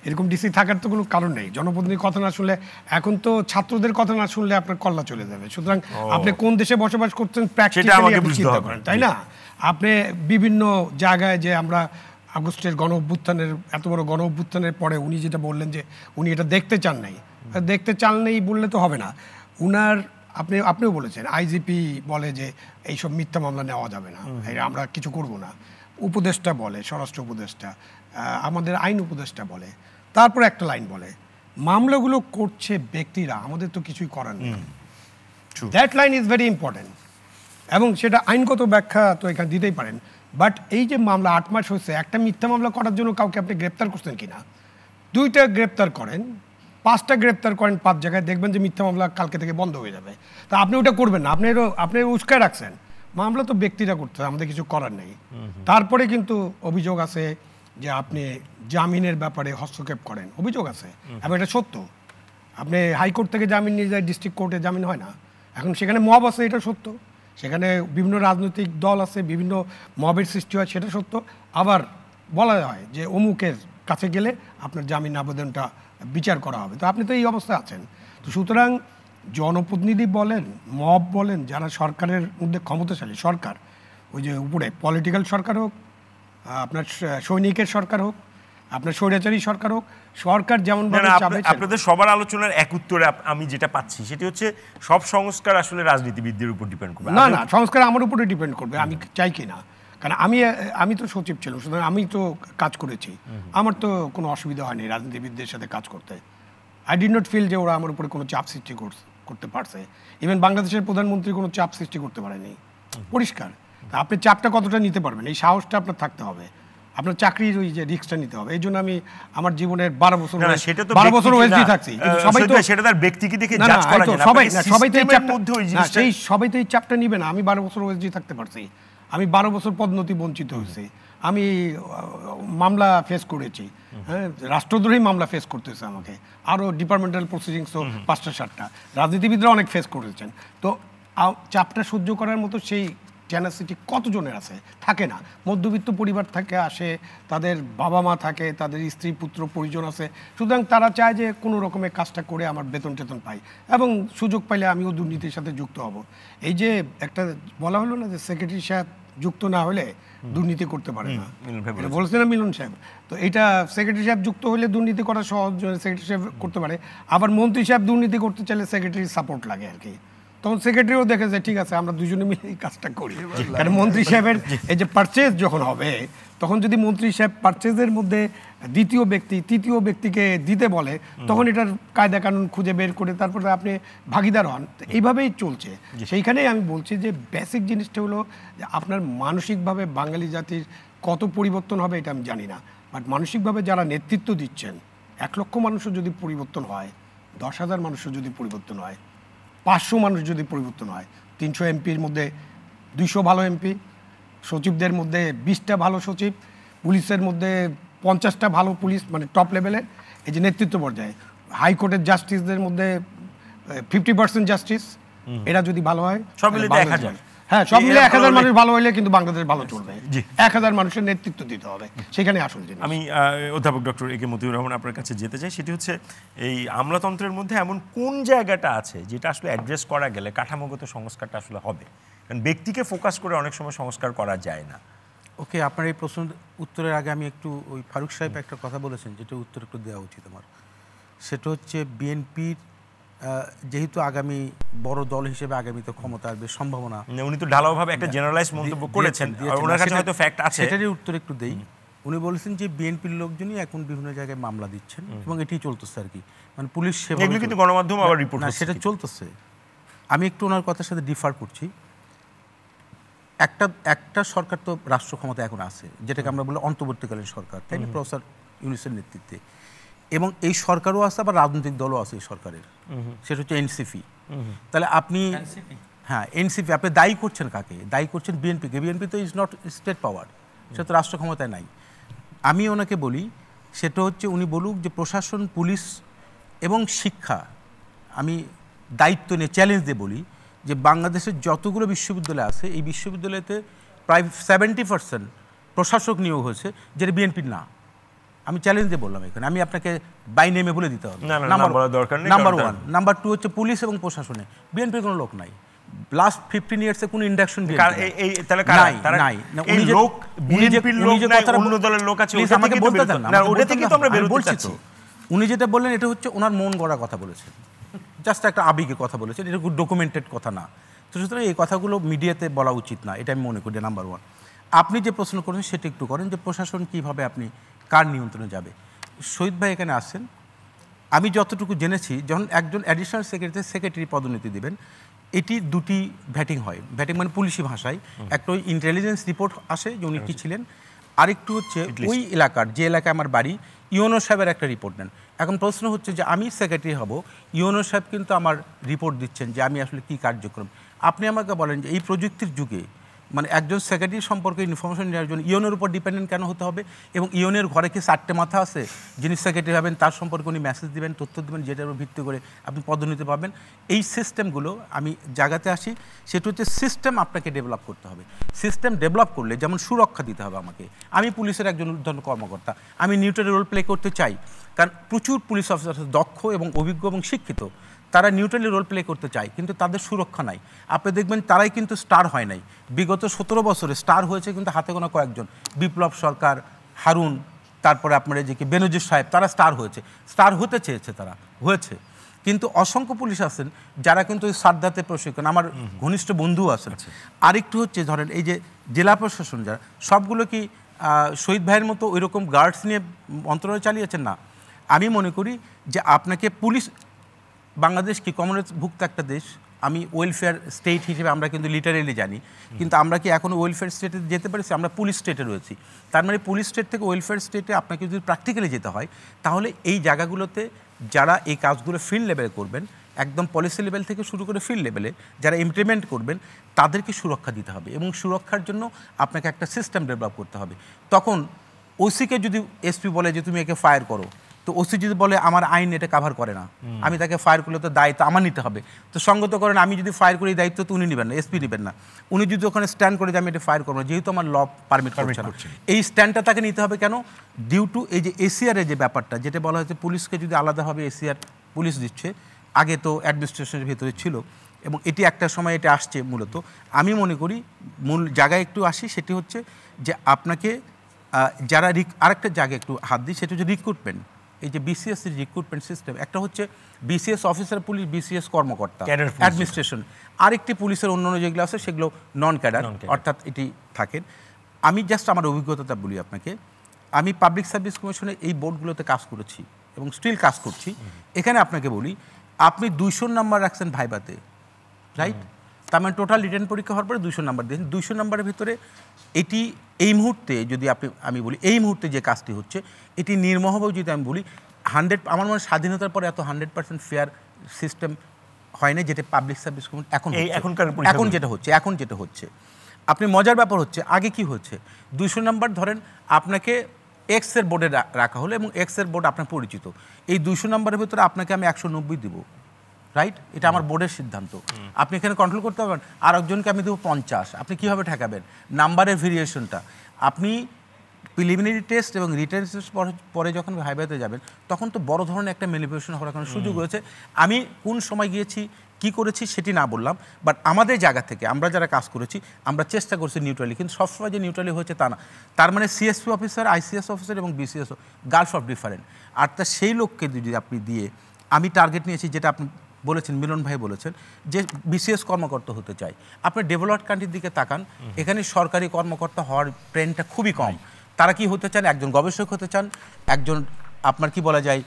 এরকম ডিসি থাকার তো কোনো কারণ নেই। জনপ্রতিনিধির কথা না শুনলে, এখন তো ছাত্রদের কথা না শুনলে আপনার কল্লা চলে যাবে। সুতরাং আপনি কোন দেশে বসবাস করছেন প্র্যাকটিক্যালি চিন্তা করেন, তাই না? আপনি বিভিন্ন জায়গায় যে আমরা আগস্টের গণ অভ্যুত্থানের, এত বড় গণ অভ্যুত্থানের পরে উনি যেটা বললেন যে উনি এটা দেখতে চান নাই, দেখতে চানলেই বললে তো হবে না। উনার আপনিও বলেছেন আইজিপি বলে যে এইসব মিথ্যা মামলা নেওয়া যাবে না, আমরা কিছু করব না। উপদেষ্টা বলে, স্বরাষ্ট্র উপদেষ্টা, আমাদের আইন উপদেষ্টা বলে, তারপর একটা লাইন বলে মামলাগুলো করছে ব্যক্তিরা, আমাদের তো কিছুই করার নেই। That line is very important এবং সেটা আইনগত ব্যাখ্যা তো এখানে দিতেই পারেন। বাট এই যে মামলা 8 মাস হয়েছে, একটা মিথ্যা মামলা করার জন্য কাউকে আপনি গ্রেপ্তার করছেন কিনা? 2টা গ্রেপ্তার করেন, 5টা গ্রেপ্তার করেন 5 জায়গায়, দেখবেন যে মিথ্যা মামলা কালকে থেকে বন্ধ হয়ে যাবে। তা আপনি ওটা করবেন না, আপনি উস্কায় রাখছেন। মামলা তো ব্যক্তিরা করতে, আমাদের কিছু করার নেই। তারপরে কিন্তু অভিযোগ আছে যে আপনি জামিনের ব্যাপারে হস্তক্ষেপ করেন, অভিযোগ আছে এবং এটা সত্য। আপনি হাইকোর্ট থেকে জামিন নিয়ে যায়, ডিস্ট্রিক্ট কোর্টে জামিন হয় না। এখন সেখানে মব আছে, এটা সত্য। সেখানে বিভিন্ন রাজনৈতিক দল আছে, বিভিন্ন মবের সৃষ্টি হয়, সেটা সত্য। আবার বলা হয় যে অমুকের কাছে গেলে আপনার জামিন আবেদনটা বিচার করা হবে। তো আপনি তো এই অবস্থায় আছেন। তো সুতরাং জনপ্রতিনিধি বলেন, মব বলেন, যারা সরকারের মধ্যে ক্ষমতাশালী, সরকার ওই যে উপরে পলিটিক্যাল সরকার হোক, আপনার সৈনিকের সরকার হোক, আপনার স্বৈরাচারী সরকার হোক, সরকার যেমন আপনাদের সবার আলোচনার এক উত্তরে আমি যেটা পাচ্ছি সেটি হচ্ছে সব সংস্কার আসলে রাজনীতিবিদদের উপর ডিপেন্ড করবে। না, সংস্কার আমার উপরে ডিপেন্ড করবে, আমি চাই কি না। কারণ আমি তো সচিব ছিলাম, সুতরাং আমি তো কাজ করেছি, আমার তো কোনো অসুবিধা হয়নি রাজনীতিবিদদের সাথে কাজ করতে। আই ডিড নট ফিল যে ওরা আমার উপরে কোনো চাপ সৃষ্টি করতে পারছে। ইভেন বাংলাদেশের প্রধানমন্ত্রী কোনো চাপ সৃষ্টি করতে পারেনি, পরিষ্কার। আপনি চাপটা কতটা নিতে পারবেন, এই সাহসটা আপনার থাকতে হবে। আপনার চাকরির ওই যে রিস্কটা নিতে হবে। এই জন্য আমি আমার জীবনের 12 বছর ওএসডি থাকছি। সবাই তো সেটা তার ব্যক্তিকে দেখে জাজ করা যায় না। সবাই তো এই চাপটা নিবে না। আমি 12 বছর ওএসডি থাকতে পারছি, আমি 12 বছর পদোন্নতি বঞ্চিত হয়েছি, আমি মামলা ফেস করেছি, হ্যাঁ, রাষ্ট্রদ্রোহী মামলা ফেস করতেছে আমাকে, আরও ডিপার্টমেন্টাল প্রসিডিংসও 5টা 7টা, রাজনীতিবিদরা অনেক ফেস করেছেন। তো চাপটা সহ্য করার মতো সেই জেনাসিটি কতজনের আছে? থাকে না। মধ্যবিত্ত পরিবার থাকে, আসে, তাদের বাবা মা থাকে, তাদের স্ত্রী পুত্র পরিজন আছে, সুতরাং তারা চায় যে কোনো রকমের কাজটা করে আমার বেতন টেতন পাই এবং সুযোগ পাইলে আমিও দুর্নীতির সাথে যুক্ত হব। এই যে একটা বলা হলো না যে সেক্রেটারি সাহেব যুক্ত না হলে দুর্নীতি করতে পারে না, এটা বলছে না মিলন সাহেব। তো এটা সেক্রেটারি সাহেব যুক্ত হলে দুর্নীতি করা সহজ, সেক্রেটারি সাহেব করতে পারে। আবার মন্ত্রী সাহেব দুর্নীতি করতে চাইলে সেক্রেটারির সাপোর্ট লাগে আর কি। তখন সেক্রেটারিও দেখে যে ঠিক আছে, আমরা দুজনে মিলে এই কাজটা করি। কারণ মন্ত্রী সাহেবের এই যে পারচেজ যখন হবে, তখন যদি মন্ত্রী সাহেব পারচেজের মধ্যে দ্বিতীয় ব্যক্তি তৃতীয় ব্যক্তিকে দিতে বলে, তখন এটার কায়দা কানুন খুঁজে বের করে তারপরে আপনি ভাগিদার হন। এইভাবেই চলছে। সেইখানেই আমি বলছি যে বেসিক জিনিসটা হলো যে আপনার মানসিকভাবে বাঙালি জাতির কত পরিবর্তন হবে এটা আমি জানি না, বাট মানসিকভাবে যারা নেতৃত্ব দিচ্ছেন, 1 লক্ষ মানুষও যদি পরিবর্তন হয়, 10,000 মানুষও যদি পরিবর্তন হয়, 500 মানুষ যদি পরিবর্তন হয়, 300 এমপির মধ্যে 200 ভালো এমপি, সচিবদের মধ্যে 20টা ভালো সচিব, পুলিশের মধ্যে 50টা ভালো পুলিশ, মানে টপ লেভেলের, এই যে নেতৃত্ব পর্যায়ে, হাইকোর্টের জাস্টিসদের মধ্যে 50% জাস্টিস, এরা যদি ভালো হয়, সব মিলে 1000। হ্যাঁ, সব মিলে 1000 মানুষ ভালো হলে কিন্তু বাংলাদেশ ভালো চলবে। 1000 মানুষের নেতৃত্ব দিতে হবে, সেখানে আসল জিনিস। আমি অধ্যাপক ডক্টর এ কে মতিউর রহমান আপনার কাছে যেতে চাই। সেটি হচ্ছে এই আমলাতন্ত্রের মধ্যে এমন কোন জায়গাটা আছে যেটা আসলে অ্যাড্রেস করা গেলে কাঠামোগত সংস্কারটা আসলে হবে? কারণ ব্যক্তিকে ফোকাস করে অনেক সময় সংস্কার করা যায় না। ওকে, আপনার এই প্রশ্ন উত্তরের আগে আমি একটু ওই ফারুক সাহেব একটা কথা বলেছেন যেটা উত্তর একটু দেওয়া উচিত আমার। সেটা হচ্ছে বিএনপির যেহেতু আগামী বড় দল হিসেবে আগামীতে ক্ষমতা আসবে সম্ভাবনা, উনি তো ঢালাওভাবে একটা জেনারেলাইজ মন্তব্য করেছেন, ওনার কাছে হয়তো ফ্যাক্ট আছে, সেটারই উত্তর একটু দেই। উনি বলেছেন যে বিএনপির লোকজনই এখন বিভিন্ন জায়গায় মামলা দিচ্ছেন এবং এটি চলতেছে আর কি, মানে পুলিশ সেবা, এগুলো কিন্তু গণমাধ্যম আবার রিপোর্ট না, সেটা চলতেছে। আমি একটু ওনার কথার সাথে ডিফার করছি। একটা সরকার তো রাষ্ট্র ক্ষমতা এখন আছে, যেটাকে আমরা বলি অন্তর্বর্তীকালীন সরকার, তাই না, প্রফেসর ইউনূসের নেতৃত্বে, এবং এই সরকারও আছে, আবার রাজনৈতিক দলও আছে এই সরকারের, সেটা হচ্ছে এনসিপি। তাহলে আপনি, হ্যাঁ, এনসিপি, আপনি দায়ী করছেন কাকে? দায়ী করছেন বিএনপিকে। বিএনপি তো ইজ নট স্টেট পাওয়ার, সেটা তো রাষ্ট্র ক্ষমতায় নাই। আমি ওনাকে বলি, সেটা হচ্ছে উনি বলুক যে প্রশাসন, পুলিশ এবং শিক্ষা, আমি দায়িত্ব নিয়ে চ্যালেঞ্জ দিয়ে বলি যে বাংলাদেশের যতগুলো বিশ্ববিদ্যালয় আছে, এই বিশ্ববিদ্যালয়তে প্রায় 70% প্রশাসক নিয়োগ হয়েছে যেটা বিএনপির না। আমি চ্যালেঞ্জ দিয়ে বললাম এখানে, আমি আপনাকে বাই নেমে বলে দিতে হবে। নাম্বার 1। নাম্বার 2 হচ্ছে পুলিশ এবং প্রশাসনে বিএনপির কোনো লোক নাই। লাস্ট 15 ইয়ার্সে কোনো ইন্ডাকশন নাই। আমাকে বলতে দেন না, উনি যেটা বললেন এটা হচ্ছে ওনার মন গড়া কথা বলেছেন, জাস্ট একটা আবেগের কথা বলেছেন, এটা খুব ডকুমেন্টেড কথা না। তো সুতরাং এই কথাগুলো মিডিয়াতে বলা উচিত না, এটা আমি মনে করি। নাম্বার ওয়ান, আপনি যে প্রশ্ন করেন সেটা একটু করেন যে প্রশাসন কীভাবে আপনি কার নিয়ন্ত্রণে যাবে। শহীদ ভাই এখানে আসছেন, আমি যতটুকু জেনেছি যখন একজন অ্যাডিশনাল সেক্রেটারি পদোন্নতি দেবেন, এটি দুটি ভ্যাটিং হয়। ভ্যাটিং মানে পুলিশি ভাষায় একটা ওই ইন্টেলিজেন্স রিপোর্ট আসে যে উনি কী ছিলেন, আরেকটু হচ্ছে ওই এলাকার যে এলাকায় আমার বাড়ি ইউনো সাহেবের একটা রিপোর্ট নেন। এখন প্রশ্ন হচ্ছে যে আমি সেক্রেটারি হব, ইউনো সাহেব কিন্তু আমার রিপোর্ট দিচ্ছেন যে আমি আসলে কী কার্যক্রম। আপনি আমাকে বলেন যে এই প্রযুক্তির যুগে মানে একজন সেক্রেটারি সম্পর্কে ইনফরমেশন নেওয়ার জন্য ইউনের উপর ডিপেন্ডেন্ট কেন হতে হবে? এবং ইউনের ঘরে কি 4টে মাথা আছে? যিনি সেক্রেটারি হবেন তার সম্পর্কে উনি মেসেজ দেবেন, তথ্য দেবেন, যেটার উপর ভিত্তি করে আপনি পদোন্নতি পাবেন। এই সিস্টেমগুলো আমি জায়গাতে আসি, সেটা হচ্ছে সিস্টেম আপনাকে ডেভেলপ করতে হবে। সিস্টেম ডেভেলপ করলে যেমন সুরক্ষা দিতে হবে আমাকে, আমি পুলিশের একজন ঊর্ধ্বতন কর্মকর্তা, আমি নিউট্রাল রোল প্লে করতে চাই, কারণ প্রচুর পুলিশ অফিসার দক্ষ এবং অভিজ্ঞ এবং শিক্ষিত, তারা নিউট্রালি রোল প্লে করতে চায়, কিন্তু তাদের সুরক্ষা নাই। আপনি দেখবেন তারাই কিন্তু স্টার হয় নাই। বিগত 17 বছরে স্টার হয়েছে কিন্তু হাতে গোনা কয়েকজন, বিপ্লব সরকার, হারুন, তারপরে আপনার এই যে কি বেনজির সাহেব, তারা স্টার হয়েছে, স্টার হতে চেয়েছে, তারা হয়েছে। কিন্তু অসংখ্য পুলিশ আছেন যারা কিন্তু ওই সারদাতে প্রশিক্ষণ, আমার ঘনিষ্ঠ বন্ধু আছেন। আরেকটু হচ্ছে ধরেন এই যে জেলা প্রশাসন যারা, সবগুলো কি শহীদ ভাইয়ের মতো ওই রকম গার্ডস নিয়ে মন্ত্রণালয় চালিয়েছেন না। আমি মনে করি যে আপনাকে পুলিশ, বাংলাদেশ কি কমনওয়েলথভুক্ত একটা দেশ, আমি ওয়েলফেয়ার স্টেট হিসেবে আমরা কিন্তু লিটারেলি জানি, কিন্তু আমরা কি এখনও ওয়েলফেয়ার স্টেটে যেতে পারছি? আমরা পুলিশ স্টেটে রয়েছি। তার মানে পুলিশ স্টেট থেকে ওয়েলফেয়ার স্টেটে আপনাকে যদি প্র্যাকটিক্যালি যেতে হয়, তাহলে এই জায়গাগুলোতে যারা এই কাজগুলো ফিল্ড লেভেলে করবেন, একদম পলিসি লেভেল থেকে শুরু করে ফিল্ড লেভেলে যারা ইমপ্লিমেন্ট করবেন, তাদেরকে সুরক্ষা দিতে হবে এবং সুরক্ষার জন্য আপনাকে একটা সিস্টেম ডেভেলপ করতে হবে। তখন ওসিকে যদি এসপি বলে যে তুমি একে ফায়ার করো, তো ওসি যদি বলে আমার আইন এটা কাভার করে না, আমি তাকে ফায়ার করলে তো দায়িত্ব আমার নিতে হবে। তো সঙ্গত করেন আমি যদি ফায়ার করি দায়িত্ব তো উনি নেবেন না, এসপি নেবেন না। উনি যদি ওখানে স্ট্যান্ড করে যে আমি এটা ফায়ার করবো না, যেহেতু আমার ল পারমিট করছে না, এই স্ট্যান্ডটা তাকে নিতে হবে। কেন? ডিউ টু এই যে এসিআরের যে ব্যাপারটা, যেটা বলা হয়েছে পুলিশকে যদি আলাদাভাবে এসিআর পুলিশ দিচ্ছে, আগে তো অ্যাডমিনিস্ট্রেশনের ভিতরে ছিল এবং এটি একটা সময় এটা আসছে। মূলত আমি মনে করি মূল জায়গায় একটু আসি, সেটি হচ্ছে যে আপনাকে যারা আরেকটা জায়গায় একটু হাত দিই, সেটা হচ্ছে রিক্রুটমেন্ট। এই যে বিসিএস রিক্রুটমেন্ট সিস্টেম, একটা হচ্ছে বিসিএস অফিসার পুলিশ, বিসিএস কর্মকর্তা, অ্যাডমিনিস্ট্রেশন, আরেকটি পুলিশের অন্যান্য যেগুলো আছে সেগুলো নন ক্যাডার, অর্থাৎ এটি থাকেন। আমি জাস্ট আমার অভিজ্ঞতাটা বলি আপনাকে। আমি পাবলিক সার্ভিস কমিশনে এই বোর্ডগুলোতে কাজ করেছি এবং স্টিল কাজ করছি। এখানে আপনাকে বলি, আপনি 200 নাম্বার রাখছেন ভাইবাতে, রাইট? তার মানে টোটাল রিটার্ন পরীক্ষা হওয়ার পরে 200 নাম্বার দিয়েছেন। 200 নাম্বারের ভিতরে এটি এই মুহূর্তে যদি আমি বলি, এই মুহূর্তে যে কাজটি হচ্ছে এটি নির্মোহভাবে যদি আমি বলি 100, আমার মনে হয় স্বাধীনতার পরে এত 100% ফেয়ার সিস্টেম হয় না যেটা পাবলিক সার্ভিস কমিশন এখন যেটা হচ্ছে। আপনি মজার ব্যাপার হচ্ছে, আগে কি হচ্ছে, 200 নাম্বার ধরেন আপনাকে এক্সের বোর্ডে রাখা হলো এবং এক্সের বোর্ড আপনার পরিচিত, এই 200 নাম্বারের ভিতরে আপনাকে আমি 190 দিব, রাইট? এটা আমার বোর্ডের সিদ্ধান্ত। আপনি এখানে কন্ট্রোল করতে পারবেন। আর একজনকে আমি দেবো 50, আপনি কীভাবে ঠেকাবেন? নাম্বারের ভেরিয়েশনটা আপনি প্রিলিমিনারি টেস্ট এবং রিটেন টেস্ট পরে যখন ভাইভাতে যাবেন, তখন তো বড় ধরনের একটা ম্যানিপুলেশন হওয়ার কারণে সুযোগ রয়েছে। আমি কোন সময় গিয়েছি, কি করেছি সেটি না বললাম, বাট আমাদের জায়গা থেকে আমরা যারা কাজ করেছি আমরা চেষ্টা করছি নিউট্রালি, কিন্তু সবসময় যে নিউট্রালি হয়েছে তা না। তার মানে সিএসপি অফিসার, আইসিএস অফিসার এবং বিসিএস গালফ অফ ডিফারেন্ট। আর তা সেই লোককে যদি আপনি দিয়ে, আমি টার্গেট নিয়েছি যেটা আপনি বলেছেন, মিলন ভাই বলেছেন যে বিসিএস কর্মকর্তা হতে চাই। আপনি ডেভেলপড কান্ট্রির দিকে তাকান, এখানে সরকারি কর্মকর্তা হওয়ার ট্রেন্ডটা খুবই কম। তারা কি হতে চান? একজন গবেষক হতে চান, একজন আপনার কি বলা যায়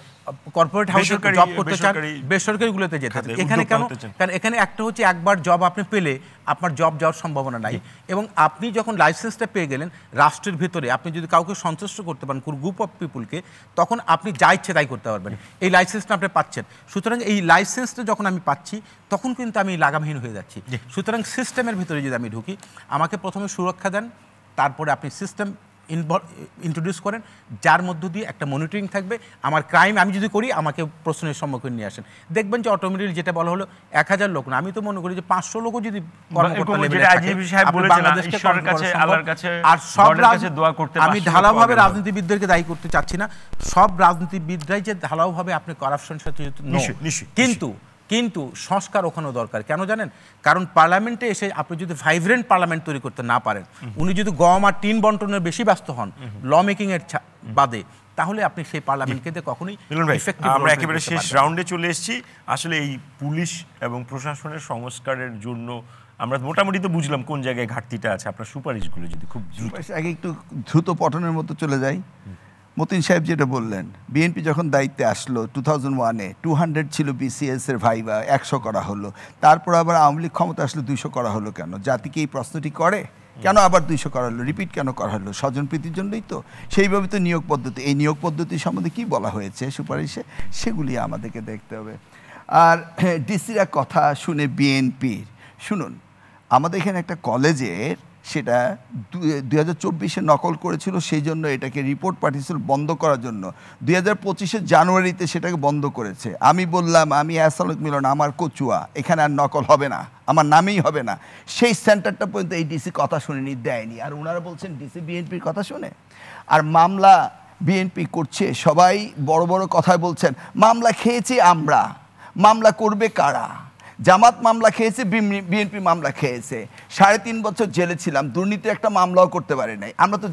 কর্পোরেট হাউসে জব করতে চান, বেসরকারিগুলোতে যেতে চান। এখানে কেন? কারণ এখানে একটা হচ্ছে একবার জব আপনি পেলে আপনার জব যাওয়ার সম্ভাবনা নাই, এবং আপনি যখন লাইসেন্সটা পেয়ে গেলেন রাষ্ট্রের ভিতরে, আপনি যদি কাউকে সন্তুষ্ট করতে পারেন, কোন গ্রুপ অফ পিপুলকে, তখন আপনি যা ইচ্ছে তাই করতে পারবেন। এই লাইসেন্সটা আপনি পাচ্ছেন। সুতরাং এই লাইসেন্সটা যখন আমি পাচ্ছি তখন কিন্তু আমি লাগামহীন হয়ে যাচ্ছি। সুতরাং সিস্টেমের ভিতরে যদি আমি ঢুকি, আমাকে প্রথমে সুরক্ষা দেন, তারপরে আপনি সিস্টেম ইন্ট্রোডিউস করেন, যার মধ্য দিয়ে একটা মনিটরিং থাকবে। আমার ক্রাইম আমি যদি করি আমাকে প্রশ্নের সম্মুখীন নিয়ে আসেন। দেখবেন যে অটোমেটিক যেটা বলা হলো 1000 লোক না, আমি তো মনে করি যে 500 লোকও যদি আমি ঢালাওভাবে রাজনীতিবিদদেরকে দায়ী করতে চাচ্ছি না, সব রাজনীতিবিদরাই যে ঢালাওভাবে আপনি করাপশন সাথে, কিন্তু সংস্কার ওখানেও দরকার। কেন জানেন? কারণ পার্লামেন্টে এসে আপনি যদি ভাইব্রেন্ট পার্লামেন্ট তৈরি করতে না পারেন, উনি যদি গম আর টিন বন্টনের বেশি ব্যস্ত হন ল মেকিংয়ের বাদে, তাহলে আপনি সেই পার্লামেন্টকে দিয়ে কখনোই আমরা একেবারে শেষ রাউন্ডে চলে এসেছি। আসলে এই পুলিশ এবং প্রশাসনের সংস্কারের জন্য আমরা মোটামুটি তো বুঝলাম কোন জায়গায় ঘাটতিটা আছে। আপনার সুপারিশগুলো যদি খুব আগে একটু দ্রুত পঠনের মতো চলে যাই। মতিন সাহেব যেটা বললেন, বিএনপি যখন দায়িত্বে আসলো 2001-এ 200 ছিল বিসিএস এর ভাইবা, 100 করা হলো। তারপর আবার আওয়ামী লীগ ক্ষমতা আসলে 200 করা হলো কেন? জাতিকে এই প্রশ্নটি করে কেন আবার 200 করা হলো, রিপিট কেন করা হলো? স্বজনপ্রীতির জন্যই তো। সেইভাবে তো নিয়োগ পদ্ধতি, এই নিয়োগ পদ্ধতি সম্বন্ধে কী বলা হয়েছে সুপারিশে, সেগুলি আমাদেরকে দেখতে হবে। আর ডিসিরা কথা শুনে বিএনপির, শুনুন আমাদের এখানে একটা কলেজের সেটা 2024-এ নকল করেছিল, সেই জন্য এটাকে রিপোর্ট পাঠিয়েছিল বন্ধ করার জন্য। 2025-এর জানুয়ারিতে সেটাকে বন্ধ করেছে। আমি বললাম আমি অ্যাসালক মিলন, আমার কচুয়া, এখানে আর নকল হবে না, আমার নামেই হবে না। সেই সেন্টারটা পর্যন্ত এই ডিসি কথা শুনেনি, দেয়নি। আর ওনারা বলছেন ডিসি বিএনপির কথা শুনে। আর মামলা বিএনপি করছে, সবাই বড় বড় কথায় বলছেন মামলা খেয়েছি আমরা, মামলা করবে কারা? জামাত মামলা খেয়েছে, বিএনপি মামলা খেয়েছে। 3.5 বছর জেলে ছিলাম, দুর্নীতি একটা মামলাও করতে পারি নাই। আমরা তো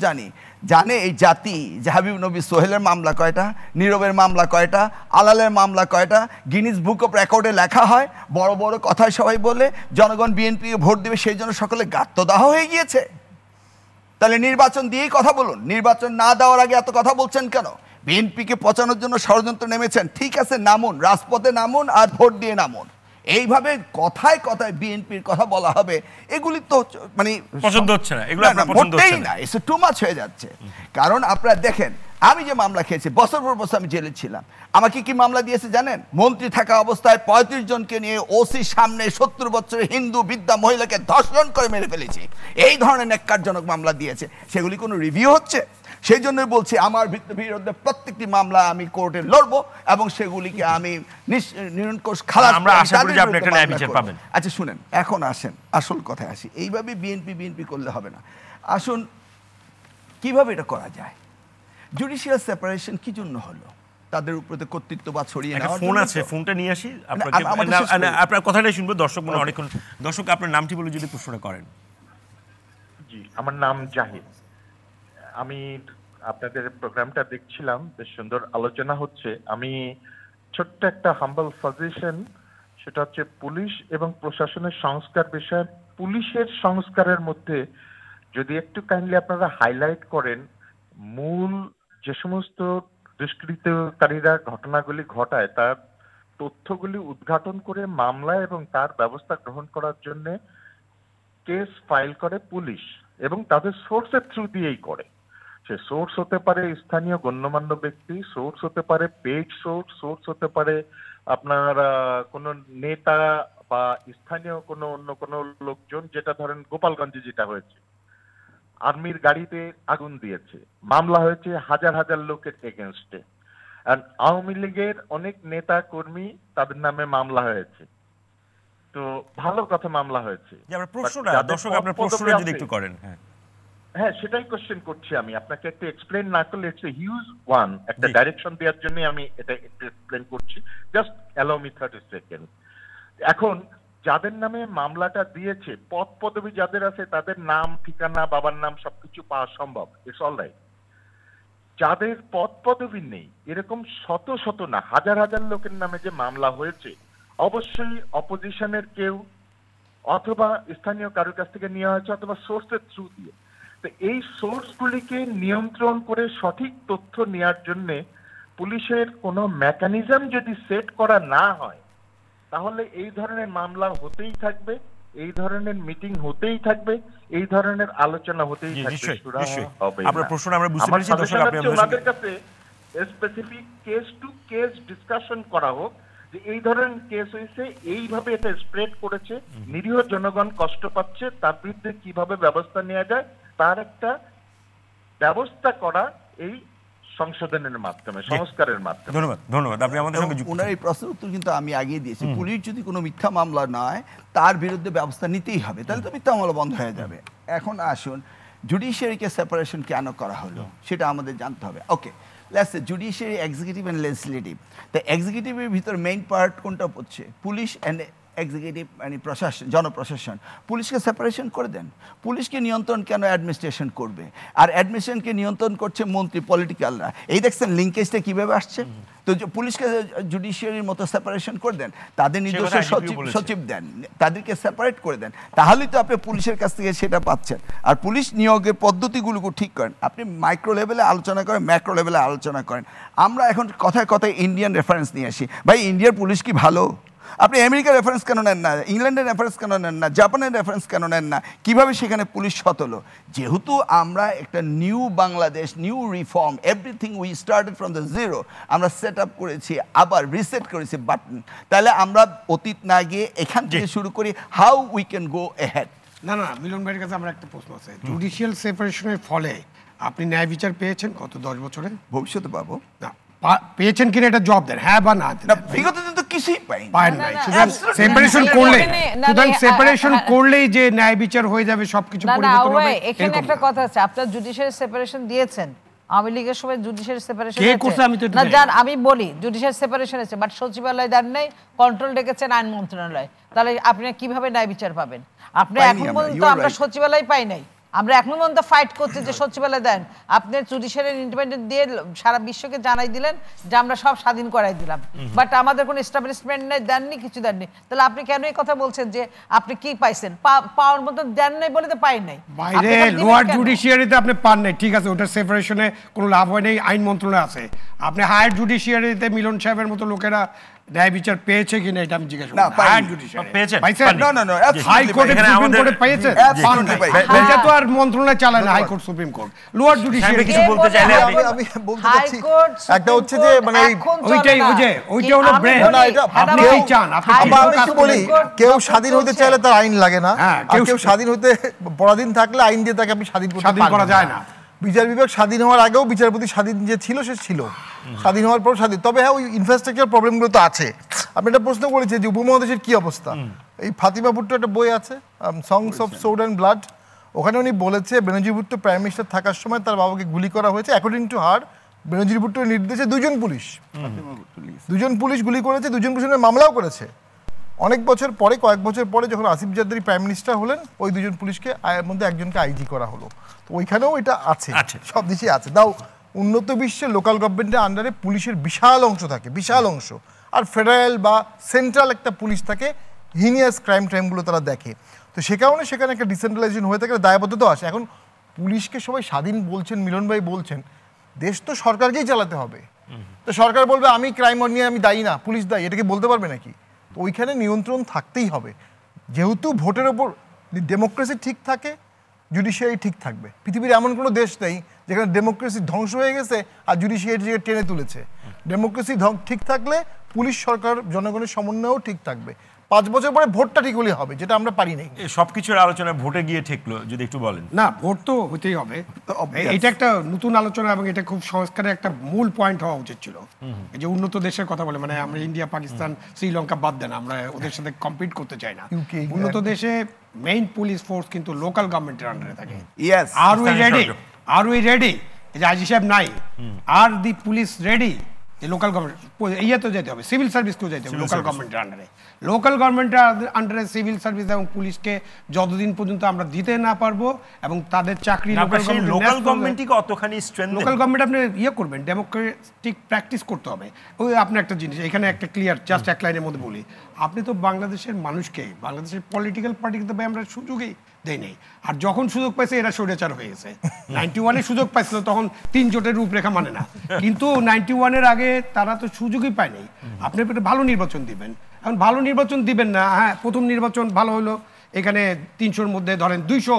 জানে এই জাতি যে হাবিব নবী সোহেলের মামলা কয়টা, নীরবের মামলা কয়টা, আলালের মামলা কয়টা, গিনিস বুক অফ রেকর্ডে লেখা হয়। বড় বড় কথায় সবাই বলে জনগণ বিএনপিকে ভোট দেবে, সেই জন্য সকলে গাত্রদাহ হয়ে গিয়েছে। তাহলে নির্বাচন দিয়েই কথা বলুন, নির্বাচন না দেওয়ার আগে এত কথা বলছেন কেন? বিএনপিকে পচানোর জন্য ষড়যন্ত্র নেমেছেন, ঠিক আছে নামুন, রাজপথে নামুন আর ভোট দিয়ে নামুন। এইভাবে কথায় কথায় বিএনপির কথা বলা হবে, এগুলি তো মানে পছন্দ হচ্ছে না, এগুলো আপনার পছন্দ হচ্ছে না, এসে টু মাচ হয়ে যাচ্ছে। কারণ আপনারা দেখেন, আমি যে মামলা খেয়েছি, বছর পর বছর আমি জেলে ছিলাম, আমাকে কি মামলা দিয়েছে জানেন? মন্ত্রী থাকা অবস্থায় 35 জনকে নিয়ে ওসির সামনে 70 বছরের হিন্দু বৃদ্ধা মহিলাকে ধর্ষণ করে মেরে ফেলেছি, এই ধরনের ন্যাক্কারজনক মামলা দিয়েছে। সেগুলি কোনো রিভিউ হচ্ছে? সেই জন্যই বলছি আমার বিরুদ্ধে প্রত্যেকটি মামলা আমি কোর্টে লড়বো এবং সেগুলিকে আমি নিরঙ্কুশ খালাস। আমরা আশা করি যে আপনি একটা ন্যায় বিচার পাবেন। আচ্ছা শুনেন, এখন আসেন আসল কথায় আসি। এইভাবে বিএনপি করলে হবে না। আসুন কিভাবে এটা করা যায়। জুডিশিয়াল সেপারেশন কি জন্য হলো? তাদের উপরে কর্তৃত্ববাদ ছড়িয়ে নেওয়ার ফোন আছে, ফোনটা নিয়ে আসি, আপনার কথাটাই শুনবো। দর্শক মনে অনেকক্ষণ। দর্শক আপনার নামটি বলে যদি প্রশ্নটা করেন। জি, আমার নাম জাহিদ। আমি আপনাদের প্রোগ্রামটা দেখছিলাম, বেশ সুন্দর আলোচনা হচ্ছে। আমি ছোট্ট একটা হাম্বল সাজেশন, সেটা হচ্ছে পুলিশ এবং প্রশাসনের সংস্কার বিষয়ে, পুলিশের সংস্কারের মধ্যে যদি একটু কাইন্ডলি আপনারা হাইলাইট করেন, মূল যে সমস্ত দুষ্কৃতকারীরা ঘটনাগুলি ঘটায় তার তথ্যগুলি উদ্ঘাটন করে মামলা এবং তার ব্যবস্থা গ্রহণ করার জন্য কেস ফাইল করে পুলিশ, এবং তাদের সোর্সের থ্রু দিয়েই করে। সে সোর্স হতে পারে স্থানীয় গণ্যমান্য ব্যক্তি, সোর্স হতে পারে পেজ সোর্স হতে পারে আপনার কোনো নেতা বা স্থানীয় কোনো অন্য কোনো লোকজন। যেটা ধরেন গোপালগঞ্জে যেটা হয়েছে, আর্মির গাড়িতে আগুন দিয়েছে, মামলা হয়েছে হাজার হাজার লোকের এগেনস্টে। আর আওয়ামী লীগের অনেক নেতা কর্মী, তাদের নামে মামলা হয়েছে। তো ভালো কথা, মামলা হয়েছে। দর্শক আপনার প্রশ্নটা যদি একটু করেন। হ্যাঁ, সেটাই কোশ্চেন করছি আমি আপনাকে। একটু এক্সপ্লেন না করলে ইটস এ হিউজ ওয়ান, একটা ডাইরেকশন দেওয়ার জন্য আমি এটা একটু এক্সপ্লেন করছি। Just allow me 30 second. এখন যাদের নামে মামলাটা দিয়েছে, পদ পদবি যাদের আছে, তাদের নাম, ঠিকানা, বাবার নাম সবকিছু পাওয়া সম্ভব, ইটস অল রাইট। যাদের পদ পদবি নেই, এরকম শত শত না হাজার হাজার লোকের নামে যে মামলা হয়েছে, অবশ্যই অপোজিশনের কেউ অথবা স্থানীয় কারোর কাছ থেকে নেওয়া হয়েছে অথবা সোর্সের থ্রু দিয়ে। তো এই সোর্সগুলিকে নিয়ন্ত্রণ করে সঠিক তথ্য নেওয়ার জন্য পুলিশের কোনো মেকানিজম যদি সেট করা না হয়, তাহলে এই ধরনের মামলা হতেই থাকবে, এই ধরনের মিটিং হতেই থাকবে, এই ধরনের আলোচনা হতেই থাকবে। আপনার প্রশ্ন আমরা বুঝতে পেরেছি। দর্শক আপনাদের কাছে specific case to case discussion করা হোক, যে এই ধরনের কেস হয়েছে, এইভাবে এটা স্প্রেড করেছে, নিরীহ জনগণ কষ্ট পাচ্ছে, তার বিরুদ্ধে কিভাবে ব্যবস্থা নেওয়া যায়, তার একটা ব্যবস্থা করা এই সংশোধনের মাধ্যমে, সংস্কারের মাধ্যমে। ধন্যবাদ। আপনি আমাদের সঙ্গে যুক্ত। ওনার এই প্রশ্নের উত্তর কিন্তু আমি আগিয়ে দিয়েছি। পুলিশ যদি কোনো মিথ্যা মামলা নয়, তার বিরুদ্ধে ব্যবস্থা নিতেই হবে, তাহলে তো মিথ্যা মামলা বন্ধ হয়ে যাবে। এখন আসুন জুডিশিয়ারিকে সেপারেশন কেন করা হলো সেটা আমাদের জানতে হবে। Okay, let's say judiciary, executive and legislative. তো এক্সিকিউটিভের ভিতর মেইন পার্ট কোনটা পড়ছে? পুলিশ অ্যান্ড এক্সিকিউটিভ মানে প্রশাসন, জনপ্রশাসন। পুলিশকে সেপারেশন করে দেন। পুলিশকে নিয়ন্ত্রণ কেন অ্যাডমিনিস্ট্রেশন করবে? আর অ্যাডমিনিস্ট্রেশনকে নিয়ন্ত্রণ করছে মন্ত্রী, পলিটিক্যালরা। এই দেখছেন লিঙ্কেজটা কীভাবে আসছে? তো পুলিশকে জুডিশিয়ারির মতো সেপারেশন করে দেন, তাদের নিজস্ব সচিব দেন, তাদেরকে সেপারেট করে দেন, তাহলেই তো আপনি পুলিশের কাছ থেকে সেটা পাচ্ছেন। আর পুলিশ নিয়োগের পদ্ধতিগুলোকে ঠিক করেন। আপনি মাইক্রো লেভেলে আলোচনা করেন, ম্যাক্রো লেভেলে আলোচনা করেন। আমরা এখন কথায় কথায় ইন্ডিয়ান রেফারেন্স নিয়ে আসি। ভাই ইন্ডিয়ার পুলিশ কি ভালো? আপনি আমেরিকার রেফারেন্স কেন নেন না? ইংল্যান্ডের রেফারেন্স কেন নেন না? জাপানের রেফারেন্স কেন নেন না? কীভাবে সেখানে পুলিশ সৎ হলো? যেহেতু আমরা একটা new Bangladesh, new reform, everything we started from the zero, আমরা সেট আপ করেছি, আবার রিসেট করেছি বাটন। তাহলে আমরা অতীত না গিয়ে এখান থেকে শুরু করি, how we can go ahead. না না, মিলন ভাইয়ের কাছে আমার একটা প্রশ্ন আছে। জুডিশিয়াল সেপারেশনের ফলে আপনি ন্যায় বিচার পেয়েছেন কত 10 বছরে? ভবিষ্যতে পাবো না, পেয়েছেন কিনা এটা জবাব দেন, হ্যাঁ বা না। বিগত দিন তো কিছুই পাইনি। পায় নাই। সুতরাং সেপারেশন করলে, সুতরাং সেপারেশন করলেই যে ন্যায় বিচার হয়ে যাবে, সবকিছু পরিবর্তন হবে এখানে একটা কথা আছে। আপনারা জুডিশিয়ারি সেপারেশন দিয়েছেন, আওয়ামী লীগের সময় জুডিশিয়ারি সেপারেশন কে করছে আমি তো না জান, আমি বলি জুডিশিয়ারি সেপারেশন আছে, বাট সচিবালয় দেন নাই, কন্ট্রোল ডেকেছেন আইন মন্ত্রণালয়। তাহলে আপনি কিভাবে ন্যায় বিচার পাবেন? আপনি এখন পর্যন্ত আমরা সচিবালয় পাই নাই। আমরা এখন পর্যন্ত ফাইট করছি যে সচিবালয় দেন। আপনি জুডিশিয়ারি ইন্ডিপেন্ডেন্ট দিয়ে সারা বিশ্বকে জানাই দিলেন যে আমরা সব স্বাধীন করাই দিলাম, বাট আমাদের কোনো এস্টাবলিশমেন্ট নেই, দেননি, কিছু দেননি। তাহলে আপনি কেন এই কথা বলছেন যে আপনি কি পাইছেন? পাওয়ার মতো দেন নাই বলে তো পাই নাই। বাইরে লোয়ার জুডিশিয়ারিতে আপনি পান নাই, ঠিক আছে, ওটার সেপারেশনে কোনো লাভ হয় নাই, আইন মন্ত্রণালয় আছে। আপনি হায়ার জুডিশিয়ারিতে মিলন সাহেবের মতো লোকেরা ন্যায় বিচার পেয়েছে কিনা এটা আমি জিজ্ঞাসা করি। হায়ার জুডিশিয়ারি পেয়েছেন? না না না, হাইকোর্টে সুপ্রিম কোর্টে পেয়েছেন? এটা তো আর মন্ত্রণালয় চালায় না, high court supreme court. Lower judiciary কিছু বলতে চাইলে আমি বলতে চাচ্ছি একটা হচ্ছে যে মানে ওইটাই ওইটা হলো ব্রেন। আপনি কি চান? আপনি আমি বলি কেউ স্বাধীন হতে চাইলে তার আইন লাগে না, আর কেউ স্বাধীন হতে পরাধীন থাকলে আইন দিয়ে তাকে আপনি স্বাধীন করা যায় না। বিচার বিভাগ স্বাধীন হওয়ার আগেও বিচারপতি স্বাধীন যে ছিল সে ছিল, স্বাধীন হওয়ার পর স্বাধীন। তবে হ্যাঁ, ওই ইনফ্রাস্ট্রাকচার প্রবলেমগুলো তো আছে। আপনি একটা প্রশ্ন করেছেন যে উপমহাদেশের কি অবস্থা। এই ফাতিমা ভুট্টো একটা বই আছে, songs of sort and blood, ওখানে উনি বলেছে বেনজির ভুট্টো প্রাইম মিনিস্টার থাকার সময় তার বাবাকে গুলি করা হয়েছে। অ্যাকর্ডিং টু হার, বেনজির ভুট্টোর নির্দেশে দুজন পুলিশ গুলি করেছে, দুজন পুলিশের মামলাও করেছে। অনেক বছর পরে, কয়েক বছর পরে যখন আসিফ জারদারি প্রাইম মিনিস্টার হলেন, ওই দুজন পুলিশকে মধ্যে একজনকে আইজি করা হলো। তো ওইখানেও এটা আছে, সব দেশেই আছে। দাও উন্নত বিশ্বে লোকাল গভর্নমেন্টের আন্ডারে পুলিশের বিশাল অংশ থাকে, বিশাল অংশ, আর ফেডারেল বা সেন্ট্রাল একটা পুলিশ থাকে, হিনিয়াস ক্রাইমগুলো তারা দেখে। তো সে কারণে সেখানে একটা ডিসেন্ট্রালাইজেশন হয়ে থাকে, দায়বদ্ধতাও আসে। এখন পুলিশকে সবাই স্বাধীন বলছেন, মিলন ভাই বলছেন, দেশ তো সরকারকেই চালাতে হবে। তো সরকার বলবে আমি ক্রাইম নিয়ে আমি দায়ী না, পুলিশ দায়ী, এটাকে বলতে পারবে নাকি? তো ওইখানে নিয়ন্ত্রণ থাকতেই হবে। যেহেতু ভোটের ওপর ডেমোক্রেসি ঠিক থাকে, জুডিশিয়ারি ঠিক থাকবে। পৃথিবীর এমন কোনো দেশ নেই যেখানে ডেমোক্রেসি ধ্বংস হয়ে গেছে আর জুডিশিয়ারিকে টেনে তুলেছে। ডেমোক্রেসি ঠিক থাকলে পুলিশ, সরকার, জনগণের সমন্বয়ও ঠিক থাকবে। 5 বছর পরে ভোটটা ঠিক হলে হবে, যেটা আমরা পারি নাই। সবকিছুর আলোচনা ভোটে গিয়ে ঠেকলো, যদি একটু বলেন। না, ভোট তো হতেই হবে, এটা একটা নতুন আলোচনা এবং এটা খুব সংস্কারের একটা মূল পয়েন্ট হওয়া উচিত ছিল। এই যে উন্নত দেশের কথা বলে, মানে আমরা ইন্ডিয়া, পাকিস্তান, শ্রীলঙ্কা বাদ দেন, আমরা ওদের সাথে কম্পিট করতে চাই না। উন্নত দেশে মেইন পুলিশ ফোর্স কিন্তু লোকাল গভর্নমেন্টের আন্ডারে থাকে। আর উই রেডি, এই যে আজি সাহেব নাই, আর the police ready, local government তো যেতে হবে, সিভিল সার্ভিসকেও যেতে হবে লোকাল গভর্নমেন্টের আন্ডারে। লোকাল গভর্নমেন্টের আন্ডারে সিভিল সার্ভিস এবং পুলিশকে যতদিন পর্যন্ত আমরা দিতে না পারবো এবং তাদের চাকরি লোকাল গভর্নমেন্টকে অতখানি স্ট্রেংথ, লোকাল গভর্নমেন্ট আপনি করবেন, ডেমোক্রেটিক প্র্যাকটিস করতে হবে। ওই আপনি একটা জিনিস এখানে একটা ক্লিয়ার, জাস্ট এক লাইনের মধ্যে বলি, আপনি তো বাংলাদেশের মানুষকে, বাংলাদেশের পলিটিক্যাল পার্টিকে তো ভাই আমরা সুযোগই দেয় নেই। আর যখন সুযোগ পাইছে এরা স্বৈরাচার হয়ে গেছে। 91-এ সুযোগ পাইছিল, তখন 3 জোটের রূপরেখা মানে না, কিন্তু 91-এর আগে তারা তো সুযোগই পায় নাই। আপনি একটা ভালো নির্বাচন দিবেন, এখন ভালো নির্বাচন দিবেন না, হ্যাঁ প্রথম নির্বাচন ভালো হলো, এখানে 300-র মধ্যে ধরেন 200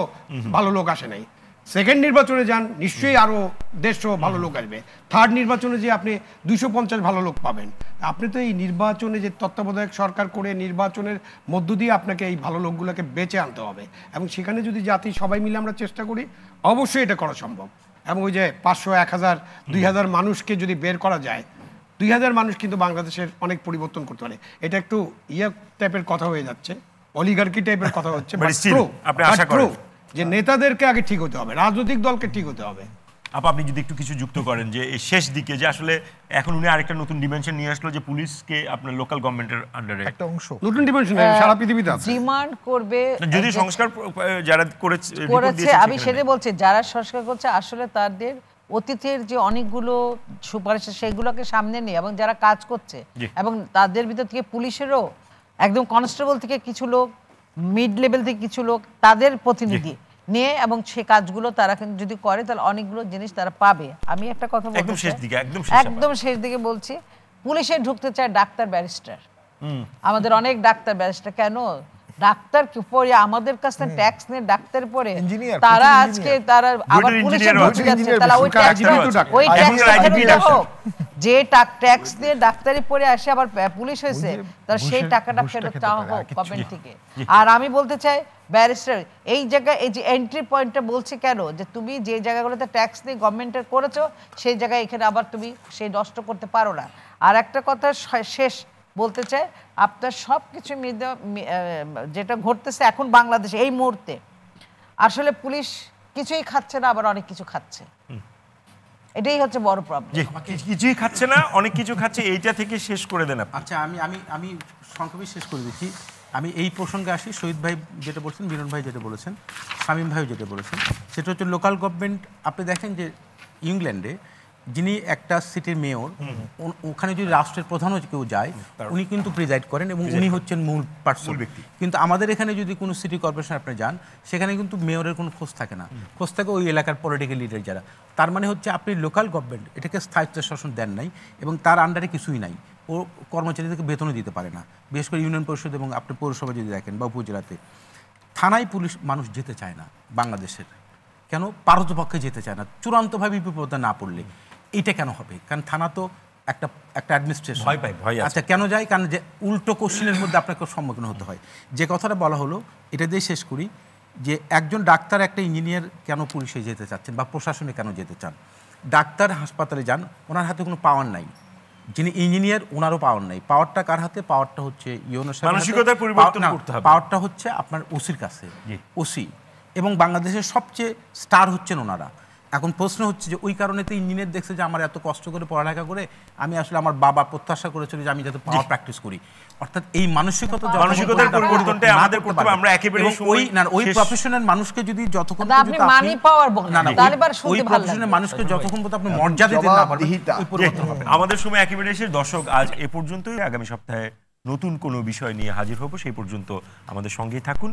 ভালো লোক আসে নাই। সেকেন্ড নির্বাচনে যান, নিশ্চয়ই আরো 150 ভালো লোক আসবে। থার্ড নির্বাচনে যে আপনি 250 ভালো লোক পাবেন। আপনি তো এই নির্বাচনে যে তত্ত্বাবধায়ক সরকার করে নির্বাচনের মধ্য দিয়ে আপনাকে এই ভালো লোকগুলোকে বেঁচে আনতে হবে, এবং সেখানে যদি জাতি সবাই মিলে আমরা চেষ্টা করি, অবশ্যই এটা করা সম্ভব। এবং ওই যে 500, 1000, 2000 মানুষকে যদি বের করা যায়, 2000 মানুষ কিন্তু বাংলাদেশের অনেক পরিবর্তন করতে পারে। এটা একটু টাইপের কথা হয়ে যাচ্ছে, অলিগার্কি টাইপের কথা হচ্ছে, যে নেতাদেরকে আগে ঠিক হতে হবে, রাজনৈতিক দলকে ঠিক হতে হবে। আপনি যদি একটু কিছু যুক্ত করেন যে এই শেষ দিকে যে আসলে এখন উনি আরেকটা নতুন ডিমেনশন নিয়ে আসলো যে পুলিশকে আপনার লোকাল গভর্নমেন্টের আন্ডারে একটা অংশ নতুন ডিমেনশন সারা পৃথিবীতে আছে। ডিমান্ড করবে যদি সংস্কার যারা করেছে আমি সেটাই বলছি, যারা সংস্কার করছে আসলে তাদের অতীতের যে অনেকগুলো সুপারিশ সেগুলোকে সামনে নিয়ে, এবং যারা কাজ করছে এবং তাদের ভিতর থেকে পুলিশেরও একদম কনস্টেবল থেকে কিছু লোক, মিড লেভেল থেকে কিছু লোক, তাদের প্রতিনিধি নিয়ে এবং সে কাজগুলো তারা কিন্তু যদি করে তাহলে অনেকগুলো জিনিস তারা পাবে। আমি একটা কথা বলতে একদম শেষ দিকে একদম শেষ দিকে বলছি, পুলিশে ঢুকতে চায় ডাক্তার ব্যারিস্টার, আমাদের অনেক ডাক্তার ব্যারিস্টার। কেন ডাক্তার পরে আমাদের কাছ থেকে ট্যাক্স নিয়ে ডাক্তার পরে তারা আজকে তারা আবার পুলিশে ঢুকে যাচ্ছে, তাহলে ওই ট্যাক্স হোক যে ট্যাক্স দিয়ে ডাক্তারি পরে আসে আবার পুলিশ হয়েছে, তার সেই টাকাটা ফেরত চাওয়া হোক গভর্নমেন্ট থেকে। আর আমি বলতে চাই ব্যারিস্টার এই জায়গায় এই যে এন্ট্রি পয়েন্টটা বলছে কেন, যে তুমি যে জায়গাগুলোতে ট্যাক্স দিয়ে গভর্নমেন্টের করেছো সেই জায়গায় এখানে আবার তুমি সেই নষ্ট করতে পারো না। আর একটা কথা শেষ বলতে চাই, আপনার সব কিছু যেটা ঘটতেছে এখন বাংলাদেশে এই মুহূর্তে, আসলে পুলিশ কিছুই খাচ্ছে না, আবার অনেক কিছু খাচ্ছে। এটাই হচ্ছে বড় প্রবলেম। কিছুই খাচ্ছে না, অনেক কিছু খাচ্ছে, এইটা থেকে শেষ করে দেন। আচ্ছা, আমি সংক্ষেপে শেষ করে দিচ্ছি। আমি এই প্রসঙ্গে আসি। শহীদ ভাই যেটা বলছেন, মিলন ভাই যেটা বলেছেন, শামীম ভাই যেটা বলেছেন, সেটা হচ্ছে লোকাল গভর্নমেন্ট। আপনি দেখেন যে ইংল্যান্ডে যিনি একটা সিটির মেয়র, ওখানে যদি রাষ্ট্রের প্রধানও কেউ যায় উনি কিন্তু প্রিজাইড করেন এবং উনি হচ্ছেন মূল পার্সন ব্যক্তি। কিন্তু আমাদের এখানে যদি কোনো সিটি কর্পোরেশন আপনি যান, সেখানে কিন্তু মেয়রের কোনো খোঁজ থাকে না, খোঁজ থাকে ওই এলাকার পলিটিক্যাল লিডার যারা। তার মানে হচ্ছে আপনি লোকাল গভর্নমেন্ট এটাকে স্থায়িত্ব শাসন দেন নাই এবং তার আন্ডারে কিছুই নাই, ও কর্মচারীদেরকে বেতনও দিতে পারে না। বিশেষ করে ইউনিয়ন পরিষদ এবং আপনি পৌরসভা যদি দেখেন বা উপজেলাতে, থানায় পুলিশ মানুষ যেতে চায় না বাংলাদেশের। কেন? পারতপক্ষে যেতে চায় না, চূড়ান্তভাবে বিপদে না পড়লে। এইটা কেন হবে? কারণ থানা তো একটা অ্যাডমিনিস্ট্রেশন। আচ্ছা, কেন যায়? কারণ যে উল্টো কোশ্চেনের মধ্যে আপনাকে সম্মুখীন হতে হয়। যে কথাটা বলা হলো এটা দিয়ে শেষ করি, যে একজন ডাক্তার একটা ইঞ্জিনিয়ার কেন পুলিশে যেতে চাচ্ছেন বা প্রশাসনে কেন যেতে চান? ডাক্তার হাসপাতালে যান, ওনার হাতে কোনো পাওয়ার নাই। যিনি ইঞ্জিনিয়ার ওনারও পাওয়ার নাই। পাওয়ারটা কার হাতে? পাওয়ারটা হচ্ছে মানসিকতার পরিবর্তন করতে হবে। পাওয়ারটা হচ্ছে আপনার ওসির কাছে, ওসি। এবং বাংলাদেশের সবচেয়ে স্টার হচ্ছেন ওনারা। এখন প্রশ্ন হচ্ছে যে ওই কারণে তো ইঞ্জিনিয়ার দেখছে যে আমার এত কষ্ট করে পড়ালেখা করে আমি আসলে আমার বাবা প্রত্যাশা করেছিল যে আমি যাতে পাওয়ার প্র্যাকটিস করি। অর্থাৎ এই মানসিকতার পরিবর্তনটা আমাদের করতে হবে। আমরা একেবারে ওই প্রফেশনাল মানুষকে যদি যতক্ষণ আপনি মানি পাওয়ার বলেন না, তাহলে এবার শুনতে ওই প্রফেশনাল মানুষকে যতক্ষণ পর্যন্ত আপনি মর্যাদা দিতে না পারবেন ওই পরিবর্তন হবে না। আমাদের সময় একেবারে শেষ। দর্শক, আজ এ পর্যন্তই। আগামী সপ্তাহে নতুন কোনো বিষয় নিয়ে হাজির হব। সেই পর্যন্ত আমাদের সঙ্গেই থাকুন।